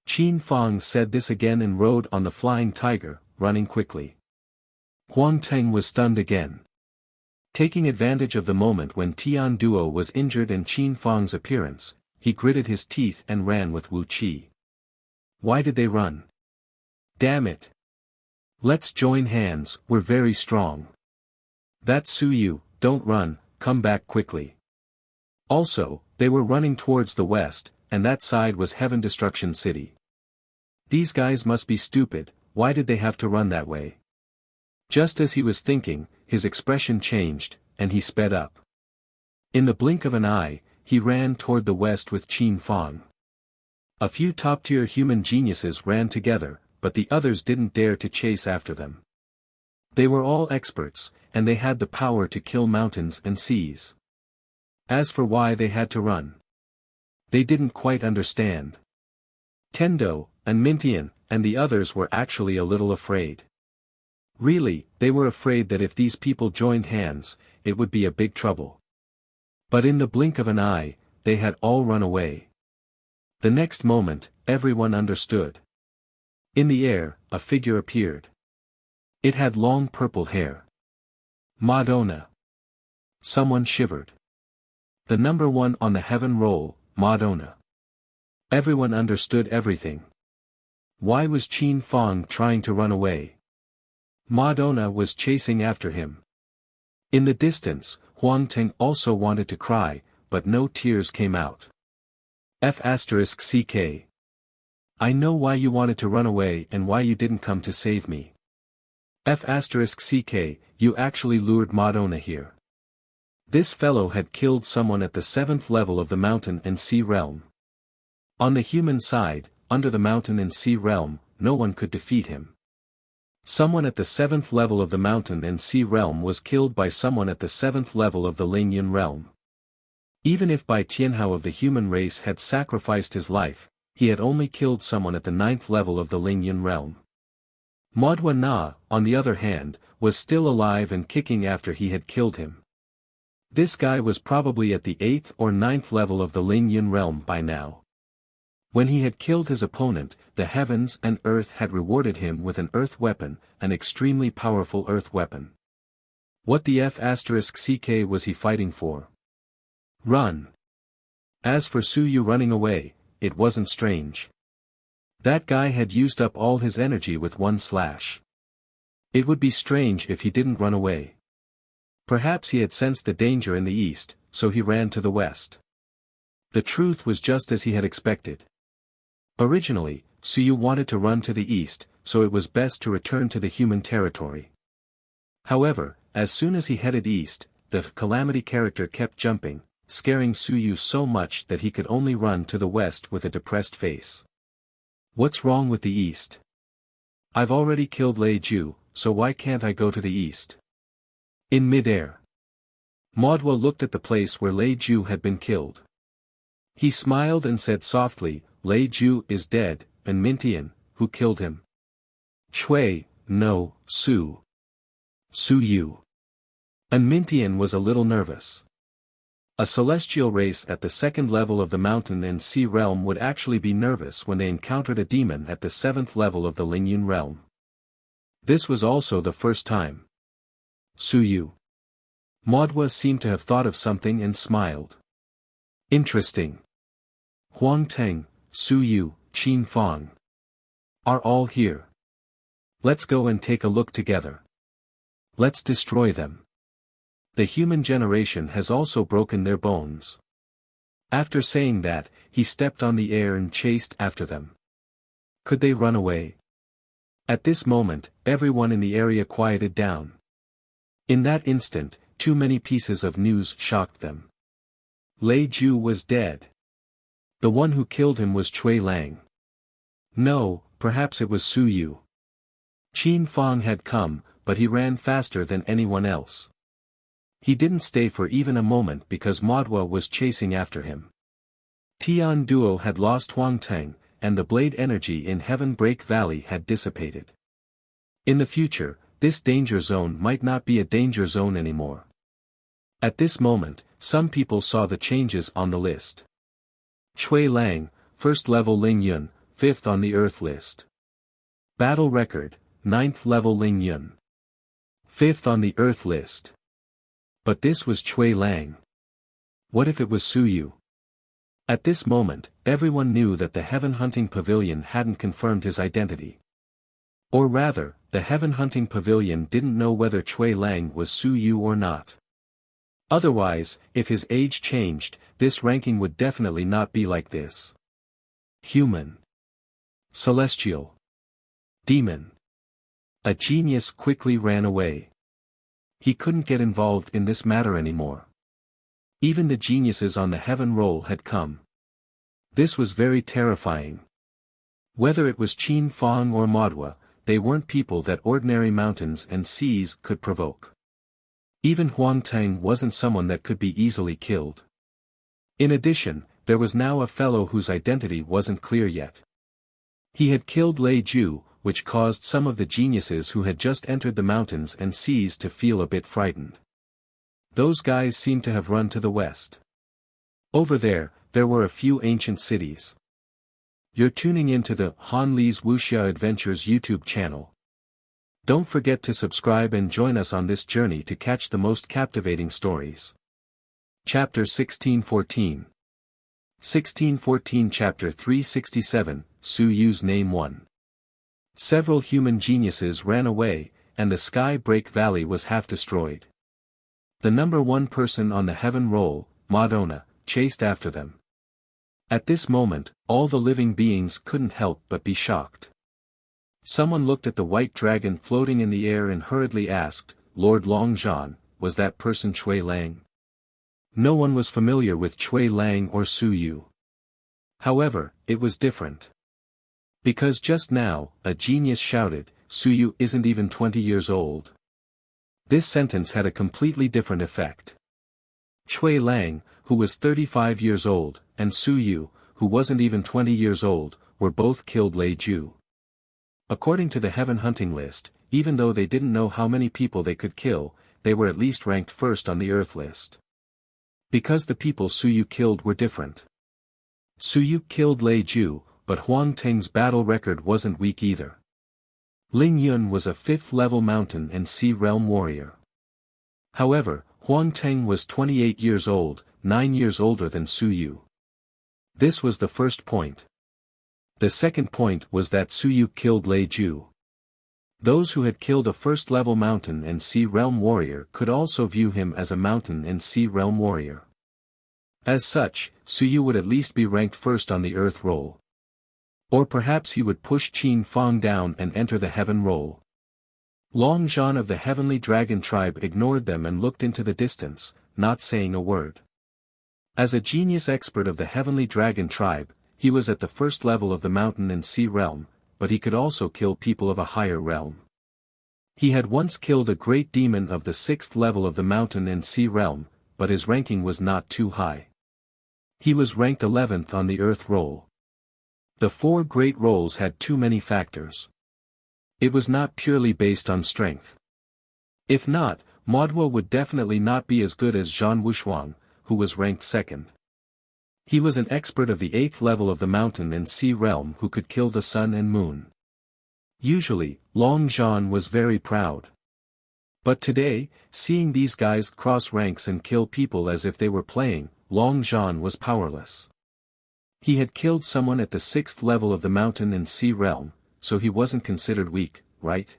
Qin Fang said this again and rode on the flying tiger, running quickly. Huang Teng was stunned again. Taking advantage of the moment when Tian Duo was injured and Qin Fang's appearance, he gritted his teeth and ran with Wuxia. Why did they run? Damn it! Let's join hands, we're very strong. That's Su Yu, don't run, come back quickly. Also, they were running towards the west, and that side was Heaven Destruction City. These guys must be stupid, why did they have to run that way? Just as he was thinking, his expression changed, and he sped up. In the blink of an eye, he ran toward the west with Qin Fang. A few top-tier human geniuses ran together, but the others didn't dare to chase after them. They were all experts, and they had the power to kill mountains and seas. As for why they had to run, they didn't quite understand. Tendo, Mintian, and the others were actually a little afraid. Really, they were afraid that if these people joined hands, it would be a big trouble. But in the blink of an eye, they had all run away. The next moment, everyone understood. In the air, a figure appeared. It had long purple hair. Madonna. Someone shivered. The number one on the heaven roll, Madonna. Everyone understood everything. Why was Qin Fang trying to run away? Madonna was chasing after him. In the distance, Huang Teng also wanted to cry, but no tears came out. F***ck. I know why you wanted to run away and why you didn't come to save me. F***ck, you actually lured Madonna here. This fellow had killed someone at the 7th level of the mountain and sea realm. On the human side, under the mountain and sea realm, no one could defeat him. Someone at the 7th level of the mountain and sea realm was killed by someone at the 7th level of the Lingyun realm. Even if Bai Tianhao of the human race had sacrificed his life, he had only killed someone at the 9th level of the Lingyun realm. Modwa Na, on the other hand, was still alive and kicking after he had killed him. This guy was probably at the 8th or 9th level of the Lingyun realm by now. When he had killed his opponent, the heavens and earth had rewarded him with an earth weapon, an extremely powerful earth weapon. What the F***ck was he fighting for? Run. As for Su Yu running away, it wasn't strange. That guy had used up all his energy with one slash. It would be strange if he didn't run away. Perhaps he had sensed the danger in the east, so he ran to the west. The truth was just as he had expected. Originally, Su Yu wanted to run to the east, so it was best to return to the human territory. However, as soon as he headed east, the Calamity character kept jumping, scaring Su Yu so much that he could only run to the west with a depressed face. What's wrong with the east? I've already killed Lei Ju, so why can't I go to the east? In midair, Maudwa looked at the place where Lei Ju had been killed. He smiled and said softly, Lei Ju is dead, and Mintian, who killed him? Chui, no, Su Yu. And Mintian was a little nervous. A celestial race at the second level of the mountain and sea realm would actually be nervous when they encountered a demon at the seventh level of the Lingyun realm. This was also the first time. Su Yu. Maudwa seemed to have thought of something and smiled. Interesting. Huang Teng, Su Yu, Qin Fang are all here. Let's go and take a look together. Let's destroy them. The human generation has also broken their bones. After saying that, he stepped on the air and chased after them. Could they run away? At this moment, everyone in the area quieted down. In that instant, too many pieces of news shocked them. Lei Ju was dead. The one who killed him was Chui Lang. No, perhaps it was Su Yu. Qin Fang had come, but he ran faster than anyone else. He didn't stay for even a moment because Maudwa was chasing after him. Tian Duo had lost Huang Teng, and the blade energy in Heaven Break Valley had dissipated. In the future, this danger zone might not be a danger zone anymore. At this moment, some people saw the changes on the list. Chui Lang, first level Lingyun, 5th on the Earth list. Battle record, 9th level Lingyun. 5th on the Earth list. But this was Chui Lang. What if it was Su Yu? At this moment, everyone knew that the Heaven Hunting Pavilion hadn't confirmed his identity. Or rather, the Heaven Hunting Pavilion didn't know whether Chui Lang was Su Yu or not. Otherwise, if his age changed, this ranking would definitely not be like this. Human. Celestial. Demon. A genius quickly ran away. He couldn't get involved in this matter anymore. Even the geniuses on the heaven roll had come. This was very terrifying. Whether it was Qin Fang or Maudwa, they weren't people that ordinary mountains and seas could provoke. Even Huang Teng wasn't someone that could be easily killed. In addition, there was now a fellow whose identity wasn't clear yet. He had killed Lei Ju, which caused some of the geniuses who had just entered the mountains and seas to feel a bit frightened. Those guys seemed to have run to the west. Over there were a few ancient cities. You're tuning into the Han Li's Wuxia Adventures YouTube channel. Don't forget to subscribe and join us on this journey to catch the most captivating stories. Chapter 1614. 1614 Chapter 367, Su Yu's Name 1. Several human geniuses ran away, and the Sky Break Valley was half destroyed. The number one person on the heaven roll, Madonna, chased after them. At this moment, all the living beings couldn't help but be shocked. Someone looked at the white dragon floating in the air and hurriedly asked, Lord Longzhan, was that person Chui Lang? No one was familiar with Chui Lang or Su Yu. However, it was different. Because just now, a genius shouted, Su Yu isn't even 20 years old. This sentence had a completely different effect. Chui Lang, who was 35 years old, and Su Yu, who wasn't even 20 years old, were both killed Lei Ju. According to the heaven hunting list, even though they didn't know how many people they could kill, they were at least ranked first on the Earth list. Because the people Su Yu killed were different. Su Yu killed Lei Ju, but Huang Teng's battle record wasn't weak either. Ling Yun was a 5th level mountain and sea realm warrior. However, Huang Teng was 28 years old, 9 years older than Su Yu. This was the first point. The second point was that Su Yu killed Lei Ju. Those who had killed a first-level mountain and sea realm warrior could also view him as a mountain and sea realm warrior. As such, Su Yu would at least be ranked first on the earth roll. Or perhaps he would push Qin Fang down and enter the heaven roll. Long Zhan of the Heavenly Dragon tribe ignored them and looked into the distance, not saying a word. As a genius expert of the Heavenly Dragon tribe, he was at the first level of the mountain and sea realm, but he could also kill people of a higher realm. He had once killed a great demon of the 6th level of the mountain and sea realm, but his ranking was not too high. He was ranked 11th on the earth roll. The 4 great rolls had too many factors. It was not purely based on strength. If not, Modwa would definitely not be as good as Zhan Wushuang, who was ranked 2nd. He was an expert of the 8th level of the mountain and sea realm who could kill the sun and moon. Usually, Long Zhan was very proud. But today, seeing these guys cross ranks and kill people as if they were playing, Long Zhan was powerless. He had killed someone at the 6th level of the mountain and sea realm, so he wasn't considered weak, right?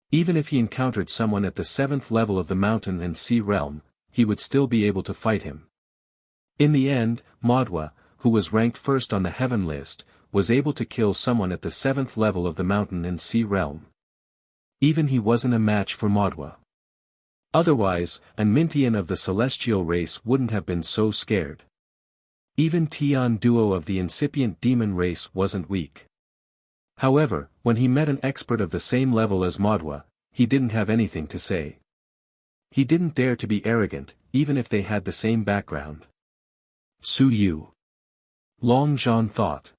Even if he encountered someone at the 7th level of the mountain and sea realm, he would still be able to fight him. In the end, Modwa, who was ranked first on the heaven list, was able to kill someone at the 7th level of the mountain and sea realm. Even he wasn't a match for Modwa. Otherwise, an Mintian of the celestial race wouldn't have been so scared. Even Tian Duo of the incipient demon race wasn't weak. However, when he met an expert of the same level as Modwa, he didn't have anything to say. He didn't dare to be arrogant, even if they had the same background. Su Yu. Long Zhan thought.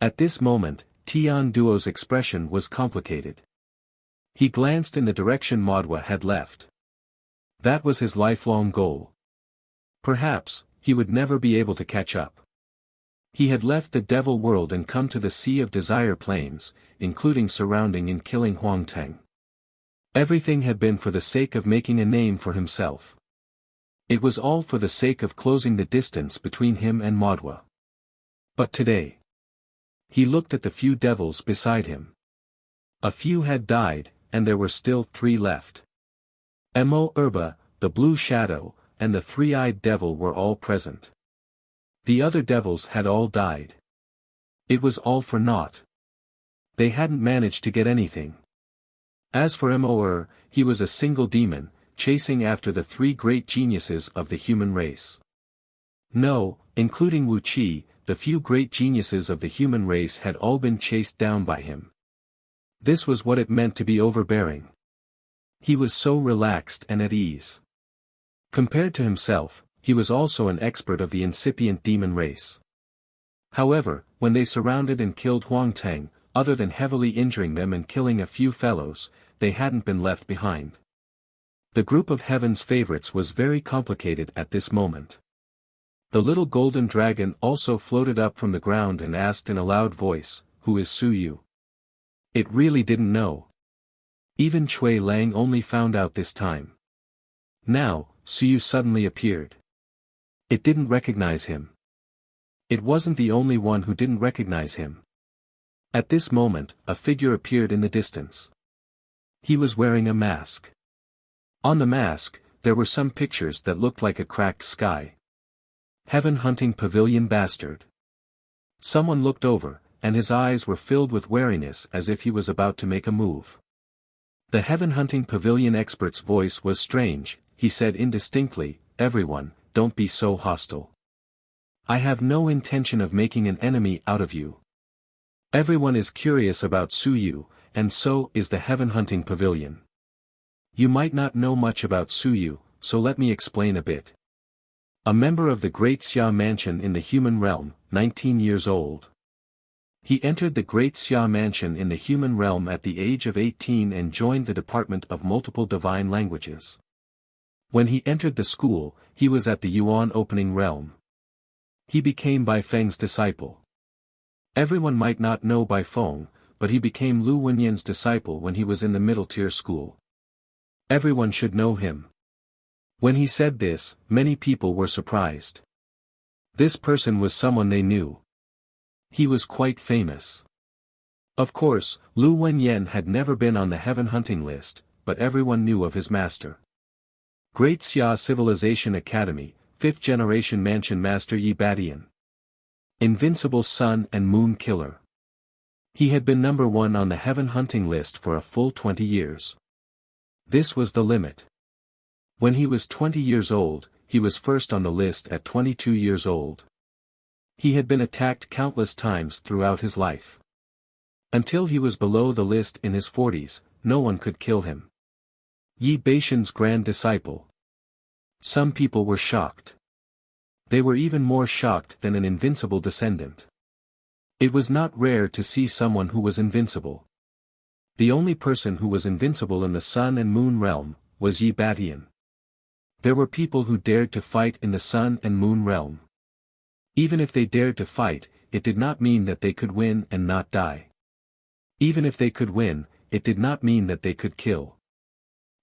At this moment, Tian Duo's expression was complicated. He glanced in the direction Modwa had left. That was his lifelong goal. Perhaps, he would never be able to catch up. He had left the devil world and come to the Sea of Desire Plains, including surrounding and killing Huang Teng. Everything had been for the sake of making a name for himself. It was all for the sake of closing the distance between him and Modwa. But today, he looked at the few devils beside him. A few had died, and there were still 3 left. Mo Erba, the Blue Shadow, and the 3-eyed devil were all present. The other devils had all died. It was all for naught. They hadn't managed to get anything. As for Mo, he was a single demon, chasing after the 3 great geniuses of the human race. No, including Wuxia, the few great geniuses of the human race had all been chased down by him. This was what it meant to be overbearing. He was so relaxed and at ease. Compared to himself, he was also an expert of the incipient demon race. However, when they surrounded and killed Huang Teng, other than heavily injuring them and killing a few fellows, they hadn't been left behind. The group of heaven's favorites was very complicated at this moment. The little golden dragon also floated up from the ground and asked in a loud voice, "Who is Su Yu?" It really didn't know. Even Cui Lang only found out this time. Now, Su Yu suddenly appeared. It didn't recognize him. It wasn't the only one who didn't recognize him. At this moment, a figure appeared in the distance. He was wearing a mask. On the mask, there were some pictures that looked like a cracked sky. Heaven Hunting Pavilion Bastard. Someone looked over, and his eyes were filled with wariness as if he was about to make a move. The Heaven Hunting Pavilion expert's voice was strange. He said indistinctly, "Everyone, don't be so hostile. I have no intention of making an enemy out of you. Everyone is curious about Su Yu, and so is the Heaven Hunting Pavilion. You might not know much about Su Yu, so let me explain a bit. A member of the Great Xia Mansion in the human realm, 19 years old. He entered the Great Xia Mansion in the human realm at the age of 18 and joined the Department of Multiple Divine Languages. When he entered the school, he was at the Yuan Opening Realm. He became Bai Feng's disciple. Everyone might not know Bai Feng, but he became Lu Wenyan's disciple when he was in the middle-tier school. Everyone should know him. When he said this, many people were surprised. This person was someone they knew. He was quite famous. Of course, Lu Wenyan had never been on the heaven hunting list, but everyone knew of his master. Great Xia Civilization Academy, 5th Generation Mansion Master Yi Badian. Invincible Sun and Moon Killer. He had been number 1 on the heaven hunting list for a full 20 years. This was the limit. When he was 20 years old, he was first on the list at 22 years old. He had been attacked countless times throughout his life. Until he was below the list in his 40s, no one could kill him. Yi Baishan's grand disciple. Some people were shocked. They were even more shocked than an invincible descendant. It was not rare to see someone who was invincible. The only person who was invincible in the Sun and Moon realm was Yi Badian. There were people who dared to fight in the Sun and Moon realm. Even if they dared to fight, it did not mean that they could win and not die. Even if they could win, it did not mean that they could kill.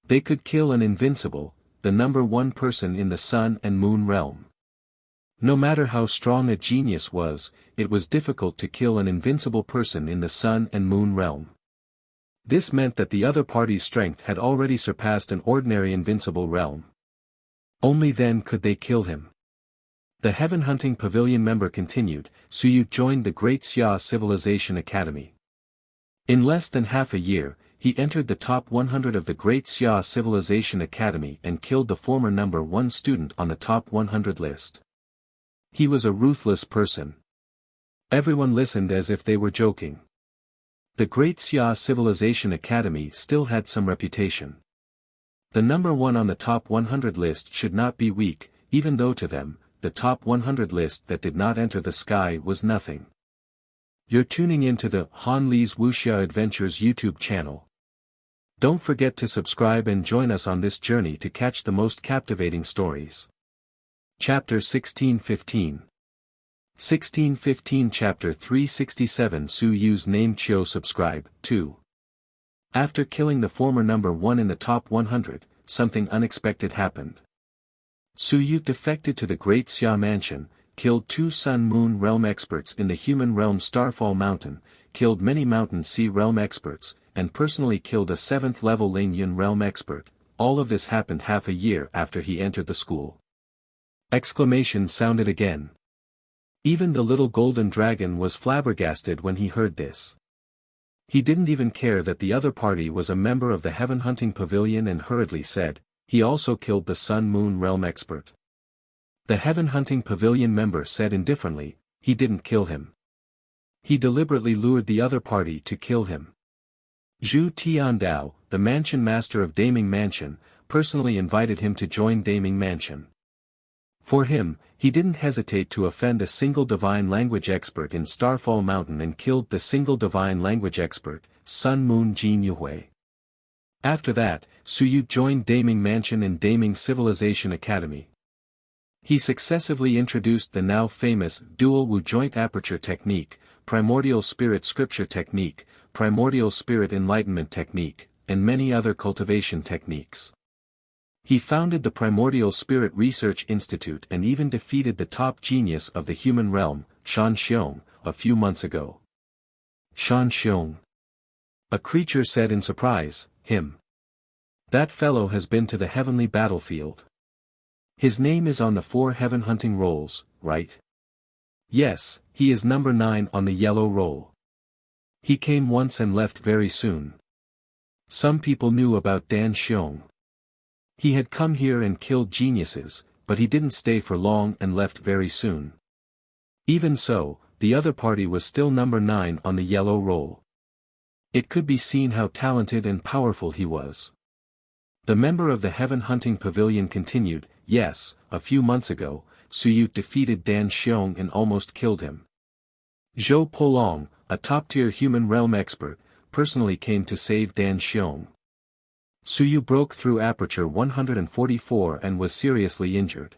They could kill an invincible, the number 1 person in the Sun and Moon realm. No matter how strong a genius was, it was difficult to kill an invincible person in the Sun and Moon realm. This meant that the other party's strength had already surpassed an ordinary invincible realm. Only then could they kill him. The Heaven Hunting Pavilion member continued, Suyu joined the Great Xia Civilization Academy. In less than half a year, he entered the top 100 of the Great Xia Civilization Academy and killed the former number 1 student on the top 100 list. He was a ruthless person. Everyone listened as if they were joking. The Great Xia Civilization Academy still had some reputation. The number 1 on the top 100 list should not be weak, even though to them, the top 100 list that did not enter the sky was nothing. You're tuning into the Han Li's Wuxia Adventures YouTube channel. Don't forget to subscribe and join us on this journey to catch the most captivating stories. Chapter 1615. 1615 Chapter 367 Su Yu's name Chiu Subscribe, 2. After killing the former number 1 in the top 100, something unexpected happened. Su Yu defected to the Great Xia Mansion, killed 2 Sun-Moon realm experts in the human realm Starfall Mountain, killed many Mountain Sea realm experts, and personally killed a 7th-level Langyun realm expert. All of this happened half a year after he entered the school. Exclamations sounded again. Even the little golden dragon was flabbergasted when he heard this. He didn't even care that the other party was a member of the Heaven Hunting Pavilion and hurriedly said, he also killed the Sun-Moon realm expert. The Heaven Hunting Pavilion member said indifferently, he didn't kill him. He deliberately lured the other party to kill him. Zhu Tiandao, the mansion master of Daming Mansion, personally invited him to join Daming Mansion. For him, he didn't hesitate to offend a single divine language expert in Starfall Mountain and killed the single divine language expert, Sun Moon Jin Yuhui. After that, Su Yu joined Daming Mansion and Daming Civilization Academy. He successively introduced the now famous Dual Wu Joint Aperture Technique, Primordial Spirit Scripture Technique, Primordial Spirit Enlightenment Technique, and many other cultivation techniques. He founded the Primordial Spirit Research Institute and even defeated the top genius of the human realm, Shan Xiong, a few months ago. Shan Xiong. A creature said in surprise, him. That fellow has been to the heavenly battlefield. His name is on the 4 heaven hunting rolls, right? Yes, he is number 9 on the yellow roll. He came once and left very soon. Some people knew about Dan Xiong. He had come here and killed geniuses, but he didn't stay for long and left very soon. Even so, the other party was still number 9 on the yellow roll. It could be seen how talented and powerful he was. The member of the Heaven Hunting Pavilion continued, yes, a few months ago, Su Yu defeated Dan Xiong and almost killed him. Zhou Polong, a top-tier human realm expert, personally came to save Dan Xiong. Su Yu broke through Aperture 144 and was seriously injured.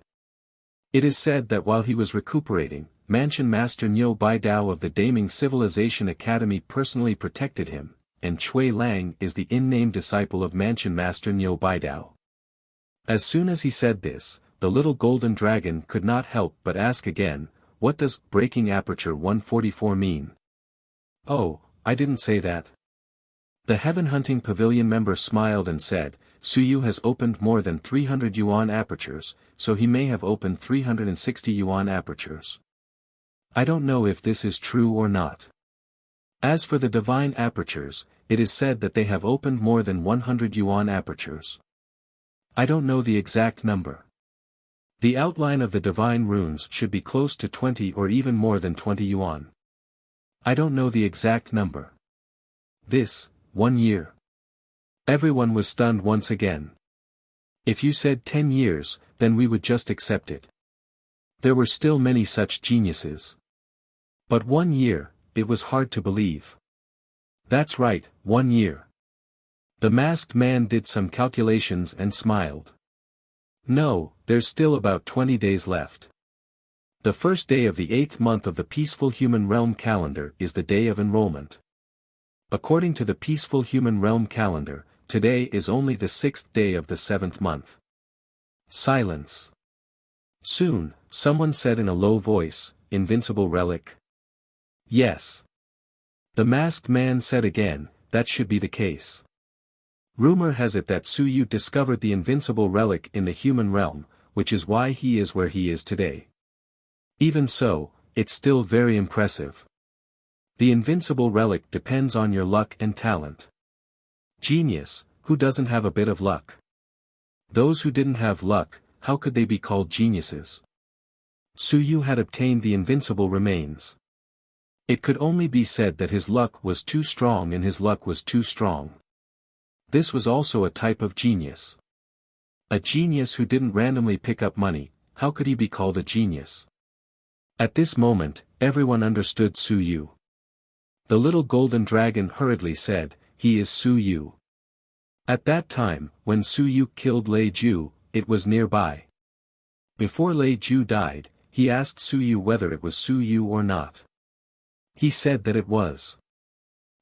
It is said that while he was recuperating, Mansion Master Niu Baidao of the Daming Civilization Academy personally protected him, and Chui Lang is the in-name disciple of Mansion Master Niu Baidao. As soon as he said this, the little golden dragon could not help but ask again, "What does breaking aperture 144 mean?" "Oh, I didn't say that." The Heaven Hunting Pavilion member smiled and said, "Suyu has opened more than 300 yuan apertures, so he may have opened 360 yuan apertures. I don't know if this is true or not. As for the divine apertures, it is said that they have opened more than 100 yuan apertures. I don't know the exact number. The outline of the divine runes should be close to 20 or even more than 20 yuan. I don't know the exact number. This, 1 year." Everyone was stunned once again. If you said 10 years, then we would just accept it. There were still many such geniuses. But 1 year, it was hard to believe. That's right, 1 year. The masked man did some calculations and smiled. No, there's still about 20 days left. The first day of the 8th month of the peaceful human realm calendar is the day of enrollment. According to the peaceful human realm calendar, today is only the 6th day of the 7th month. Silence. Soon, someone said in a low voice, "Invincible relic?" Yes. The masked man said again, "That should be the case. Rumor has it that Suyu discovered the invincible relic in the human realm, which is why he is where he is today. Even so, it's still very impressive. The invincible relic depends on your luck and talent. Genius, who doesn't have a bit of luck? Those who didn't have luck, how could they be called geniuses?" Suyu had obtained the invincible remains. It could only be said that his luck was too strong and his luck was too strong. This was also a type of genius. A genius who didn't randomly pick up money, how could he be called a genius? At this moment, everyone understood Suyu. The little golden dragon hurriedly said, "He is Suyu." At that time, when Suyu killed Lei Ju, it was nearby. Before Lei Ju died, he asked Suyu whether it was Suyu or not. He said that it was.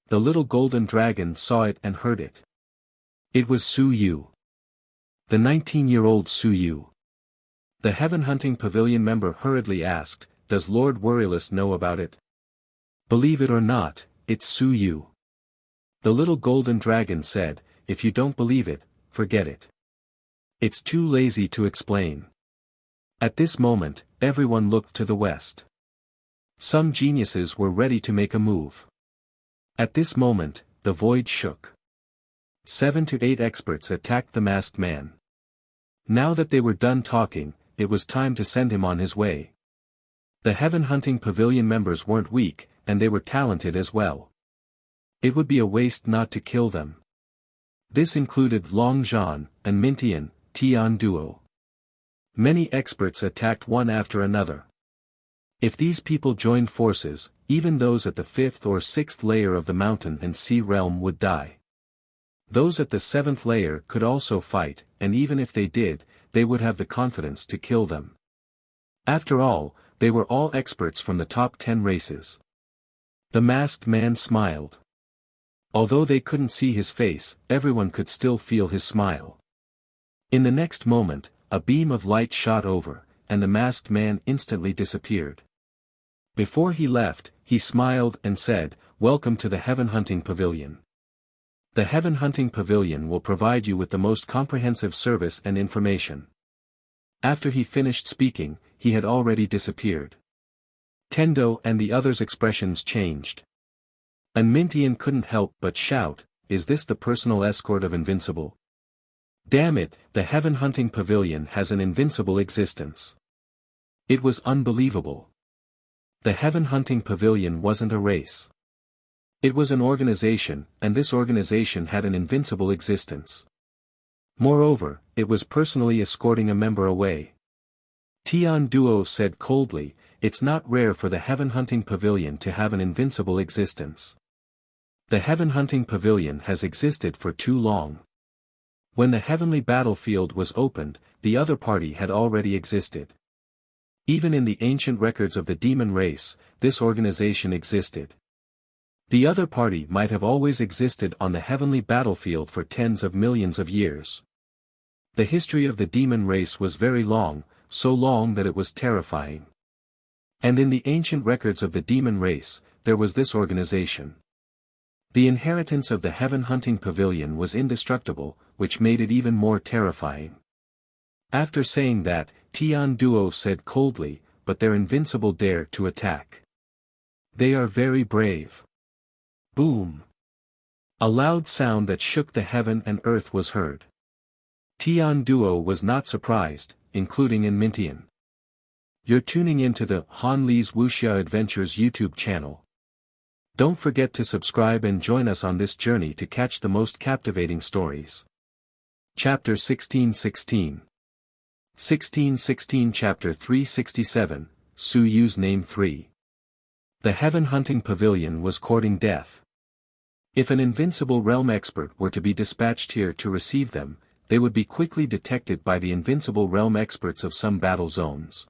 The little golden dragon saw it and heard it. It was Suyu. The 19-year-old Suyu. The Heaven Hunting Pavilion member hurriedly asked, "Does Lord Worryless know about it?" "Believe it or not, it's Suyu." The little golden dragon said, "If you don't believe it, forget it. It's too lazy to explain." At this moment, everyone looked to the west. Some geniuses were ready to make a move. At this moment, the void shook. 7 to 8 experts attacked the masked man. Now that they were done talking, it was time to send him on his way. The Heaven Hunting Pavilion members weren't weak, and they were talented as well. It would be a waste not to kill them. This included Long Zhan, and Mintian, Tian Duo. Many experts attacked one after another. If these people joined forces, even those at the 5th or 6th layer of the mountain and sea realm would die. Those at the 7th layer could also fight, and even if they did, they would have the confidence to kill them. After all, they were all experts from the top 10 races. The masked man smiled. Although they couldn't see his face, everyone could still feel his smile. In the next moment, a beam of light shot over, and the masked man instantly disappeared. Before he left, he smiled and said, "Welcome to the Heaven Hunting Pavilion. The Heaven Hunting Pavilion will provide you with the most comprehensive service and information." After he finished speaking, he had already disappeared. Tendo and the others' expressions changed. And Mintian couldn't help but shout, "Is this the personal escort of Invincible? Damn it, the Heaven Hunting Pavilion has an invincible existence." It was unbelievable. The Heaven Hunting Pavilion wasn't a race. It was an organization, and this organization had an invincible existence. Moreover, it was personally escorting a member away. Tian Duo said coldly, "It's not rare for the Heaven Hunting Pavilion to have an invincible existence. The Heaven Hunting Pavilion has existed for too long. When the heavenly battlefield was opened, the other party had already existed. Even in the ancient records of the demon race, this organization existed. The other party might have always existed on the heavenly battlefield for tens of millions of years. The history of the demon race was very long, so long that it was terrifying. And in the ancient records of the demon race, there was this organization. The inheritance of the heaven hunting pavilion was indestructible, which made it even more terrifying. After saying that, Tian Duo said coldly, but they're invincible, dare to attack. They are very brave. Boom! A loud sound that shook the heaven and earth was heard. Tian Duo was not surprised, including in Mintian. You're tuning into the Han Li's Wuxia Adventures YouTube channel. Don't forget to subscribe and join us on this journey to catch the most captivating stories. Chapter 1616 1616 Chapter 367, Su Yu's Name 3. The heaven hunting pavilion was courting death. If an invincible realm expert were to be dispatched here to receive them, they would be quickly detected by the invincible realm experts of some battle zones.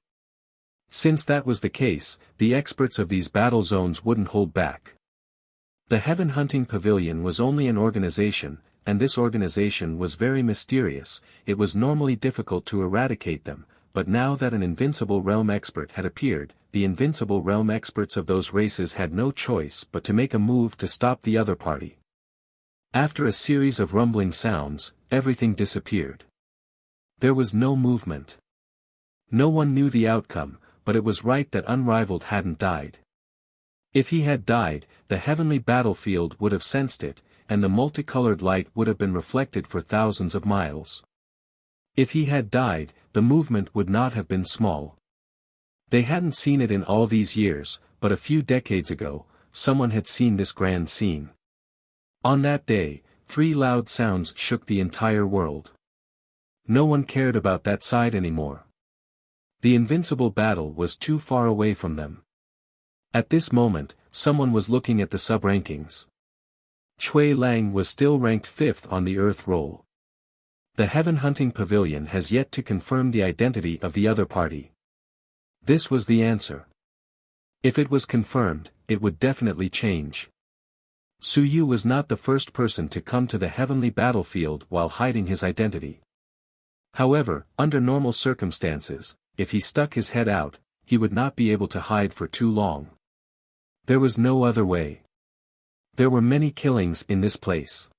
Since that was the case, the experts of these battle zones wouldn't hold back. The heaven hunting pavilion was only an organization, and this organization was very mysterious. It was normally difficult to eradicate them, but now that an invincible realm expert had appeared, the invincible realm experts of those races had no choice but to make a move to stop the other party. After a series of rumbling sounds, everything disappeared. There was no movement. No one knew the outcome, but it was right that Unrivaled hadn't died. If he had died, the heavenly battlefield would have sensed it, and the multicolored light would have been reflected for thousands of miles. If he had died, the movement would not have been small. They hadn't seen it in all these years, but a few decades ago, someone had seen this grand scene. On that day, 3 loud sounds shook the entire world. No one cared about that side anymore. The invincible battle was too far away from them. At this moment, someone was looking at the sub-rankings. Chui Lang was still ranked 5th on the Earth roll. The heaven hunting pavilion has yet to confirm the identity of the other party. This was the answer. If it was confirmed, it would definitely change. Su Yu was not the first person to come to the heavenly battlefield while hiding his identity. However, under normal circumstances, if he stuck his head out, he would not be able to hide for too long. There was no other way. There were many killings in this place.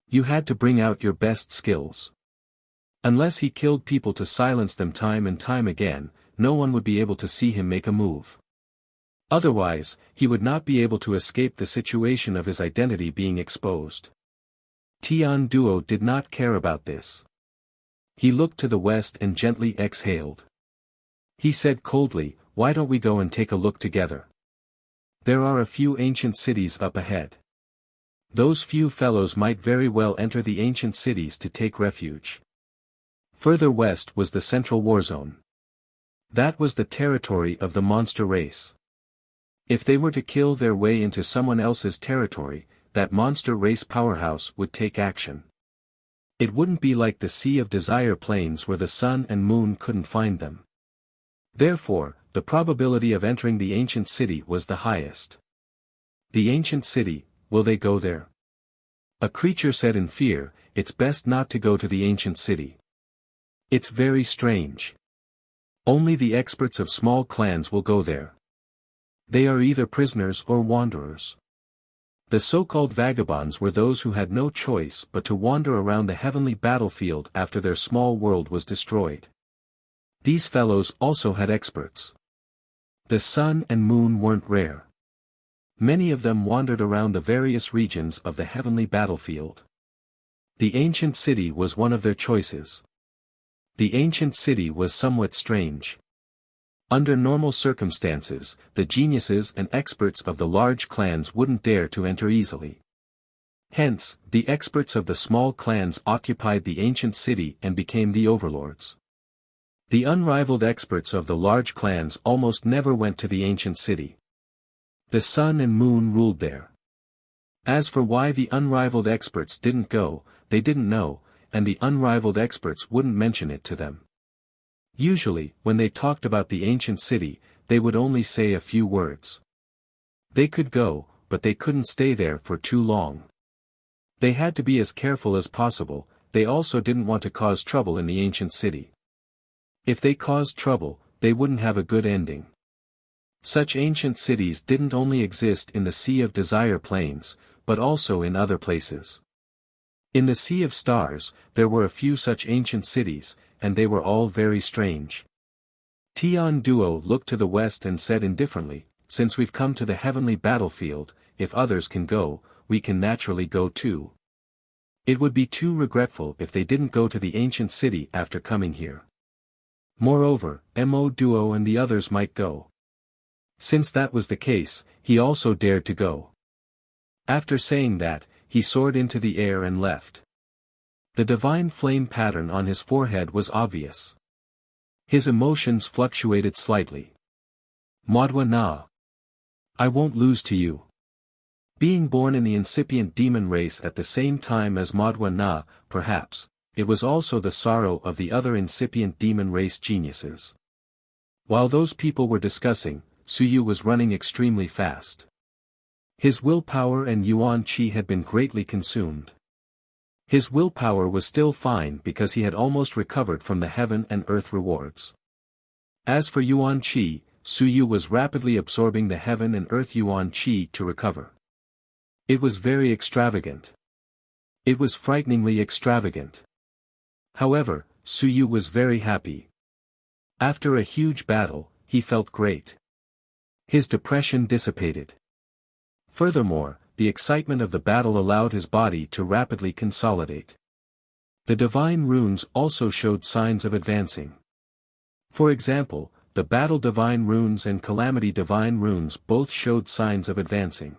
You had to bring out your best skills. Unless he killed people to silence them time and time again, no one would be able to see him make a move. Otherwise, he would not be able to escape the situation of his identity being exposed. Tian Duo did not care about this. He looked to the west and gently exhaled. He said coldly, "Why don't we go and take a look together? There are a few ancient cities up ahead. Those few fellows might very well enter the ancient cities to take refuge." Further west was the central war zone. That was the territory of the monster race. If they were to kill their way into someone else's territory, that monster race powerhouse would take action. It wouldn't be like the Sea of Desire plains where the sun and moon couldn't find them. Therefore, the probability of entering the ancient city was the highest. The ancient city, will they go there? A creature said in fear, "It's best not to go to the ancient city. It's very strange. Only the experts of small clans will go there. They are either prisoners or wanderers." The so-called vagabonds were those who had no choice but to wander around the heavenly battlefield after their small world was destroyed. These fellows also had experts. The sun and moon weren't rare. Many of them wandered around the various regions of the heavenly battlefield. The ancient city was one of their choices. The ancient city was somewhat strange. Under normal circumstances, the geniuses and experts of the large clans wouldn't dare to enter easily. Hence, the experts of the small clans occupied the ancient city and became the overlords. The unrivaled experts of the large clans almost never went to the ancient city. The sun and moon ruled there. As for why the unrivaled experts didn't go, they didn't know, and the unrivaled experts wouldn't mention it to them. Usually, when they talked about the ancient city, they would only say a few words. They could go, but they couldn't stay there for too long. They had to be as careful as possible, they also didn't want to cause trouble in the ancient city. If they caused trouble, they wouldn't have a good ending. Such ancient cities didn't only exist in the Sea of Desire Plains, but also in other places. In the Sea of Stars, there were a few such ancient cities, and they were all very strange. Tian Duo looked to the west and said indifferently, "Since we've come to the heavenly battlefield, if others can go, we can naturally go too. It would be too regretful if they didn't go to the ancient city after coming here. Moreover, Mo Duo and the others might go." Since that was the case, he also dared to go. After saying that, he soared into the air and left. The divine flame pattern on his forehead was obvious. His emotions fluctuated slightly. Madwa Na. I won't lose to you. Being born in the incipient demon race at the same time as Madwa Na, perhaps, it was also the sorrow of the other incipient demon race geniuses. While those people were discussing, Suyu was running extremely fast. His willpower and Yuan Qi had been greatly consumed. His willpower was still fine because he had almost recovered from the heaven and earth rewards. As for Yuan Qi, Suyu was rapidly absorbing the heaven and earth Yuan Qi to recover. It was very extravagant. It was frighteningly extravagant. However, Suyu was very happy. After a huge battle, he felt great. His depression dissipated. Furthermore, the excitement of the battle allowed his body to rapidly consolidate. The divine runes also showed signs of advancing. For example, the battle divine runes and calamity divine runes both showed signs of advancing.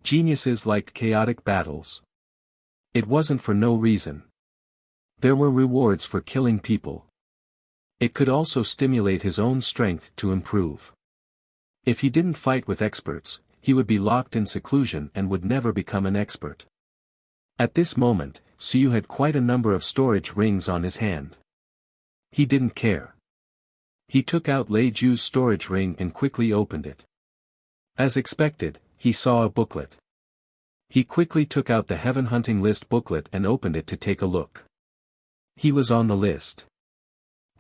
Geniuses liked chaotic battles. It wasn't for no reason. There were rewards for killing people. It could also stimulate his own strength to improve. If he didn't fight with experts, he would be locked in seclusion and would never become an expert. At this moment, Suyu had quite a number of storage rings on his hand. He didn't care. He took out Lei Ju's storage ring and quickly opened it. As expected, he saw a booklet. He quickly took out the Heaven Hunting List booklet and opened it to take a look. He was on the list.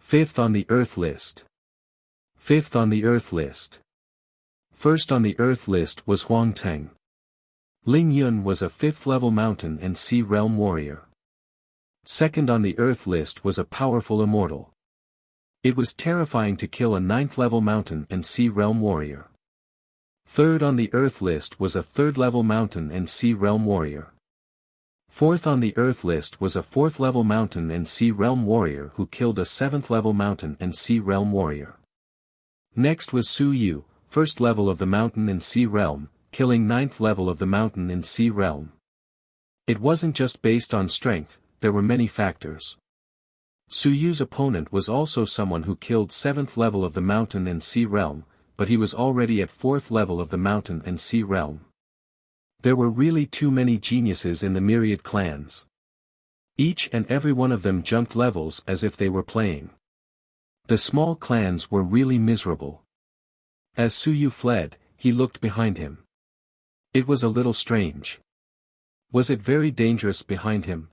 5th on the Earth list. 5th on the Earth list. First on the Earth list was Huang Teng. Ling Yun was a 5th-level mountain and sea realm warrior. Second on the Earth list was a powerful immortal. It was terrifying to kill a 9th-level mountain and sea realm warrior. Third on the Earth list was a 3rd-level mountain and sea realm warrior. Fourth on the Earth list was a 4th-level mountain and sea realm warrior who killed a 7th-level mountain and sea realm warrior. Next was Su Yu, 1st level of the mountain and sea realm, killing 9th level of the mountain and sea realm. It wasn't just based on strength, there were many factors. Su Yu's opponent was also someone who killed 7th level of the mountain and sea realm, but he was already at 4th level of the mountain and sea realm. There were really too many geniuses in the myriad clans. Each and every one of them jumped levels as if they were playing. The small clans were really miserable. As Su Yu fled, he looked behind him. It was a little strange. Was it very dangerous behind him?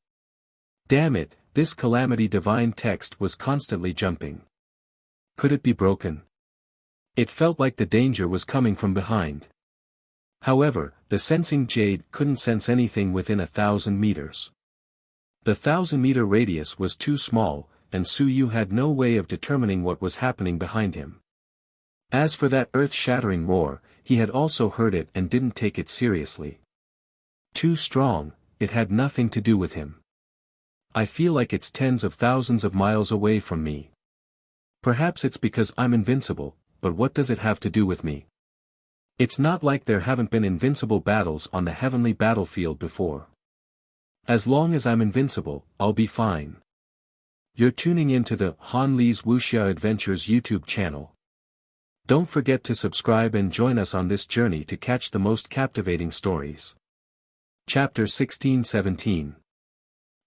Damn it, this calamity divine text was constantly jumping. Could it be broken? It felt like the danger was coming from behind. However, the sensing jade couldn't sense anything within 1,000 meters. The 1,000-meter radius was too small, and Su Yu had no way of determining what was happening behind him. As for that earth-shattering roar, he had also heard it and didn't take it seriously. Too strong, it had nothing to do with him. I feel like it's tens of thousands of miles away from me. Perhaps it's because I'm invincible, but what does it have to do with me? It's not like there haven't been invincible battles on the heavenly battlefield before. As long as I'm invincible, I'll be fine. You're tuning into the Han Li's Wuxia Adventures YouTube channel. Don't forget to subscribe and join us on this journey to catch the most captivating stories. Chapter 1617.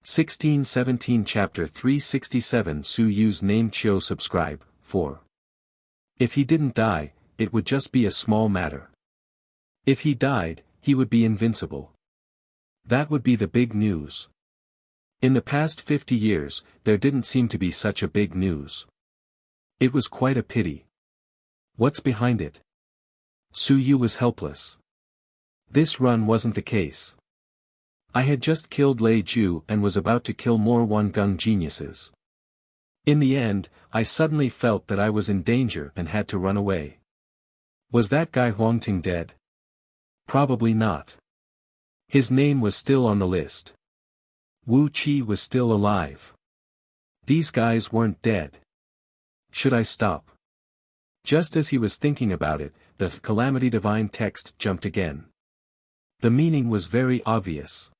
1617 Chapter 367 Su Yu's name Chiu subscribe, 4. If he didn't die, it would just be a small matter. If he died, he would be invincible. That would be the big news. In the past 50 years, there didn't seem to be such a big news. It was quite a pity. What's behind it? Su Yu was helpless. This run wasn't the case. I had just killed Lei Ju and was about to kill more One Gung geniuses. In the end, I suddenly felt that I was in danger and had to run away. Was that guy Huang Ting dead? Probably not. His name was still on the list. Wu Qi was still alive. These guys weren't dead. Should I stop? Just as he was thinking about it, the Calamity Divine text jumped again. The meaning was very obvious.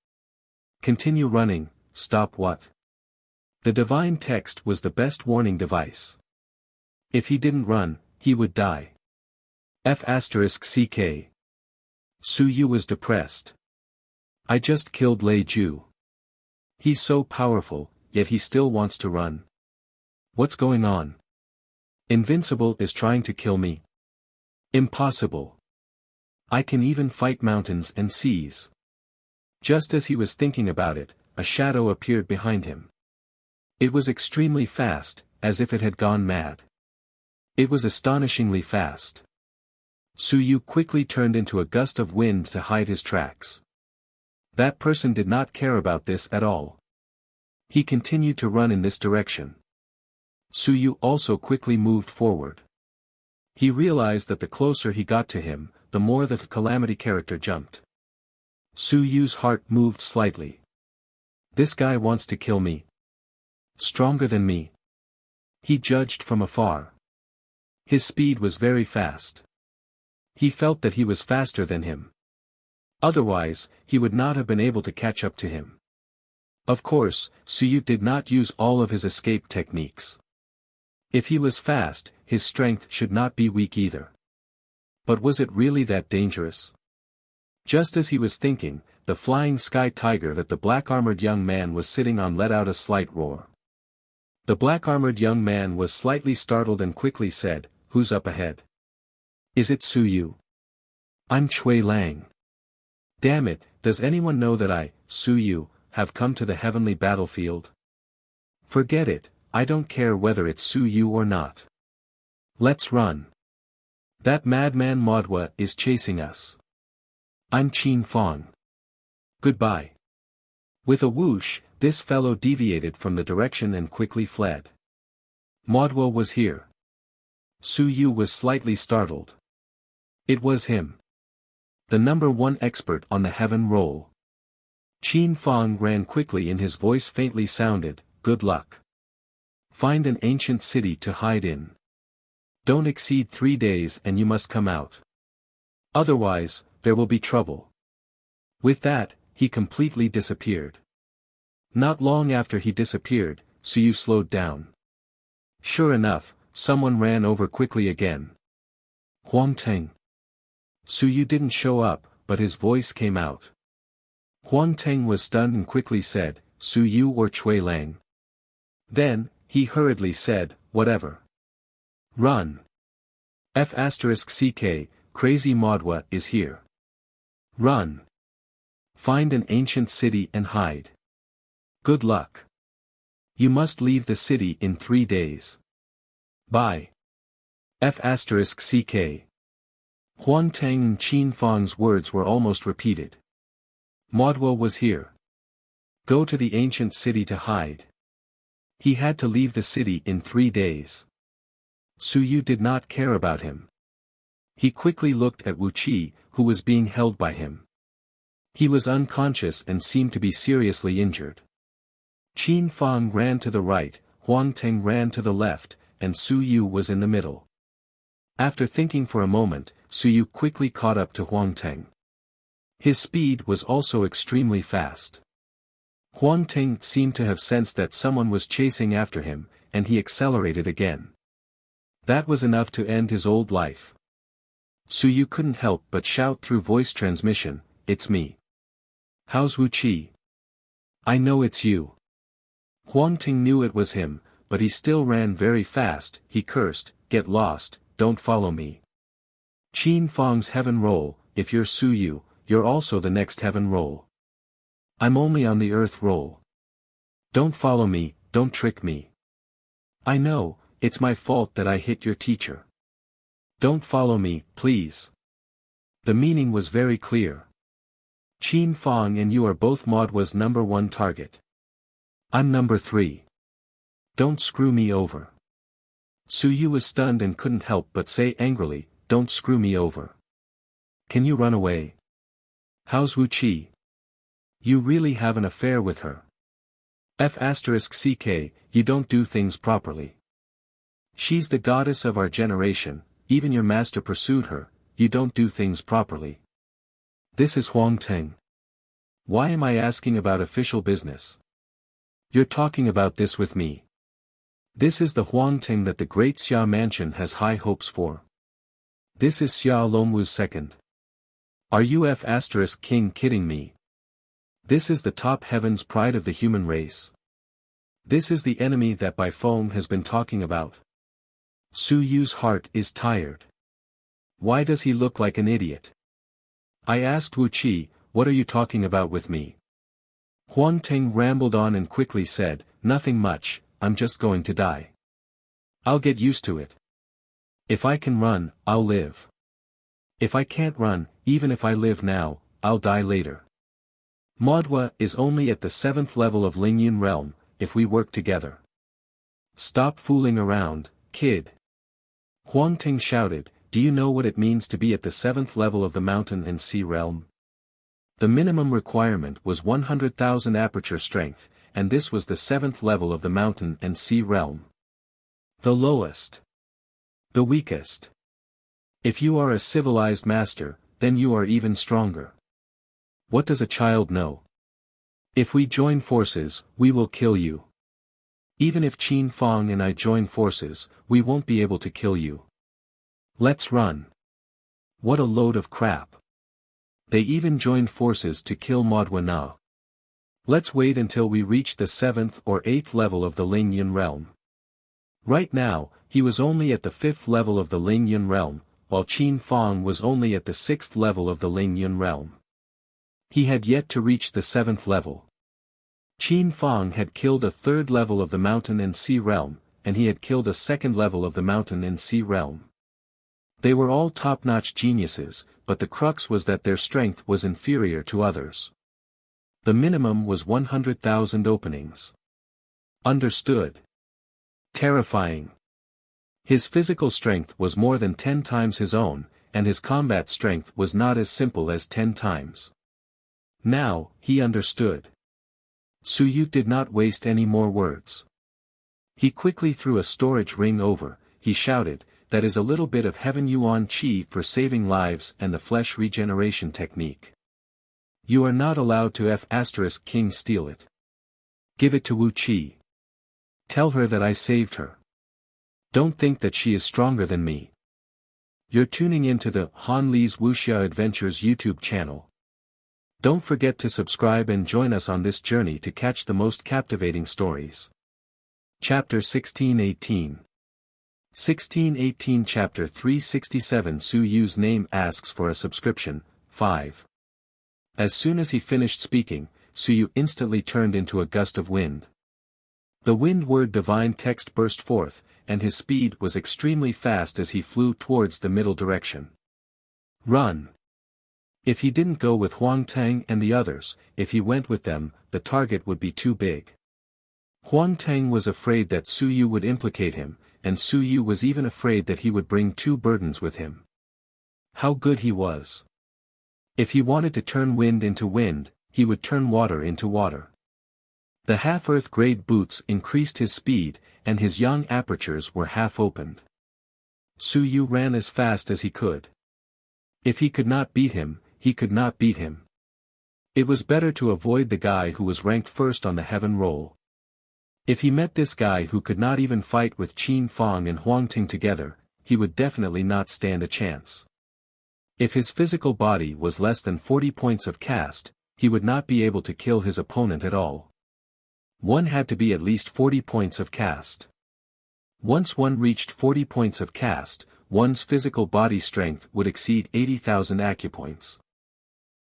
Continue running, stop what? The divine text was the best warning device. If he didn't run, he would die. F***CK. Su Yu was depressed. I just killed Lei Ju. He's so powerful, yet he still wants to run. What's going on? Invincible is trying to kill me. Impossible. I can even fight mountains and seas. Just as he was thinking about it, a shadow appeared behind him. It was extremely fast, as if it had gone mad. It was astonishingly fast. Su Yu quickly turned into a gust of wind to hide his tracks. That person did not care about this at all. He continued to run in this direction. Su Yu also quickly moved forward. He realized that the closer he got to him, the more the Calamity character jumped. Su Yu's heart moved slightly. This guy wants to kill me. Stronger than me. He judged from afar. His speed was very fast. He felt that he was faster than him. Otherwise, he would not have been able to catch up to him. Of course, Su Yu did not use all of his escape techniques. If he was fast, his strength should not be weak either. But was it really that dangerous? Just as he was thinking, the flying sky tiger that the black-armored young man was sitting on let out a slight roar. The black-armored young man was slightly startled and quickly said, "Who's up ahead? Is it Su Yu? I'm Cui Lang. Damn it, does anyone know that I, Su Yu, have come to the heavenly battlefield? Forget it, I don't care whether it's Su Yu or not. Let's run. That madman Modwa is chasing us. I'm Qin Fong. Goodbye." With a whoosh, this fellow deviated from the direction and quickly fled. Modwa was here. Su Yu was slightly startled. It was him. The #1 expert on the heaven roll. Qin Fong ran quickly and his voice faintly sounded, "Good luck. Find an ancient city to hide in. Don't exceed 3 days and you must come out. Otherwise, there will be trouble." With that, he completely disappeared. Not long after he disappeared, Su Yu slowed down. Sure enough, someone ran over quickly again. Huang Ting. Su Yu didn't show up, but his voice came out. Huang Ting was stunned and quickly said, "Su Yu or Cui Lang?" Then, he hurriedly said, "Whatever. Run. F***CK, Crazy Modwa is here. Run. Find an ancient city and hide. Good luck. You must leave the city in 3 days. Bye. F***CK. Huang Tang and Qin Fong's words were almost repeated. Modwa was here. Go to the ancient city to hide. He had to leave the city in 3 days. Su Yu did not care about him. He quickly looked at Wu Qi, who was being held by him. He was unconscious and seemed to be seriously injured. Qin Fong ran to the right, Huang Teng ran to the left, and Su Yu was in the middle. After thinking for a moment, Su Yu quickly caught up to Huang Teng. His speed was also extremely fast. Huang Teng seemed to have sensed that someone was chasing after him, and he accelerated again. That was enough to end his old life. Su Yu couldn't help but shout through voice transmission, "It's me. How's Wu Qi? I know it's you." Huang Ting knew it was him, but he still ran very fast. He cursed, "Get lost, don't follow me. Qin Fong's heaven roll, if you're Su Yu, you're also the next heaven roll. I'm only on the earth roll. Don't follow me, don't trick me. I know, it's my fault that I hit your teacher. Don't follow me, please. The meaning was very clear. Qin Fang and you are both Modwa's #1 target. I'm number 3. Don't screw me over. Su Yu was stunned and couldn't help but say angrily, don't screw me over. Can you run away? How's Wuxia? You really have an affair with her. F***ck, you don't do things properly. She's the goddess of our generation, even your master pursued her, you don't do things properly. This is Huang Teng. Why am I asking about official business? You're talking about this with me. This is the Huang Teng that the great Xia mansion has high hopes for. This is Xia Longwu's second. Are you F***king kidding me? This is the top heaven's pride of the human race. This is the enemy that Bai Feng has been talking about. Su Yu's heart is tired. Why does he look like an idiot? I asked Wuxia, what are you talking about with me? Huang Teng rambled on and quickly said, nothing much, I'm just going to die. I'll get used to it. If I can run, I'll live. If I can't run, even if I live now, I'll die later. Modwa is only at the 7th level of Lingyun realm, if we work together. Stop fooling around, kid. Huang Teng shouted, do you know what it means to be at the 7th level of the mountain and sea realm? The minimum requirement was 100,000 aperture strength, and this was the 7th level of the mountain and sea realm. The lowest. The weakest. If you are a civilized master, then you are even stronger. What does a child know? If we join forces, we will kill you. Even if Qin Fang and I join forces, we won't be able to kill you. Let's run. What a load of crap. They even joined forces to kill Modwa Na. Let's wait until we reach the 7th or 8th level of the Lingyun realm. Right now, he was only at the 5th level of the Lingyun realm, while Qin Fang was only at the 6th level of the Lingyun realm. He had yet to reach the 7th level. Qin Fang had killed a 3rd level of the mountain and sea realm, and he had killed a 2nd level of the mountain and sea realm. They were all top-notch geniuses, but the crux was that their strength was inferior to others. The minimum was 100,000 openings. Understood. Terrifying. His physical strength was more than 10 times his own, and his combat strength was not as simple as 10 times. Now, he understood. Su Yu did not waste any more words. He quickly threw a storage ring over, he shouted, that is a little bit of heaven yuan qi for saving lives and the flesh regeneration technique. You are not allowed to F***king steal it. Give it to Wuxia. Tell her that I saved her. Don't think that she is stronger than me. You're tuning into the Han Li's Wuxia Adventures YouTube channel. Don't forget to subscribe and join us on this journey to catch the most captivating stories. Chapter 1618. 1618 Chapter 367 Su Yu's name asks for a subscription, 5. As soon as he finished speaking, Su Yu instantly turned into a gust of wind. The wind word divine text burst forth, and his speed was extremely fast as he flew towards the middle direction. Run! If he didn't go with Huang Teng and the others, if he went with them, the target would be too big. Huang Teng was afraid that Su Yu would implicate him, and Su Yu was even afraid that he would bring 2 burdens with him. How good he was! If he wanted to turn wind into wind, he would turn water into water. The half-earth grade boots increased his speed, and his young apertures were half-opened. Su Yu ran as fast as he could. If he could not beat him, he could not beat him. It was better to avoid the guy who was ranked first on the heaven roll. If he met this guy who could not even fight with Qin Fang and Huang Ting together, he would definitely not stand a chance. If his physical body was less than 40 points of caste, he would not be able to kill his opponent at all. One had to be at least 40 points of caste. Once one reached 40 points of caste, one's physical body strength would exceed 80,000 acupoints.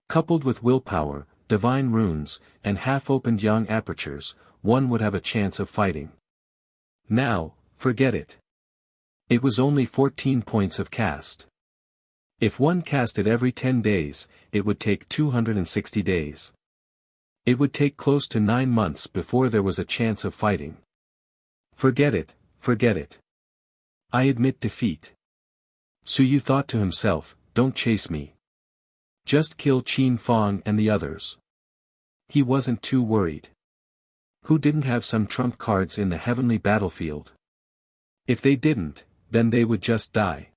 Coupled with willpower, divine runes, and half-opened young apertures, one would have a chance of fighting. Now, forget it. It was only 14 points of cast. If one casted every 10 days, it would take 260 days. It would take close to 9 months before there was a chance of fighting. Forget it, forget it. I admit defeat. Su Yu thought to himself, don't chase me. Just kill Qin Fang and the others. He wasn't too worried. Who didn't have some trump cards in the heavenly battlefield? If they didn't, then they would just die.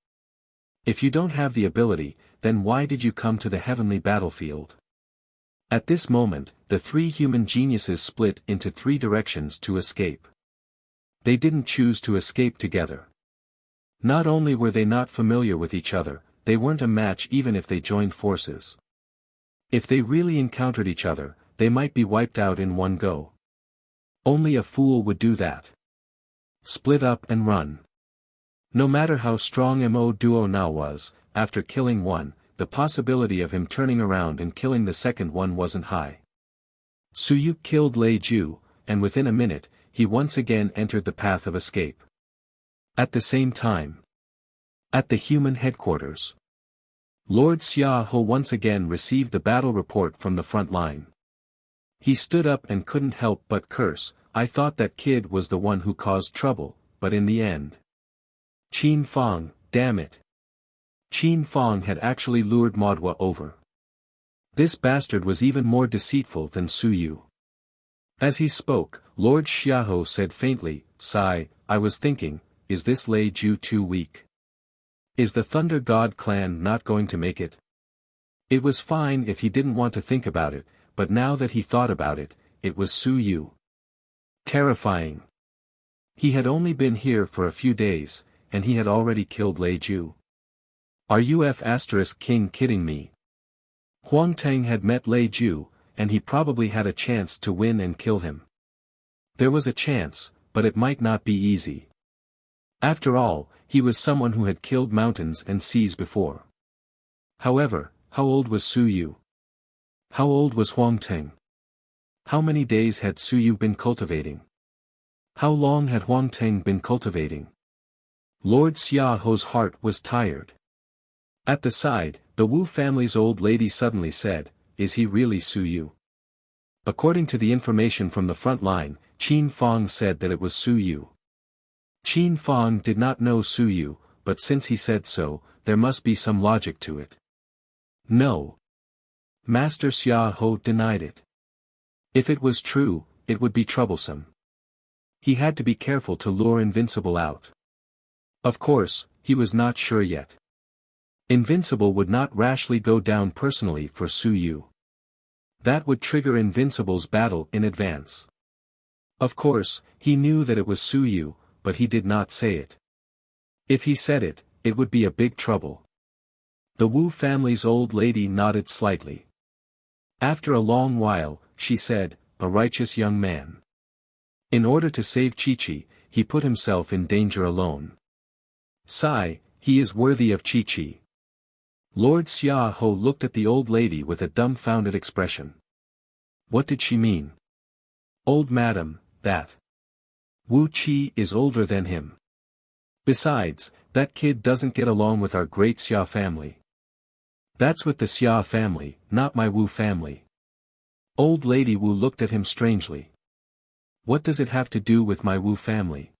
If you don't have the ability, then why did you come to the heavenly battlefield? At this moment, the three human geniuses split into three directions to escape. They didn't choose to escape together. Not only were they not familiar with each other, they weren't a match even if they joined forces. If they really encountered each other, they might be wiped out in one go. Only a fool would do that. Split up and run. No matter how strong Mo Duo now was, after killing one, the possibility of him turning around and killing the second one wasn't high. Su Yu killed Lei Ju, and within a minute, he once again entered the path of escape. At the same time, at the human headquarters, Lord Xia Ho once again received the battle report from the front line. He stood up and couldn't help but curse. I thought that kid was the one who caused trouble, but in the end. Qin Fang, damn it. Qin Fang had actually lured Modwa over. This bastard was even more deceitful than Su Yu. As he spoke, Lord Xiaoho said faintly, sigh, I was thinking, is this Lei Ju too weak? Is the Thunder God clan not going to make it? It was fine if he didn't want to think about it, but now that he thought about it, it was Su Yu. Terrifying. He had only been here for a few days, and he had already killed Lei Ju. Are you King kidding me? Huang Teng had met Lei Ju, and he probably had a chance to win and kill him. There was a chance, but it might not be easy. After all, he was someone who had killed mountains and seas before. However, how old was Su Yu? How old was Huang Teng? How many days had Su Yu been cultivating? How long had Huang Teng been cultivating? Lord Xia Ho's heart was tired. At the side, the Wu family's old lady suddenly said, is he really Su Yu? According to the information from the front line, Qin Fang said that it was Su Yu. Qin Fang did not know Su Yu, but since he said so, there must be some logic to it. No. Master Xia Ho denied it. If it was true, it would be troublesome. He had to be careful to lure Invincible out. Of course, he was not sure yet. Invincible would not rashly go down personally for Su Yu. That would trigger Invincible's battle in advance. Of course, he knew that it was Su Yu, but he did not say it. If he said it, it would be a big trouble. The Wu family's old lady nodded slightly. After a long while, she said, a righteous young man. In order to save Chi-Chi, he put himself in danger alone. Sigh, he is worthy of Chi-Chi. Lord Xia Ho looked at the old lady with a dumbfounded expression. What did she mean? Old madam, that Wu Qi is older than him. Besides, that kid doesn't get along with our great Xia family. That's with the Xia family, not my Wu family. Old lady Wu looked at him strangely. What does it have to do with my Wu family?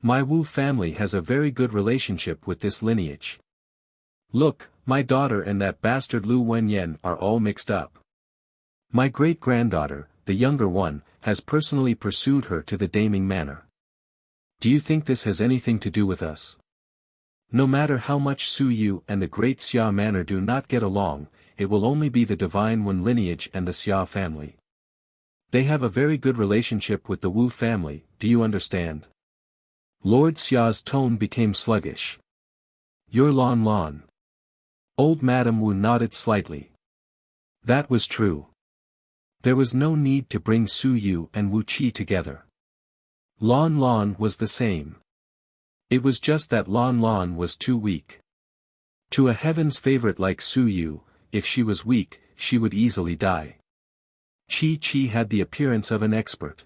My Wu family has a very good relationship with this lineage. Look, my daughter and that bastard Lu Wenyan are all mixed up. My great-granddaughter, the younger one, has personally pursued her to the Daming Manor. Do you think this has anything to do with us? No matter how much Su Yu and the great Xia Manor do not get along, it will only be the Divine One lineage and the Xia family. They have a very good relationship with the Wu family, do you understand? Lord Xia's tone became sluggish. You're Lon Lon. Old Madame Wu nodded slightly. That was true. There was no need to bring Su Yu and Wu Qi together. Lon Lon was the same. It was just that Lon Lon was too weak. To a heaven's favorite like Su Yu, if she was weak, she would easily die. Chi-Chi had the appearance of an expert.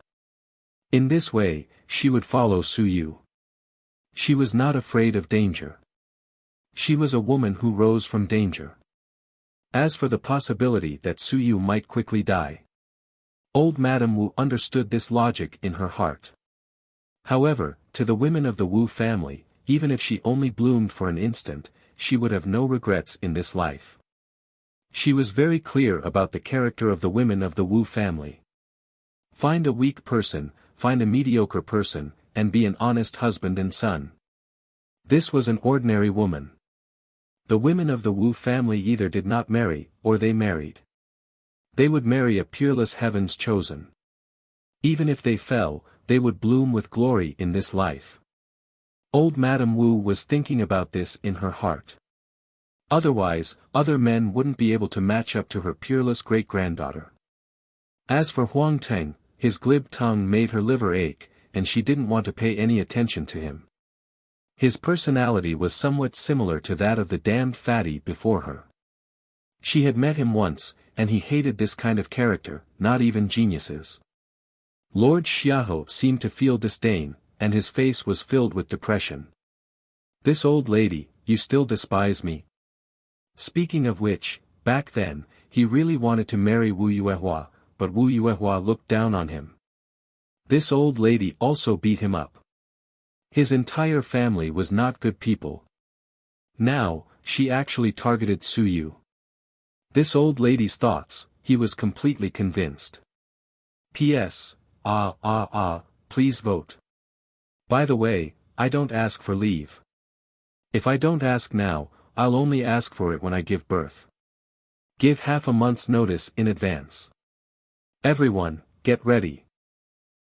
In this way, she would follow Su Yu. She was not afraid of danger. She was a woman who rose from danger. As for the possibility that Su Yu might quickly die, old Madame Wu understood this logic in her heart. However, to the women of the Wu family, even if she only bloomed for an instant, she would have no regrets in this life. She was very clear about the character of the women of the Wu family. Find a weak person, find a mediocre person, and be an honest husband and son. This was an ordinary woman. The women of the Wu family either did not marry, or they married. They would marry a peerless heaven's chosen. Even if they fell, they would bloom with glory in this life. Old Madame Wu was thinking about this in her heart. Otherwise, other men wouldn't be able to match up to her peerless great-granddaughter. As for Huang Teng, his glib tongue made her liver ache, and she didn't want to pay any attention to him. His personality was somewhat similar to that of the damned fatty before her. She had met him once, and he hated this kind of character, not even geniuses. Lord Xiaohou seemed to feel disdain, and his face was filled with depression. This old lady, you still despise me? Speaking of which, back then, he really wanted to marry Wu Yuehua, but Wu Yuehua looked down on him. This old lady also beat him up. His entire family was not good people. Now, she actually targeted Su Yu. This old lady's thoughts, he was completely convinced. P.S. Please vote. By the way, I don't ask for leave. If I don't ask now, I'll only ask for it when I give birth. Give half a month's notice in advance. Everyone, get ready.